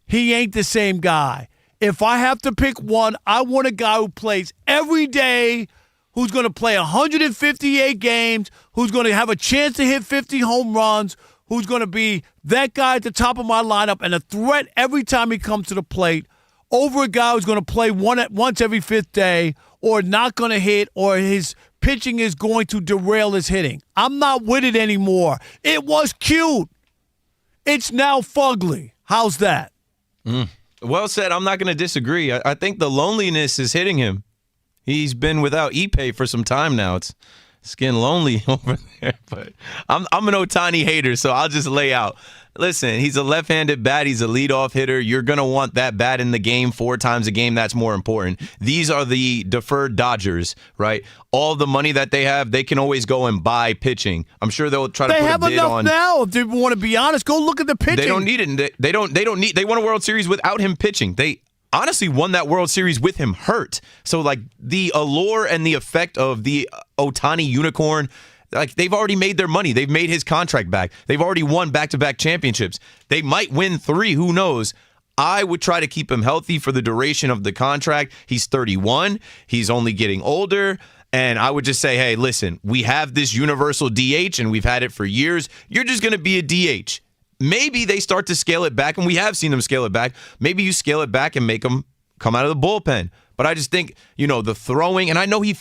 he ain't the same guy. If I have to pick one, I want a guy who plays every day, who's going to play 158 games, who's going to have a chance to hit 50 home runs, who's going to be that guy at the top of my lineup and a threat every time he comes to the plate, over a guy who's going to play once every fifth day or not going to hit, or his pitching is going to derail his hitting. I'm not with it anymore. It was cute. It's now fugly. How's that? Well said. I'm not going to disagree. I think the loneliness is hitting him. He's been without Ippei for some time now. It's getting lonely over there. But I'm an Ohtani hater, so I'll just lay out. Listen, he's a left-handed bat. He's a leadoff hitter. You're going to want that bat in the game 4 times a game. That's more important. These are the deferred Dodgers, right? All the money that they have, they can always go and buy pitching. I'm sure they'll try to put a bid on. They have enough now. If they want to be honest, go look at the pitching. They don't need it. They don't need. They won a World Series without him pitching. They honestly won that World Series with him hurt. So, like, the allure and the effect of the Ohtani unicorn, like, they've already made their money. They've made his contract back. They've already won back-to-back championships. They might win 3. Who knows? I would try to keep him healthy for the duration of the contract. He's 31. He's only getting older. And I would just say, hey, listen, we have this universal DH, and we've had it for years. You're just going to be a DH. Maybe they start to scale it back, and we have seen them scale it back. Maybe you scale it back and make them come out of the bullpen. But I just think, the throwing, and I know he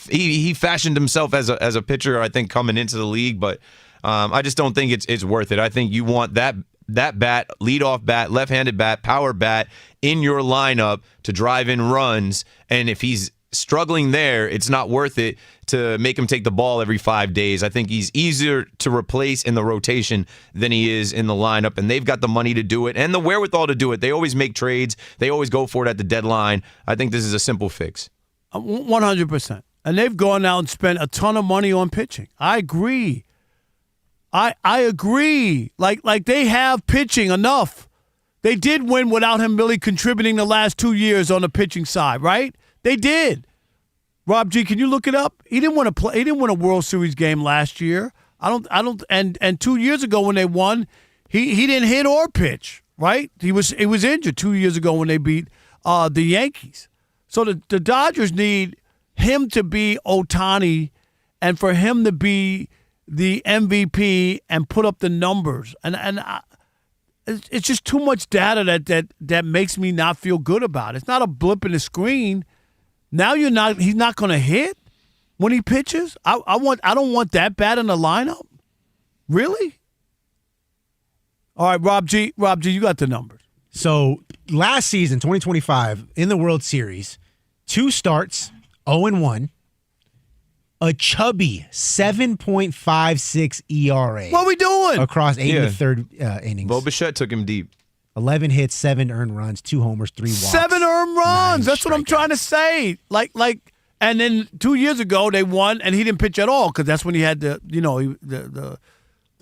fashioned himself as a pitcher, I think, coming into the league, but I just don't think it's worth it. I think you want that bat, leadoff bat, left-handed bat, power bat in your lineup to drive in runs, and if he's struggling there, it's not worth it to make him take the ball every 5 days. I think he's easier to replace in the rotation than he is in the lineup, and they've got the money to do it and the wherewithal to do it. They always make trades. They always go for it at the deadline. I think this is a simple fix. 100%. And they've gone out and spent a ton of money on pitching. I agree. I agree. Like they have pitching enough. They did win without him really contributing the last 2 years on the pitching side, right? They did. Rob G, can you look it up? He didn't win a World Series game last year. And 2 years ago when they won, he didn't hit or pitch, right? He was injured 2 years ago when they beat the Yankees. So the Dodgers need him to be Ohtani and for him to be the MVP and put up the numbers. And it's just too much data that makes me not feel good about it. It's not a blip in the screen. Now he's not going to hit when he pitches? I don't want that bat in the lineup. Really? All right, Rob G, you got the numbers. So last season, 2025, in the World Series, 2 starts, 0-1, a chubby 7.56 ERA. What are we doing? Across 8 and the third innings. Bo Bichette took him deep. 11 hits, 7 earned runs, 2 homers, 3 walks. 7 earned runs. That's what I'm trying to say. And then 2 years ago they won, and he didn't pitch at all because that's when he had the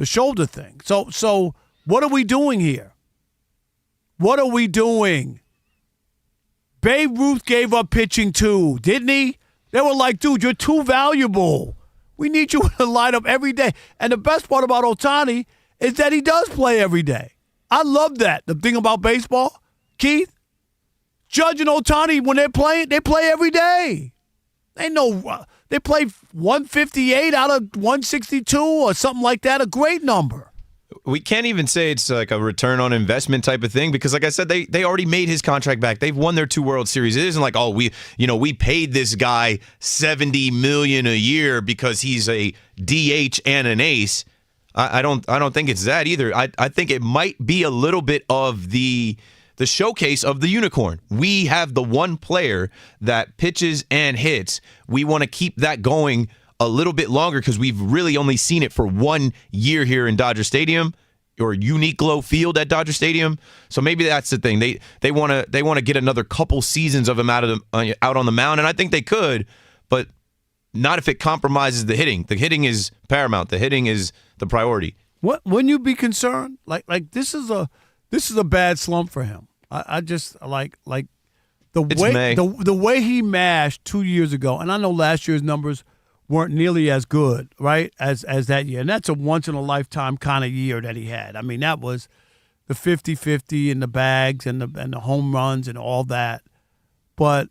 shoulder thing. So what are we doing here? What are we doing? Babe Ruth gave up pitching too, didn't he? They were like, dude, you're too valuable. We need you in the lineup every day. And the best part about Ohtani is that he does play every day. I love that. The thing about baseball, Keith, Judge and Ohtani, when they're playing, they play every day. They play 158 out of 162 or something like that. A great number. We can't even say it's like a return on investment type of thing because, like I said, they already made his contract back. They've won their 2 World Series. It isn't like, oh, we paid this guy $70 million a year because he's a DH and an ace. I don't think it's that either. I think it might be a little bit of the showcase of the unicorn. We have the one player that pitches and hits. We want to keep that going a little bit longer because we've really only seen it for 1 year here in Dodger Stadium or Uniqlo Field at Dodger Stadium. So maybe that's the thing. They want to get another couple seasons of him out on the mound, and I think they could, but not if it compromises the hitting. The hitting is paramount. The hitting is the priority. Wouldn't you be concerned? Like this is a bad slump for him. I just like the way he mashed 2 years ago, and I know last year's numbers weren't nearly as good, right, as that year. And that's a once-in-a-lifetime kind of year that he had. I mean, that was the 50-50 and the bags and the home runs and all that. But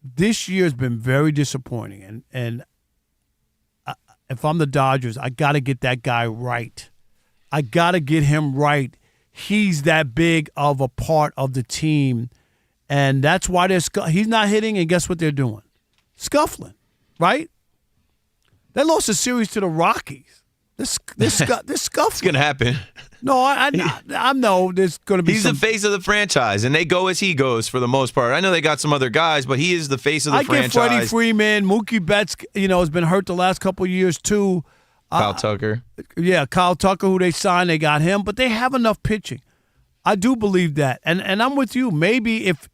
this year's been very disappointing. And if I'm the Dodgers, I got to get that guy right. I got to get him right. He's that big of a part of the team. And that's why he's not hitting, and guess what they're doing? Scuffling. Right? They lost a series to the Rockies. This scuffle. It's gonna happen. No, I know there's gonna be. He's the face of the franchise, and they go as he goes for the most part. I know they got some other guys, but he is the face of the franchise. I get Freddie Freeman, Mookie Betts. Has been hurt the last couple of years too. Kyle Tucker. Yeah, Kyle Tucker, who they signed, they got him, but they have enough pitching. I do believe that, and I'm with you. Maybe if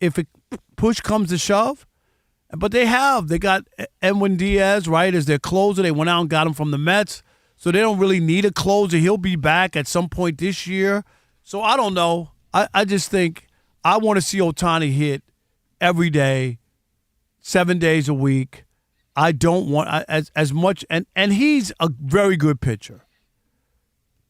push comes to shove. But they got Edwin Diaz, right, as their closer. They went out and got him from the Mets. So they don't really need a closer. He'll be back at some point this year. So I don't know. I just think I want to see Ohtani hit every day, 7 days a week. I don't want as much. And he's a very good pitcher.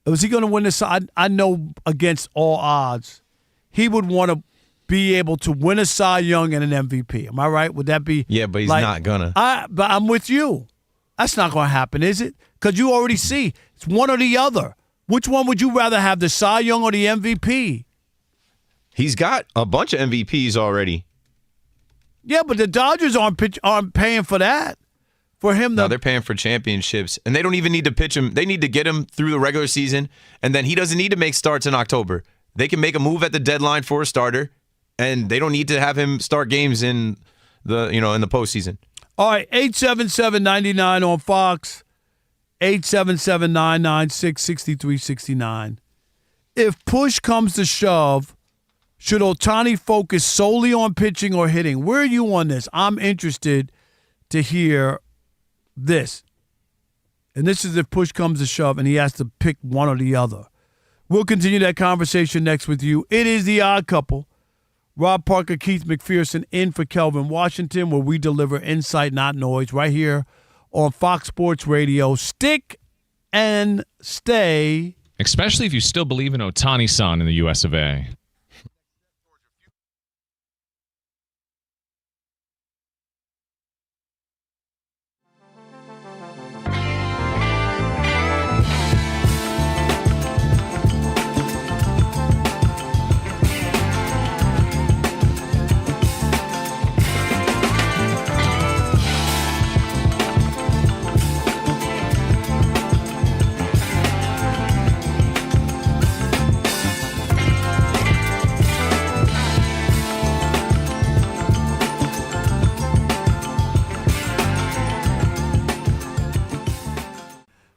Was he going to win this? I know against all odds, he would want to be able to win a Cy Young and an MVP. Am I right? Would that be? Yeah, but he's not gonna. But I'm with you. That's not going to happen, is it? Because you already see it's one or the other. Which one would you rather have, the Cy Young or the MVP? He's got a bunch of MVPs already. Yeah, but the Dodgers aren't paying for that. For him, no, they're paying for championships, and they don't even need to pitch him. They need to get him through the regular season, and then he doesn't need to make starts in October. They can make a move at the deadline for a starter. And they don't need to have him start games in the postseason. All right, 877-99 on Fox, 877-996-6369. If push comes to shove, should Ohtani focus solely on pitching or hitting? Where are you on this? I'm interested to hear this. And this is if push comes to shove and he has to pick one or the other. We'll continue that conversation next with you. It is The Odd Couple. Rob Parker, Keith McPherson in for Kelvin Washington, where we deliver insight, not noise, right here on Fox Sports Radio. Stick and stay. Especially if you still believe in Ohtani-san in the US of A.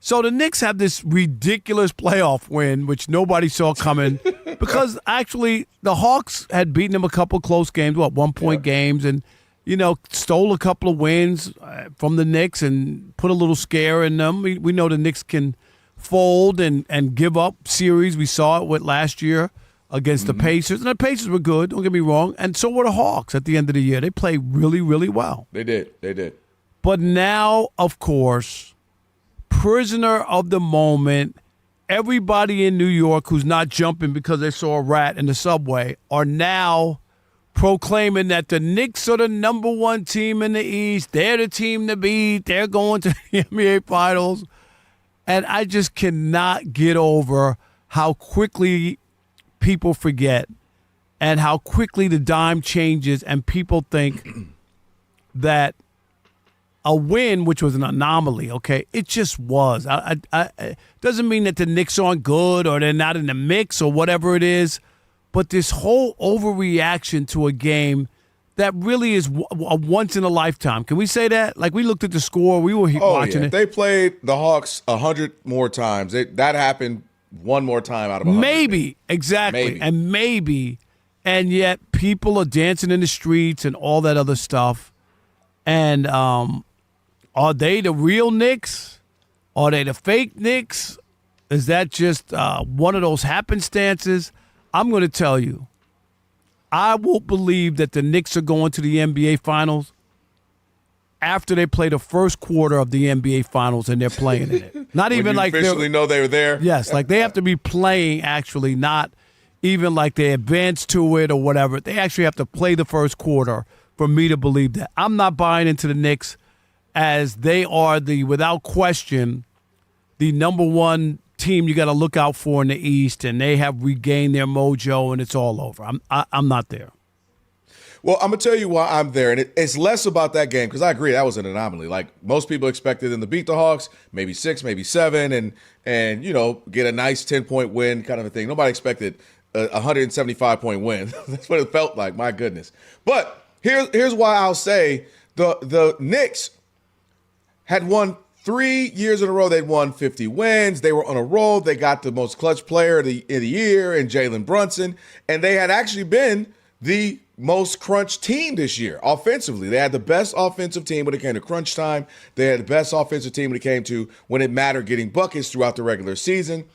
So the Knicks have this ridiculous playoff win, which nobody saw coming, because actually the Hawks had beaten them a couple close games, 1-point games, and stole a couple of wins from the Knicks and put a little scare in them. We know the Knicks can fold and give up series. We saw it with last year against the Pacers, and the Pacers were good. Don't get me wrong, and so were the Hawks at the end of the year. They played really, really well. They did. But now, of course, prisoner of the moment, everybody in New York who's not jumping because they saw a rat in the subway are now proclaiming that the Knicks are the number one team in the East. They're the team to beat. They're going to the NBA Finals. And I just cannot get over how quickly people forget and how quickly the dime changes and people think that a win, which was an anomaly, okay, it just was. It doesn't mean that the Knicks aren't good or they're not in the mix or whatever it is, but this whole overreaction to a game that really is a once in a lifetime. Can we say that? Like, we looked at the score, we were watching it. If they played the Hawks 100 more times, that happened one more time out of 100. Maybe, exactly. And yet people are dancing in the streets and all that other stuff. And are they the real Knicks? Are they the fake Knicks? Is that just one of those happenstances? I'm going to tell you, I won't believe that the Knicks are going to the NBA Finals after they play the first quarter of the NBA Finals and they're playing in it. Not when even you like they officially know they were there. Yes, like they have to be playing actually, not even like they advance to it or whatever. They actually have to play the first quarter for me to believe that. I'm not buying into the Knicks as they are without question, the number one team you got to look out for in the East, and they have regained their mojo, and it's all over. I'm not there. Well, I'm going to tell you why I'm there, and it's less about that game because I agree that was an anomaly. Like, most people expected them to beat the Hawks, maybe 6, maybe 7, and get a nice 10-point win kind of a thing. Nobody expected a 175-point win. That's what it felt like, my goodness. But here's why I'll say the Knicks had won 3 years in a row. They'd won 50 wins. They were on a roll. They got the most clutch player of the year in Jalen Brunson, and they had actually been the most crunch team this year offensively. They had the best offensive team when it came to crunch time. They had the best offensive team when it came to when it mattered getting buckets throughout the regular season.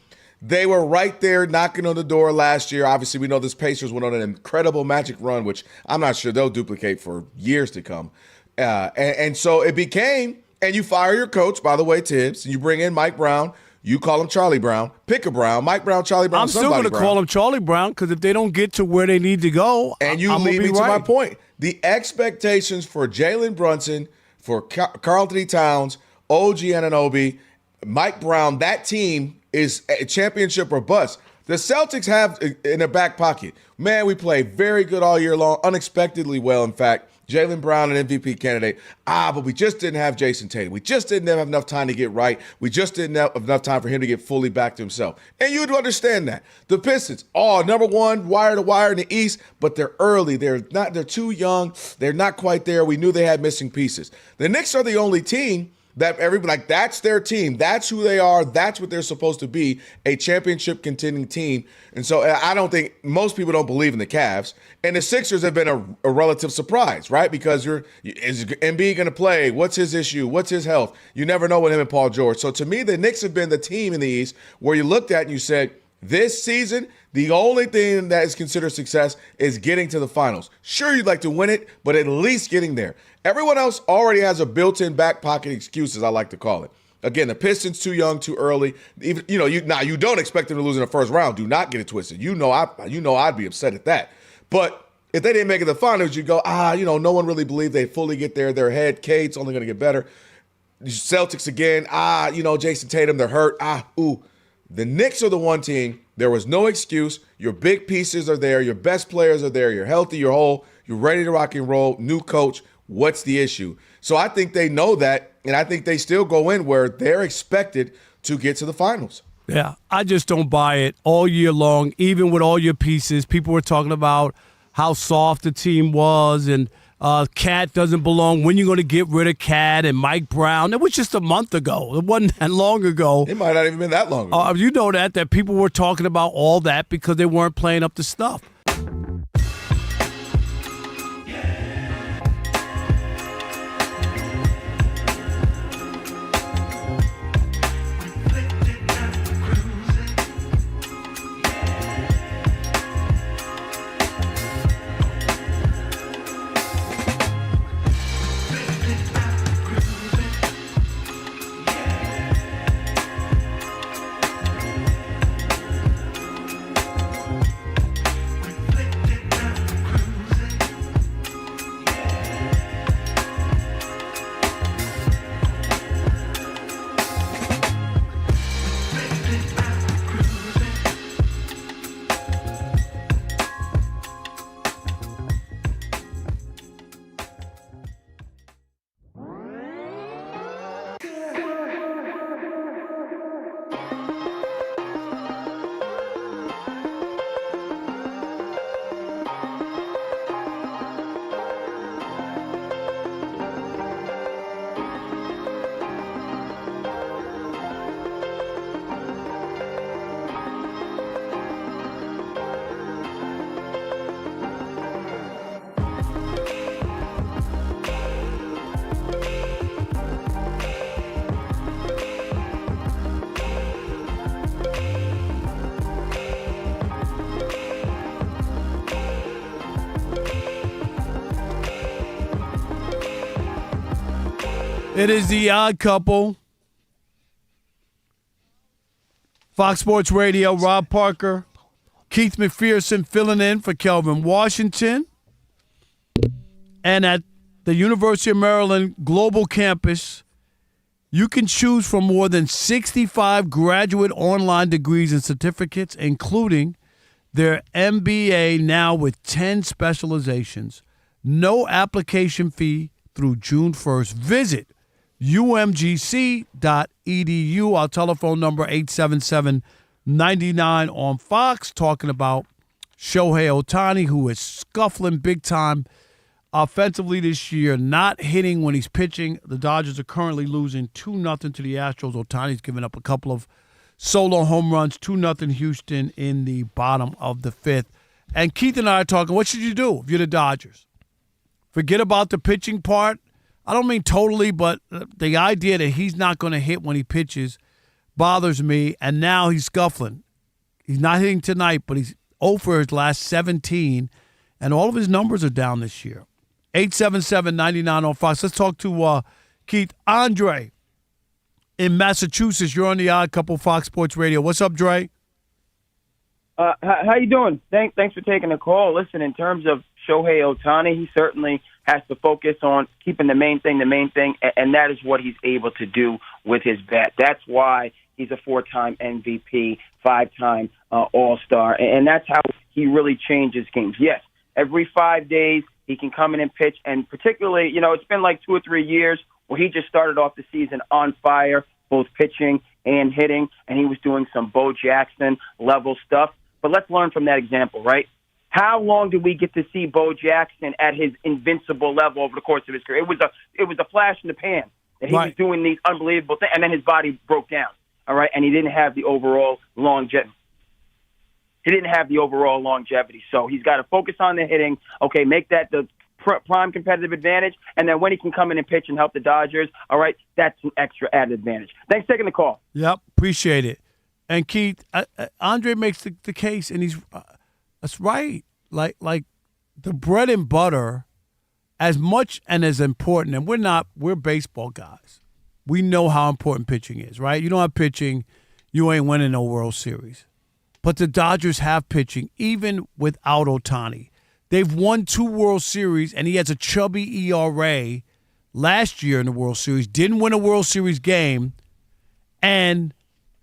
They were right there knocking on the door last year. Obviously, we know this Pacers went on an incredible Magic run, which I'm not sure they'll duplicate for years to come. And so it became, and you fire your coach, by the way, Tibbs, and you bring in Mike Brown. You call him Charlie Brown. Pick a Brown. Mike Brown, Charlie Brown, I'm still going to call him Charlie Brown because if they don't get to where they need to go, and you lead me to my point. The expectations for Jalen Brunson, for Karl Anthony Towns, OG Anunoby, Mike Brown, that team is a championship or bust. The Celtics have in their back pocket, man, we play very good all year long, unexpectedly well, in fact. Jaylen Brown, an MVP candidate. But we just didn't have Jason Tatum. We just didn't have enough time to get right. We just didn't have enough time for him to get fully back to himself. And you'd understand that. The Pistons, number one, wire to wire in the East, but they're early. They're too young. They're not quite there. We knew they had missing pieces. The Knicks are the only team that everybody, that's their team. That's who they are. That's what they're supposed to be, a championship contending team. And so I don't think most people don't believe in the Cavs. And the Sixers have been a relative surprise, right? Because is Embiid going to play? What's his issue? What's his health? You never know with him and Paul George. So to me, the Knicks have been the team in the East where you looked at and you said, this season, the only thing that is considered success is getting to the finals. Sure, you'd like to win it, but at least getting there. Everyone else already has a built-in back pocket excuse, as I like to call it. Again, the Pistons too young, too early. Even you don't expect them to lose in the first round. Do not get it twisted. I'd be upset at that. But if they didn't make it to the finals, you go, no one really believed they'd fully get there. Their head, Cade's only going to get better. The Celtics again, Jason Tatum, they're hurt. The Knicks are the one team. There was no excuse. Your big pieces are there. Your best players are there. You're healthy. You're whole. You're ready to rock and roll. New coach. What's the issue? So I think they know that, and I think they still go in where they're expected to get to the finals. Yeah, I just don't buy it all year long, even with all your pieces. People were talking about how soft the team was and Cat doesn't belong. When you going to get rid of Cat and Mike Brown? It was just a month ago. It wasn't that long ago. It might not even been that long ago. You know that people were talking about all that because they weren't playing up to stuff. It is the Odd Couple. Fox Sports Radio, Rob Parker, Keith McPherson filling in for Kelvin Washington. And at the University of Maryland Global Campus, you can choose from more than 65 graduate online degrees and certificates, including their MBA now with 10 specializations. No application fee through June 1st. Visit umgc.edu. Our telephone number 877-99 on Fox, talking about Shohei Ohtani, who is scuffling big time offensively this year, not hitting when he's pitching. The Dodgers are currently losing 2-0 to the Astros. Ohtani's given up a couple of solo home runs, 2-0 Houston in the bottom of the fifth. And Keith and I are talking, what should you do if you're the Dodgers? Forget about the pitching part. I don't mean totally, but the idea that he's not going to hit when he pitches bothers me. And now he's scuffling. He's not hitting tonight, but he's 0 for his last 17, and all of his numbers are down this year. 877-99 on Fox. Let's talk to Keith. Andre in Massachusetts. You're on the Odd Couple Fox Sports Radio. What's up, Dre? How you doing? Thanks for taking the call. Listen, in terms of Shohei Ohtani, he certainly has to focus on keeping the main thing, and that is what he's able to do with his bat. That's why he's a 4-time MVP, 5-time All-Star, and that's how he really changes games. Yes, every 5 days he can come in and pitch, and particularly, it's been like 2 or 3 years where he just started off the season on fire, both pitching and hitting, and he was doing some Bo Jackson-level stuff. But let's learn from that example, right? How long did we get to see Bo Jackson at his invincible level over the course of his career? It was a flash in the pan that he was doing these unbelievable things, and then his body broke down, all right? And he didn't have the overall longevity. So he's got to focus on the hitting, okay, make that the prime competitive advantage, and then when he can come in and pitch and help the Dodgers, all right, that's an extra added advantage. Thanks for taking the call. Yep, appreciate it. And Keith, Andre makes the case, and that's right. Like the bread and butter, as much and as important, and we're baseball guys. We know how important pitching is, right? You don't have pitching, you ain't winning no World Series. But the Dodgers have pitching, even without Ohtani. They've won 2 World Series, and he has a chubby ERA last year in the World Series. Didn't win a World Series game, and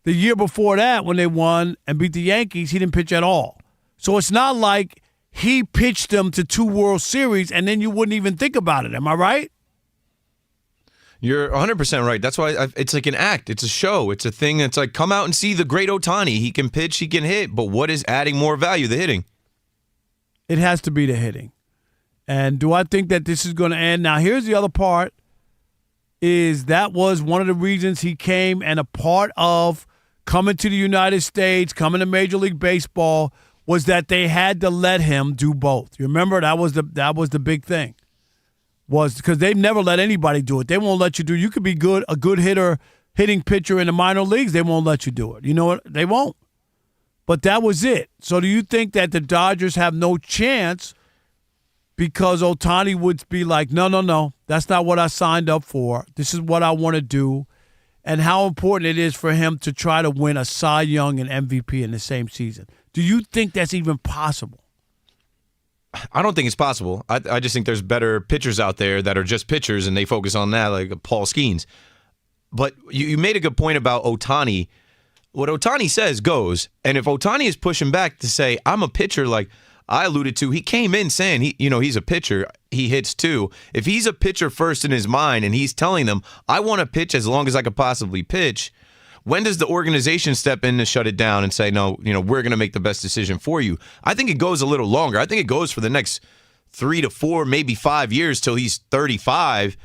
the year before that, when they won and beat the Yankees, he didn't pitch at all. So it's not like he pitched them to 2 World Series and then you wouldn't even think about it. Am I right? You're 100% right. That's why it's like an act. It's a show. It's a thing that's like, come out and see the great Ohtani. He can pitch, he can hit. But what is adding more value? The hitting. It has to be the hitting. And do I think that this is going to end? Now, here's the other part, is that was one of the reasons he came, and a part of coming to the United States, coming to Major League Baseball, was that they had to let him do both. You remember that was the big thing, was because they've never let anybody do it. They won't let you do it. You could be a good hitter, hitting pitcher in the minor leagues. They won't let you do it. You know what? They won't. But that was it. So do you think that the Dodgers have no chance because Ohtani would be like, no, that's not what I signed up for. This is what I want to do. And how important it is for him to try to win a Cy Young and MVP in the same season. Do you think that's even possible? I don't think it's possible. I just think there's better pitchers out there that are just pitchers, and they focus on that, like Paul Skeens. But you made a good point about Ohtani. What Ohtani says goes. And if Ohtani is pushing back to say, I'm a pitcher, like I alluded to, he came in saying he's a pitcher. He hits too. If he's a pitcher first in his mind and he's telling them, I want to pitch as long as I could possibly pitch, when does the organization step in to shut it down and say, no, we're going to make the best decision for you? I think it goes a little longer. I think it goes for the next 3 to 4, maybe 5 years till he's 35,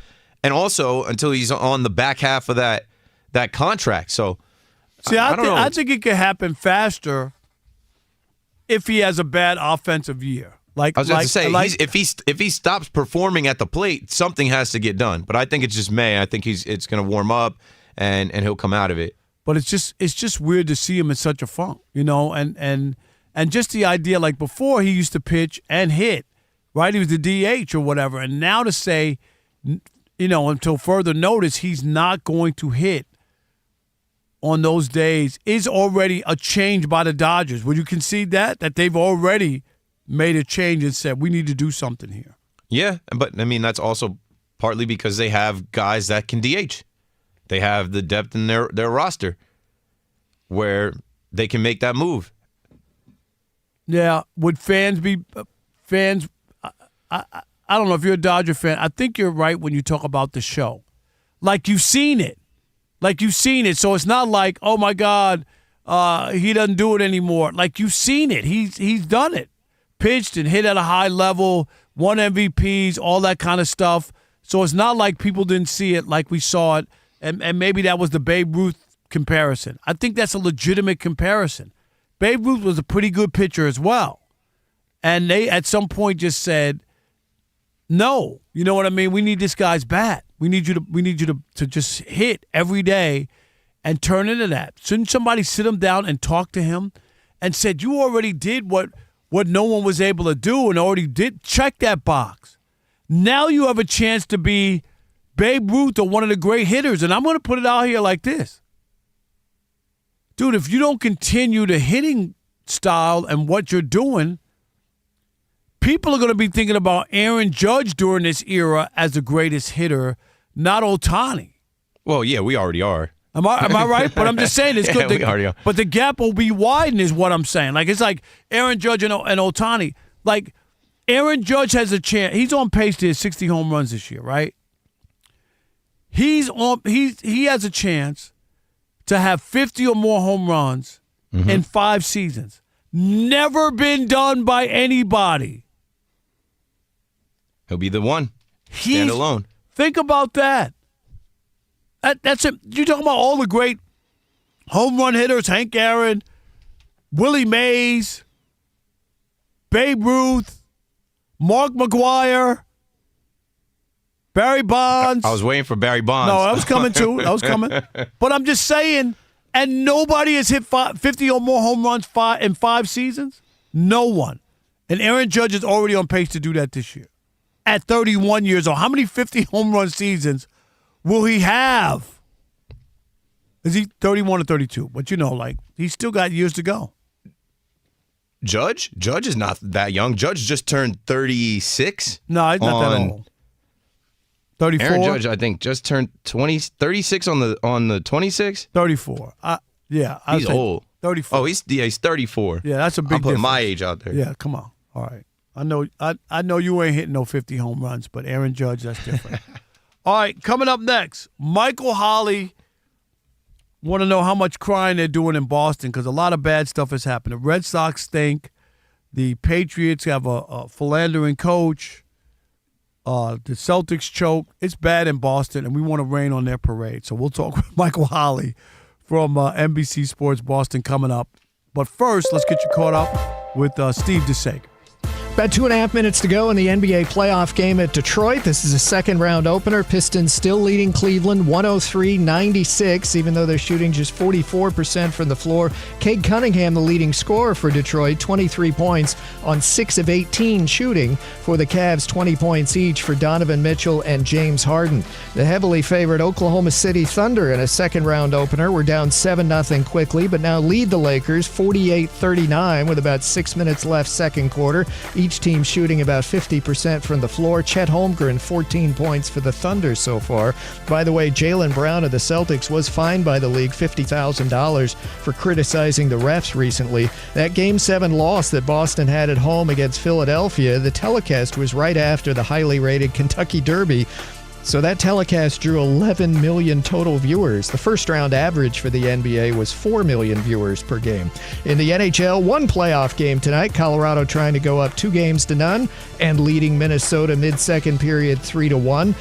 and also until he's on the back half of that contract. So, see, I don't know. I think it could happen faster if he has a bad offensive year. I was going to say, if he stops performing at the plate, something has to get done. But I think it's just May. I think it's going to warm up, and he'll come out of it. But it's just weird to see him in such a funk, and just the idea, like before he used to pitch and hit, right? He was the DH or whatever, and now to say, until further notice, he's not going to hit on those days is already a change by the Dodgers. Would you concede that they've already made a change and said, we need to do something here? Yeah, but I mean, that's also partly because they have guys that can DH. They have the depth in their roster where they can make that move. Yeah, would fans be fans? I don't know if you're a Dodger fan. I think you're right when you talk about the show. Like you've seen it. So it's not like, oh my God, he doesn't do it anymore. Like you've seen it. He's done it. Pitched and hit at a high level, won MVPs, all that kind of stuff. So it's not like people didn't see it like we saw it. And maybe that was the Babe Ruth comparison. I think that's a legitimate comparison. Babe Ruth was a pretty good pitcher as well. And they at some point just said, no, you know what I mean? We need this guy's bat. We need you to just hit every day and turn into that. Shouldn't somebody sit him down and talk to him and said, you already did what no one was able to do and already did check that box. Now you have a chance to be Babe Ruth or one of the great hitters. And I'm going to put it out here like this. Dude, if you don't continue the hitting style and what you're doing, people are going to be thinking about Aaron Judge during this era as the greatest hitter, not Ohtani. Well, yeah, we already are. Am I right? But I'm just saying it's good. We already are. But the gap will be widened is what I'm saying. Like it's like Aaron Judge and Ohtani. Like Aaron Judge has a chance. He's on pace to hit 60 home runs this year, right? He has a chance to have 50 or more home runs in 5 seasons. Never been done by anybody. He'll be the one. Stand alone. Think about that. That's it. You're talking about all the great home run hitters, Hank Aaron, Willie Mays, Babe Ruth, Mark McGwire, Barry Bonds. I was waiting for Barry Bonds. No, that was coming too. That was coming. But I'm just saying, and nobody has hit 50 or more home runs in 5 seasons? No one. And Aaron Judge is already on pace to do that this year. At 31 years old. How many 50 home run seasons will he have? Is he 31 or 32? But he's still got years to go. Judge? Judge is not that young. Judge just turned 36. No, he's not that old. 34? Aaron Judge, I think, just turned 36 on the 26. 34. Yeah. He's old. 34. Oh, he's 34. Yeah, that's a big I'm putting difference. my age out there. Yeah, come on. All right. I know you ain't hitting no 50 home runs, but Aaron Judge, that's different. All right, coming up next, Michael Holley. Want to know how much crying they're doing in Boston because a lot of bad stuff has happened. The Red Sox stink. The Patriots have a philandering coach. The Celtics choke. It's bad in Boston, and we want to rain on their parade. So we'll talk with Michael Holley from NBC Sports Boston coming up. But first, let's get you caught up with Steve DeSager. About 2.5 minutes to go in the NBA playoff game at Detroit. This is a second-round opener. Pistons still leading Cleveland 103-96, even though they're shooting just 44% from the floor. Cade Cunningham, the leading scorer for Detroit, 23 points on 6 of 18 shooting. For the Cavs, 20 points each for Donovan Mitchell and James Harden. The heavily favored Oklahoma City Thunder in a second-round opener were down 7-0 quickly, but now lead the Lakers 48-39 with about 6 minutes left second quarter. Each team shooting about 50% from the floor. Chet Holmgren, 14 points for the Thunder so far. By the way, Jaylen Brown of the Celtics was fined by the league $50,000 for criticizing the refs recently. That Game 7 loss that Boston had at home against Philadelphia, the telecast was right after the highly rated Kentucky Derby. So that telecast drew 11 million total viewers. The first-round average for the NBA was 4 million viewers per game. In the NHL, one playoff game tonight. Colorado trying to go up 2-0 and leading Minnesota mid-second period 3-1.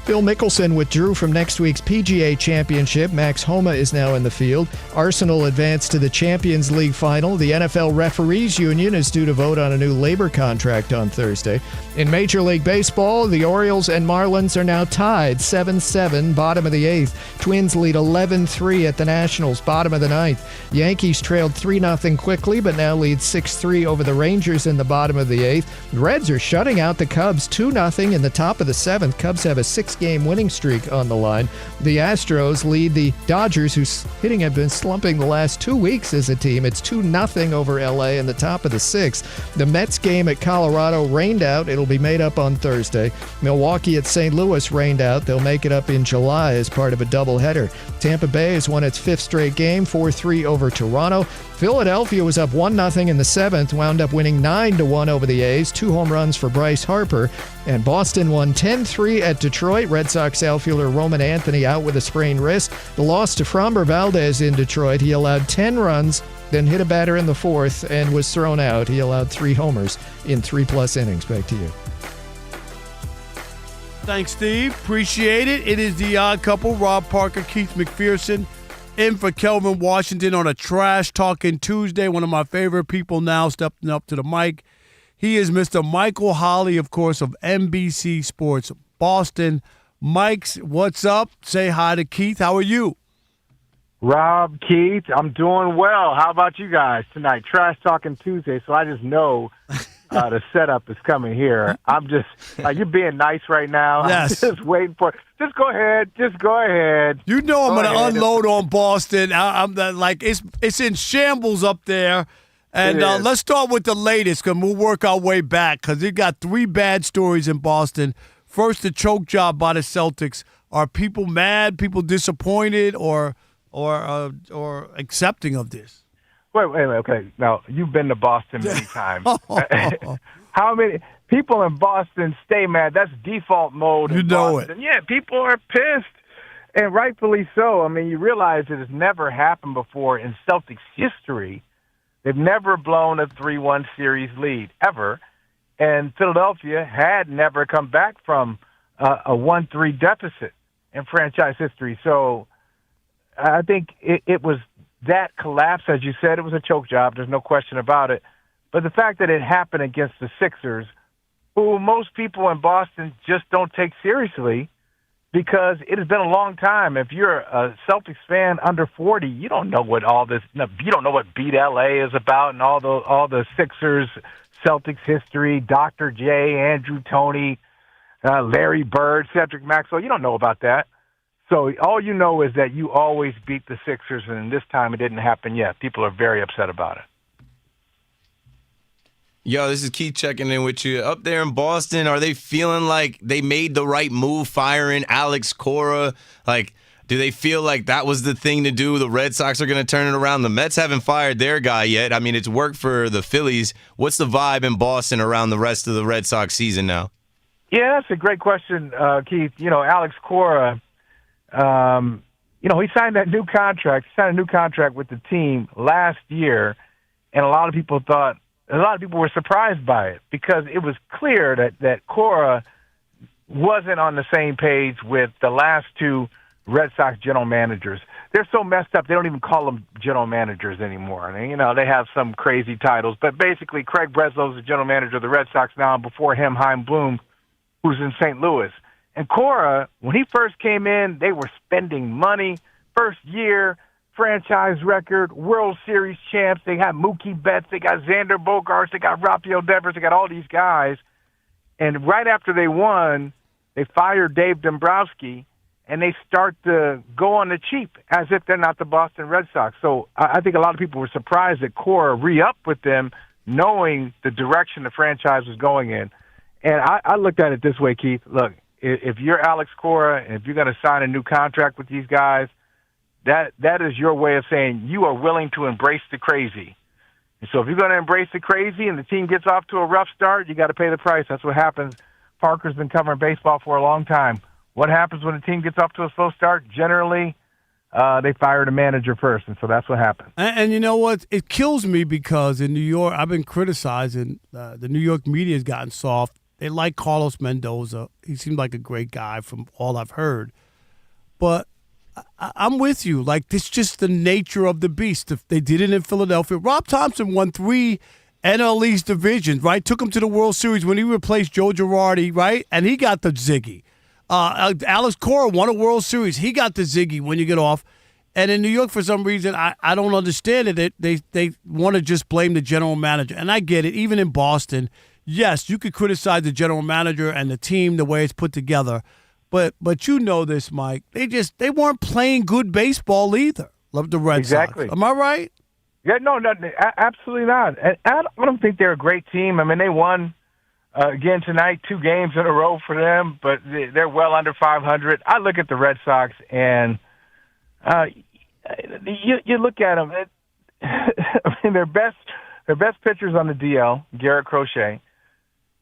Phil Mickelson withdrew from next week's PGA Championship. Max Homa is now in the field. Arsenal advanced to the Champions League final. The NFL Referees Union is due to vote on a new labor contract on Thursday. In Major League Baseball, the Orioles and Marlins are now tied 7-7, bottom of the 8th. Twins lead 11-3 at the Nationals, bottom of the 9th. Yankees trailed 3-0 quickly, but now lead 6-3 over the Rangers in the bottom of the 8th. The Reds are shutting out the Cubs 2-0 in the top of the 7th. Cubs have a 6 6-game winning streak on the line. The Astros lead the Dodgers, whose hitting had been slumping the last 2 weeks as a team. It's 2-0 over LA in the top of the 6th. The Mets game at Colorado rained out. It'll be made up on Thursday. Milwaukee at St. Louis rained out. They'll make it up in July as part of a doubleheader. Tampa Bay has won its 5th straight game, 4-3 over Toronto. Philadelphia was up 1-0 in the 7th, wound up winning 9-1 over the A's, 2 home runs for Bryce Harper. And Boston won 10-3 at Detroit. Red Sox outfielder Roman Anthony out with a sprained wrist. The loss to Framber Valdez in Detroit. He allowed 10 runs, then hit a batter in the 4th and was thrown out. He allowed 3 homers in 3+ innings. Back to you. Thanks, Steve. Appreciate it. It is the Odd Couple. Rob Parker, Keith McPherson, in for Kelvin Washington on a Trash Talking Tuesday. One of my favorite people now stepping up to the mic. He is Mr. Michael Holley, of course, of NBC Sports Boston. Mike's, what's up? Say hi to Keith. How are you? Rob, Keith, I'm doing well. How about you guys tonight? Trash Talking Tuesday, so I just know the setup is coming here. I'm just, you're being nice right now. Yes. I'm just waiting for it. Just go ahead. You know I'm going to unload on Boston. I'm like, it's in shambles up there. And let's start with the latest, because we'll work our way back, because they got 3 bad stories in Boston. First, the choke job by the Celtics. Are people mad, people disappointed, or accepting of this? Wait, okay. Now, you've been to Boston many times. How many people in Boston stay mad? That's default mode in Boston. Yeah, people are pissed, and rightfully so. I mean, you realize it has never happened before in Celtics history. They've never blown a 3-1 series lead, ever. And Philadelphia had never come back from a 1-3 deficit in franchise history. So I think it was that collapse, as you said. It was a choke job. There's no question about it. But the fact that it happened against the Sixers, who most people in Boston just don't take seriously, because it has been a long time. If you're a Celtics fan under 40, you don't know what all this. You don't know what Beat LA is about, and all the Sixers, Celtics history, Dr. J, Andrew Toney, Larry Bird, Cedric Maxwell. You don't know about that. So all you know is that you always beat the Sixers, and this time it didn't happen yet. People are very upset about it. Yo, this is Keith checking in with you. Up there in Boston, are they feeling like they made the right move firing Alex Cora? Like, do they feel like that was the thing to do? The Red Sox are going to turn it around. The Mets haven't fired their guy yet. I mean, it's worked for the Phillies. What's the vibe in Boston around the rest of the Red Sox season now? Yeah, that's a great question, Keith. You know, Alex Cora, he signed that new contract. He signed a new contract with the team last year, and a lot of people were surprised by it, because it was clear that Cora wasn't on the same page with the last 2 Red Sox general managers. They're so messed up, they don't even call them general managers anymore. And, they have some crazy titles. But basically, Craig Breslow's the general manager of the Red Sox now, and before him, Chaim Bloom, who's in St. Louis. And Cora, when he first came in, they were spending money. First year, franchise record, World Series champs. They got Mookie Betts. They got Xander Bogaerts. They got Rafael Devers. They got all these guys. And right after they won, they fired Dave Dombrowski, and they start to go on the cheap as if they're not the Boston Red Sox. So I think a lot of people were surprised that Cora re-upped with them, knowing the direction the franchise was going in. And I looked at it this way, Keith. Look, if you're Alex Cora, and if you're going to sign a new contract with these guys, that is your way of saying you are willing to embrace the crazy. And so if you're going to embrace the crazy and the team gets off to a rough start, you got to pay the price. That's what happens. Parker's been covering baseball for a long time. What happens when a team gets off to a slow start? Generally, they fire the manager first, and so that's what happens. And you know what? It kills me, because in New York, I've been criticizing the New York media has gotten soft. They like Carlos Mendoza. He seemed like a great guy from all I've heard. But I'm with you. Like, it's just the nature of the beast. If they did it in Philadelphia. Rob Thompson won 3 NL East divisions, right? Took him to the World Series when he replaced Joe Girardi, right? And he got the ziggy. Alex Cora won a World Series. He got the ziggy when you get off. And in New York, for some reason, I don't understand it. They want to just blame the general manager. And I get it. Even in Boston, yes, you could criticize the general manager and the team, the way it's put together. But you know this, Mike. They weren't playing good baseball either. Love the Red Exactly. Sox. Am I right? Yeah, no, absolutely not. And I don't think they're a great team. I mean, they won again tonight, 2 games in a row for them, but they're well under 500. I look at the Red Sox, and you look at them. I mean, their best pitchers on the DL, Garrett Crochet.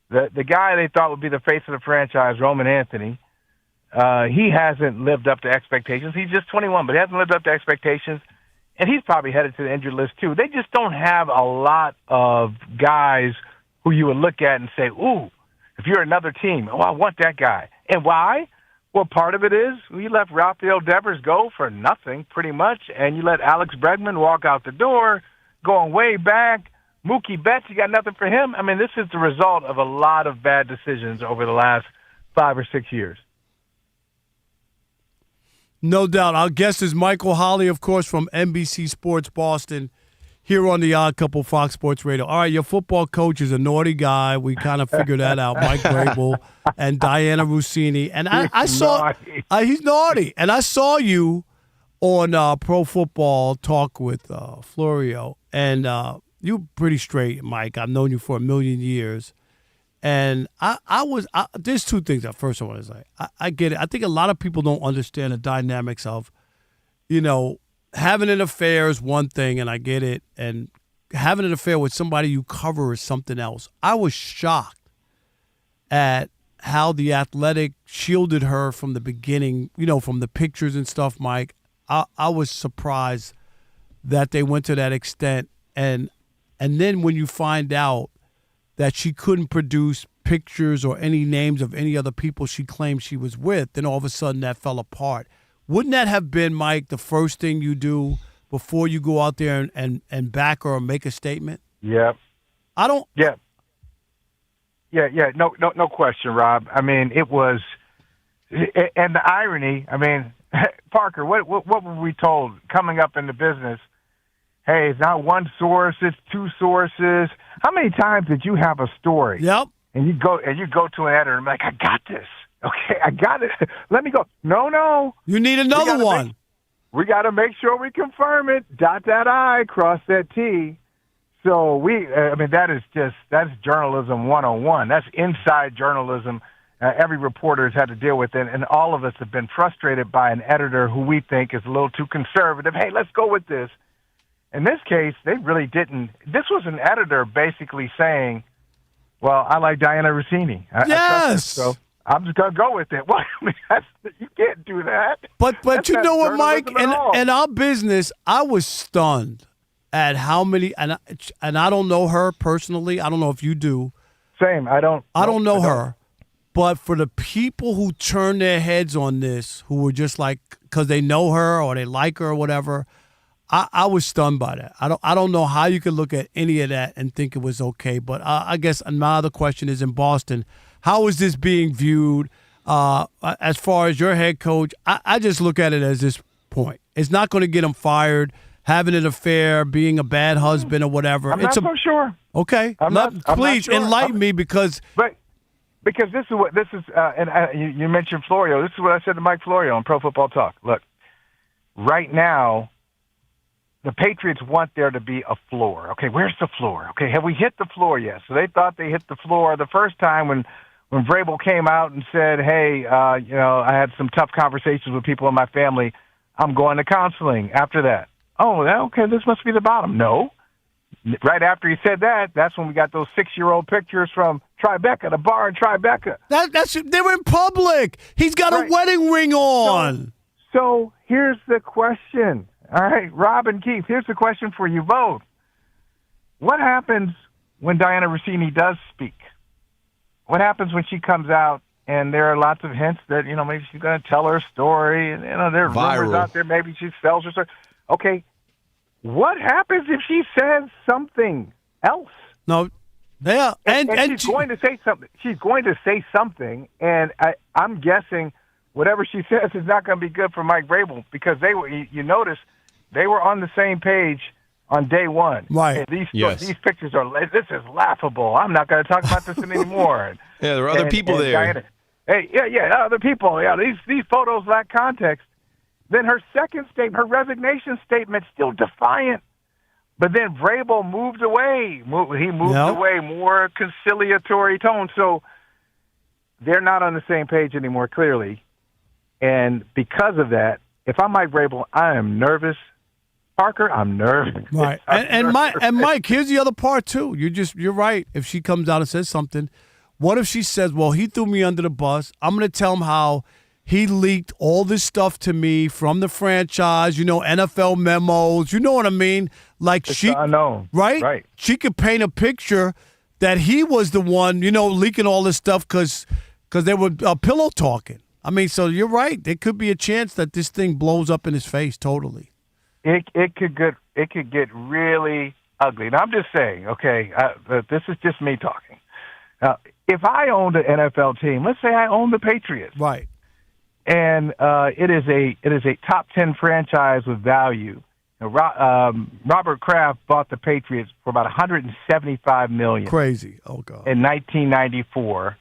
The guy they thought would be the face of the franchise, Roman Anthony. He hasn't lived up to expectations. He's just 21, but he hasn't lived up to expectations. And he's probably headed to the injured list, too. They just don't have a lot of guys who you would look at and say, ooh, if you're another team, I want that guy. And why? Well, part of it is you let Rafael Devers go for nothing, pretty much, and you let Alex Bregman walk out the door, going way back. Mookie Betts, you got nothing for him. I mean, this is the result of a lot of bad decisions over the last 5 or 6 years. No doubt. Our guest is Michael Holley, of course, from NBC Sports Boston, here on the Odd Couple Fox Sports Radio. All right, your football coach is a naughty guy. We kind of figured that out. Mike Vrabel and Diana Rossini. And I saw he's naughty. And I saw you on Pro Football Talk with Florio. And you're pretty straight, Mike. I've known you for a million years. And there's 2 things that first I want to say. I get it. I think a lot of people don't understand the dynamics of, having an affair is one thing, and I get it. And having an affair with somebody you cover is something else. I was shocked at how The Athletic shielded her from the beginning, from the pictures and stuff, Mike. I was surprised that they went to that extent. And then when you find out that she couldn't produce pictures or any names of any other people she claimed she was with, then all of a sudden that fell apart. Wouldn't that have been, Mike, the first thing you do before you go out there and back her or make a statement? Yeah. Yeah. No question, Rob. I mean, it was, and the irony, I mean, Parker, what were we told coming up in the business? Hey, it's not one source, it's 2 sources. How many times did you have a story? Yep. And you go to an editor and be like, I got this. Okay, I got it. Let me go. No. You need another one. We got to make sure we confirm it. Dot that I, cross that T. So that's journalism 101. That's inside journalism. Every reporter has had to deal with it, and all of us have been frustrated by an editor who we think is a little too conservative. Hey, let's go with this. In this case, they really didn't. This was an editor basically saying, well, I like Diana Rossini. I trust her, so I'm just going to go with it. Well, I mean, you can't do that. But you know what, Mike? In our business, I was stunned at how many, and I don't know her personally. I don't know if you do. Same. I don't know her. But for the people who turn their heads on this, who were just like, because they know her or they like her or whatever, I was stunned by that. I don't know how you could look at any of that and think it was okay. But I guess my other question is, in Boston, how is this being viewed as far as your head coach? I just look at it as this point. It's not going to get him fired, having an affair, being a bad husband or whatever. I'm not so sure. Okay. Please enlighten me because this is you mentioned Florio. This is what I said to Mike Florio on Pro Football Talk. Look, right now, the Patriots want there to be a floor. Okay, where's the floor? Okay, have we hit the floor yet? So they thought they hit the floor the first time when Vrabel came out and said, hey, I had some tough conversations with people in my family. I'm going to counseling after that. Oh, okay, this must be the bottom. No. Right after he said that, that's when we got those 6-year-old pictures from Tribeca, the bar in Tribeca. They were in public. He's got a wedding ring on. So here's the question. All right, Rob and Keith, here's the question for you both. What happens when Diana Rossini does speak? What happens when she comes out and there are lots of hints that, maybe she's going to tell her story and, there are rumors out there, maybe she sells her story. Okay, what happens if she says something else? No, yeah. And she's going to say something. She's going to say something, and I'm guessing whatever she says is not going to be good for Mike Vrabel because you notice, they were on the same page on day one. Right. And these pictures this is laughable. I'm not going to talk about this anymore. Yeah, there are other people there. Hey, yeah, other people. Yeah, these photos lack context. Then her second statement, her resignation statement, still defiant. But then Vrabel moved away. He moved away, more conciliatory tone. So they're not on the same page anymore, clearly. And because of that, if I'm Mike Vrabel, I am nervous. Parker, I'm nervous. Right. And Mike, here's the other part too. You're right. If she comes out and says something, what if she says, well, he threw me under the bus. I'm going to tell him how he leaked all this stuff to me from the franchise, NFL memos. You know what I mean? Like I know. Right? She could paint a picture that he was the one, leaking all this stuff because they were pillow talking. I mean, so you're right. There could be a chance that this thing blows up in his face totally. It could get really ugly. And I'm just saying, okay, this is just me talking. If I owned an NFL team, let's say I own the Patriots, right, and it is a top 10 franchise with value. Robert Kraft bought the Patriots for about $175 million. Crazy, oh god, in 1994,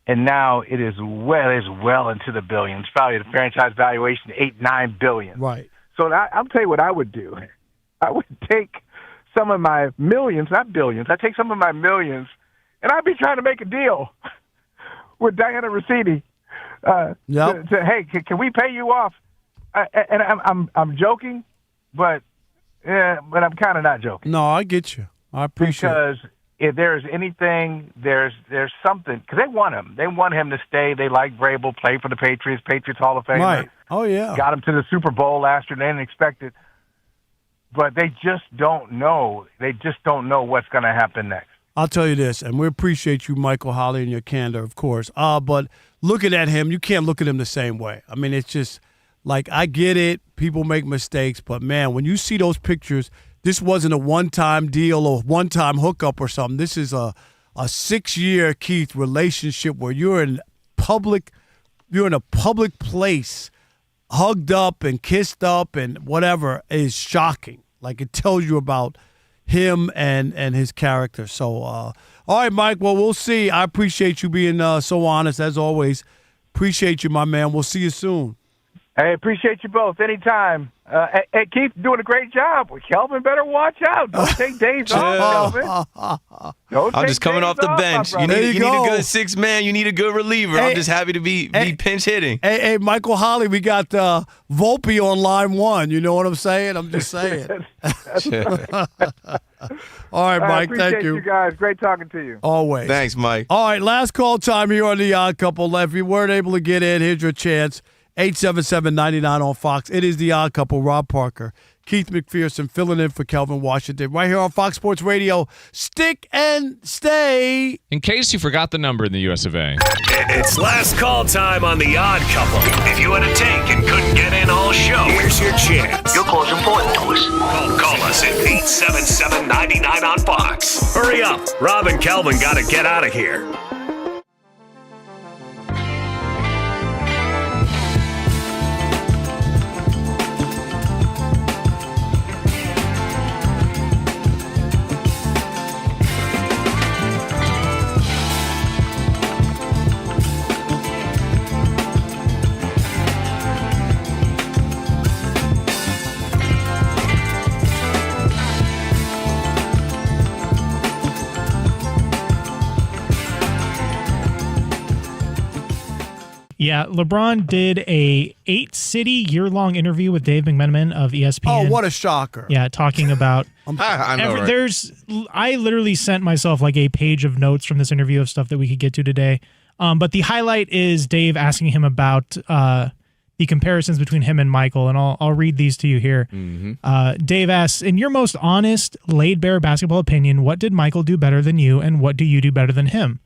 and now it is well into the billions. Probably the franchise valuation $8-9 billion. Right. So I'll tell you what I would do. I would take some of my millions, not billions. I'd take some of my millions, and I'd be trying to make a deal with Diana Rossini. Hey, can we pay you off? And I'm joking, but I'm kind of not joking. No, I get you. I appreciate because if there's anything, there's something because they want him. They want him to stay. They like Vrabel, play for the Patriots Hall of Fame. Right. Oh yeah. Got him to the Super Bowl last year. They didn't expect it, but they just don't know. They just don't know what's going to happen next. I'll tell you this, and we appreciate you, Michael Holley, and your candor, of course. But looking at him, you can't look at him the same way. I mean, it's just like I get it. People make mistakes, but man, when you see those pictures, this wasn't a one-time deal or one-time hookup or something. This is a 6-year, Keith, relationship where you're in a public place, hugged up and kissed up and whatever is shocking. Like it tells you about him and his character. So, all right, Mike, well, we'll see. I appreciate you being so honest as always. Appreciate you, my man. We'll see you soon. I appreciate you both. Anytime. Hey, Keith, doing a great job. Well, Kelvin better watch out. Don't take days off, Kelvin. I'm just coming off the bench. You need a good 6-man. You need a good reliever. I'm just happy to be pinch hitting. Hey, Michael Holley, we got Volpe on line 1. You know what I'm saying? I'm just saying. All right, Mike, thank you. You guys. Great talking to you. Always. Thanks, Mike. All right, last call time here on The Odd Couple. If you weren't able to get in, here's your chance. 877-99 on Fox. It is The Odd Couple. Rob Parker, Keith McPherson filling in for Kelvin Washington right here on Fox Sports Radio. Stick and stay. In case you forgot the number in the US of A. It's last call time on The Odd Couple. If you had a take and couldn't get in all show, here's your chance. Your call's important to us. Call us at 877-99 on Fox. Hurry up. Rob and Kelvin got to get out of here. Yeah, LeBron did a 8-city year-long interview with Dave McMenamin of ESPN. Oh, what a shocker. Yeah, talking about I know, right? I literally sent myself like a page of notes from this interview of stuff that we could get to today. But the highlight is Dave asking him about the comparisons between him and Michael, and I'll read these to you here. Mm-hmm. Dave asks, in your most honest, laid-bare basketball opinion, what did Michael do better than you, and what do you do better than him?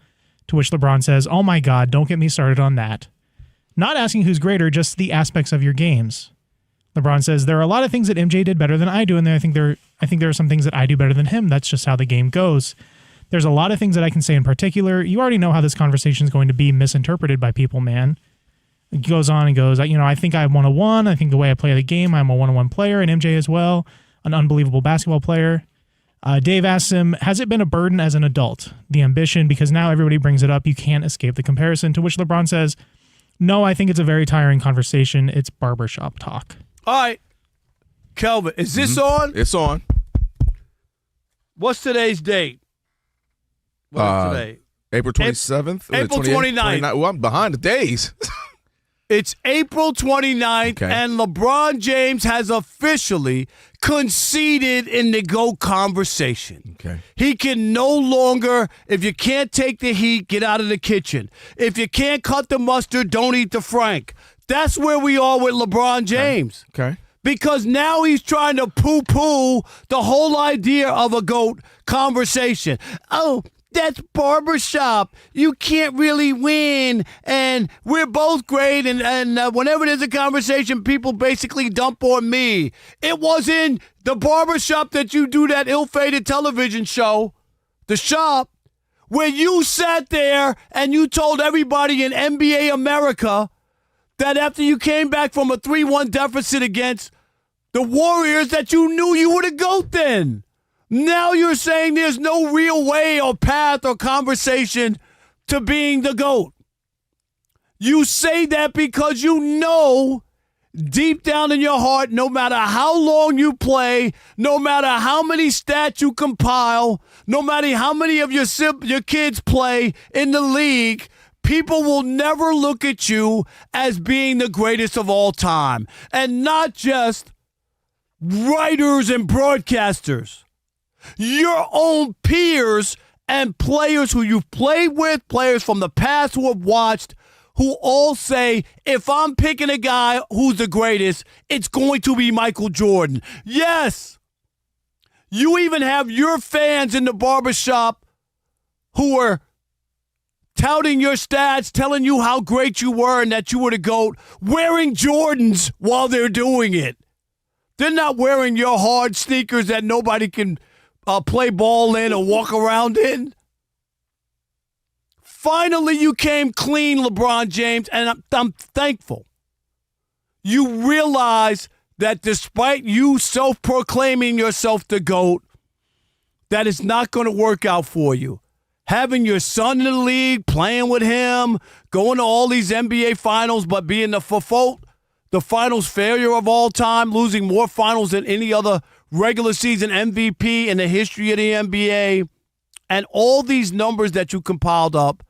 To which LeBron says, oh my God, don't get me started on that. Not asking who's greater, just the aspects of your games. LeBron says, there are a lot of things that MJ did better than I do, and I think there are some things that I do better than him. That's just how the game goes. There's a lot of things that I can say in particular. You already know how this conversation is going to be misinterpreted by people, man. It goes on and goes, I think I'm 101. I think the way I play the game, I'm a 101 player, and MJ as well, an unbelievable basketball player. Dave asks him, has it been a burden as an adult? The ambition, because now everybody brings it up. You can't escape the comparison, to which LeBron says, no, I think it's a very tiring conversation. It's barbershop talk. All right. Kelvin, is this on? It's on. What's today's date? What is today? April 27th? April 29th. Well, I'm behind the days. It's April 29th, Okay. and LeBron James has officially conceded in the GOAT conversation. Okay. He can no longer, if you can't take the heat, get out of the kitchen. If you can't cut the mustard, don't eat the Frank. That's where we are with LeBron James. Okay. Because now he's trying to poo-poo the whole idea of a GOAT conversation. Oh, that's barbershop. You can't really win, and we're both great, and whenever there's a conversation, people basically dump on me. It was in the barbershop that you do that ill-fated television show, The Shop, where you sat there and you told everybody in NBA America that after you came back from a 3-1 deficit against the Warriors that you knew you were the GOAT then. Now you're saying there's no real way or path or conversation to being the GOAT. You say that because you know deep down in your heart, no matter how long you play, no matter how many stats you compile, no matter how many of your kids play in the league, people will never look at you as being the greatest of all time. And not just writers and broadcasters. Your own peers and players who you've played with, players from the past who have watched, who all say, if I'm picking a guy who's the greatest, it's going to be Michael Jordan. Yes. You even have your fans in the barbershop who are touting your stats, telling you how great you were and that you were the GOAT, wearing Jordans while they're doing it. They're not wearing your hard sneakers that nobody can play ball in or walk around in. Finally, you came clean, LeBron James, and I'm thankful. You realize that despite you self-proclaiming yourself the GOAT, that it's not going to work out for you. Having your son in the league, playing with him, going to all these NBA finals, but being the finals failure of all time, losing more finals than any other regular season MVP in the history of the NBA, and all these numbers that you compiled up,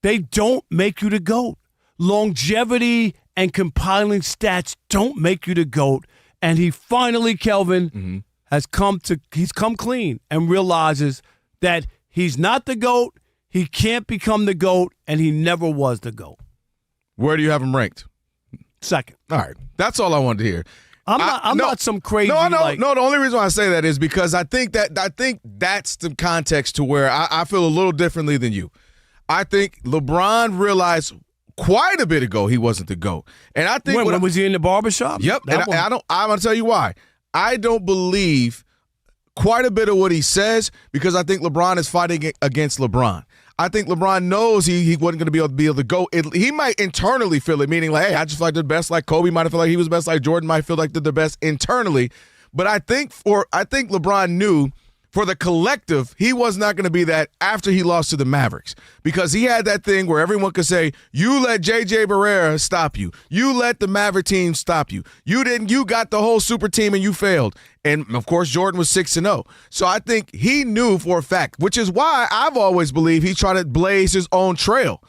they don't make you the GOAT. Longevity and compiling stats don't make you the GOAT. And he finally, Kelvin, he's come clean and realizes that he's not the GOAT, he can't become the GOAT, and he never was the GOAT. Where do you have him ranked? Second. All right. That's all I wanted to hear. I'm not some crazy. No. The only reason why I say that is because I think that's the context to where I feel a little differently than you. I think LeBron realized quite a bit ago he wasn't the GOAT, and I think when was he in the barbershop? Yep. And I'm gonna tell you why. I don't believe quite a bit of what he says because I think LeBron is fighting against LeBron. I think LeBron knows he wasn't going to be able to go. He might internally feel it, meaning like, hey, I just feel like they're the best. Like Kobe might have felt like he was the best. Like Jordan might feel like they're the best internally. But I think LeBron knew for the collective, he was not going to be that after he lost to the Mavericks because he had that thing where everyone could say, you let J.J. Barrera stop you. You let the Maverick team stop you. You didn't. You got the whole super team and you failed. And, of course, Jordan was 6-0. So I think he knew for a fact, which is why I've always believed he tried to blaze his own trail.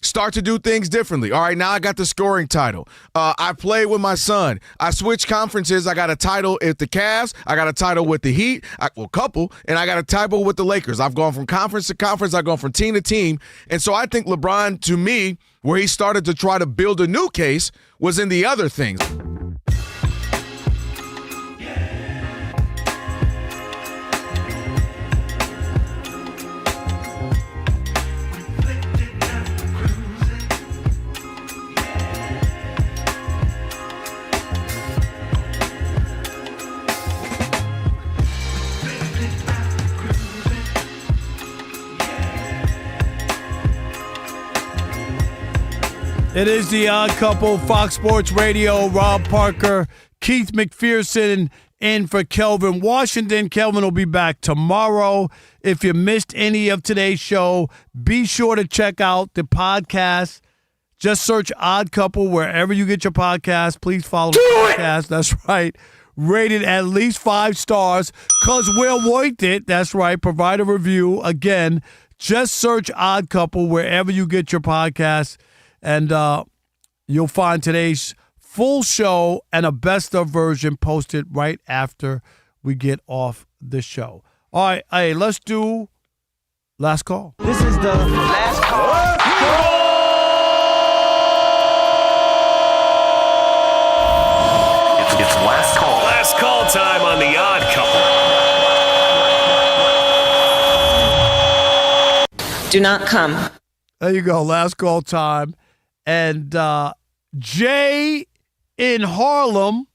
Start to do things differently. All right, now I got the scoring title. I play with my son. I switch conferences. I got a title at the Cavs. I got a title with the Heat, couple, and I got a title with the Lakers. I've gone from conference to conference. I've gone from team to team. And so I think LeBron, to me, where he started to try to build a new case was in the other things. It is the Odd Couple, Fox Sports Radio. Rob Parker, Keith McPherson in for Kelvin Washington. Kelvin will be back tomorrow. If you missed any of today's show, be sure to check out the podcast. Just search Odd Couple wherever you get your podcast. Please follow the podcast. That's right. Rated at least 5 stars because we're worth it. That's right. Provide a review. Again, just search Odd Couple wherever you get your podcast, and you'll find today's full show and a best of version posted right after we get off the show. All right, hey, let's do last call. This is the last call. It's last call. Last call time on The Odd Couple. Do not come. There you go. Last call time. And Jay in Harlem,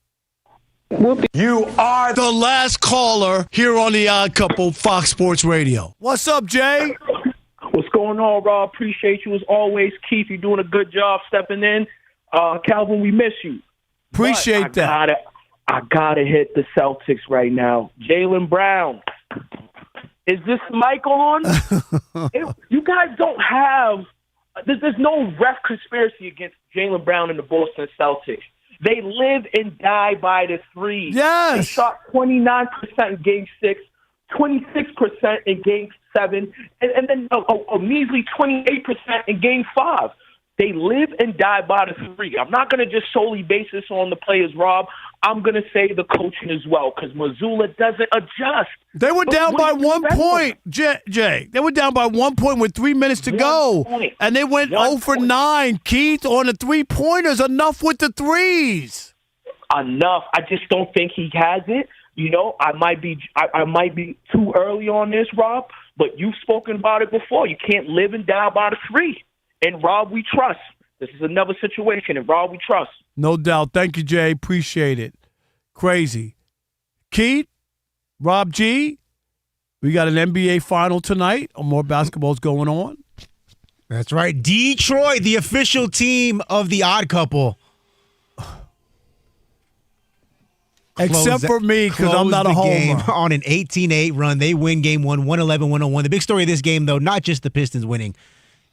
you are the last caller here on The Odd Couple, Fox Sports Radio. What's up, Jay? What's going on, Rob? Appreciate you as always. Keith, you're doing a good job stepping in. Kelvin, we miss you. Appreciate that. I gotta hit the Celtics right now. Jaylen Brown. Is this mic on? You guys don't have. There's no ref conspiracy against Jaylen Brown and the Boston Celtics. They live and die by the three. Yes. They shot 29% in Game 6, 26% in Game 7, and then a measly 28% in Game 5. They live and die by the three. I'm not going to just solely base this on the players, Rob. I'm going to say the coaching as well because Missoula doesn't adjust. They were down by 1 point, Jay. They were down by 1 point with 3 minutes to go. And they went 0 for 9, Keith, on the three-pointers. Enough with the threes. Enough. I just don't think he has it. You know, I might be too early on this, Rob, but you've spoken about it before. You can't live and die by the three. And Rob, we trust. This is another situation, and Rob, we trust. No doubt. Thank you, Jay. Appreciate it. Crazy. Keith, Rob G, we got an NBA final tonight. More basketball's going on. That's right. Detroit, the official team of The Odd Couple. Except for me, because I'm not a homer. On an 18-8 run. They win Game 1, 111-101. The big story of this game, though, not just the Pistons winning.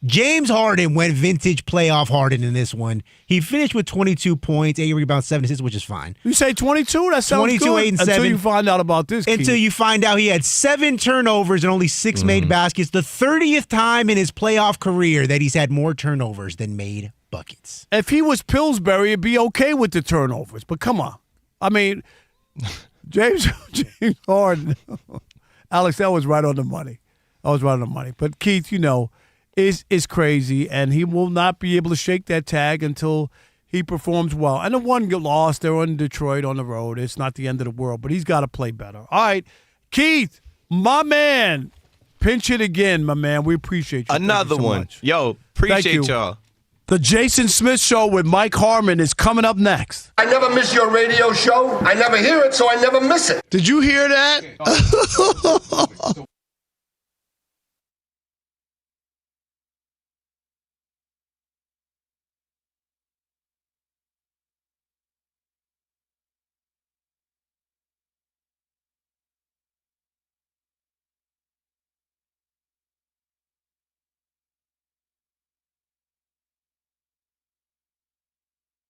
James Harden went vintage playoff Harden in this one. He finished with 22 points, 8 rebounds, 7 assists, which is fine. You say 22? That sounds 22, good. 8, and 7. Until you find out about this, Keith. Until you find out he had 7 turnovers and only 6 made baskets. The 30th time in his playoff career that he's had more turnovers than made buckets. If he was Pillsbury, it'd be okay with the turnovers. But come on. I mean, James Harden. Alex, that was right on the money. But Keith, you know, is crazy, and he will not be able to shake that tag until he performs well. And the one loss, they're in Detroit on the road. It's not the end of the world, but he's got to play better. All right, Keith, my man, pinch it again, my man. We appreciate you. Another one. Much. Yo, appreciate y'all. The Jason Smith Show with Mike Harmon is coming up next. I never miss your radio show. I never hear it, so I never miss it. Did you hear that?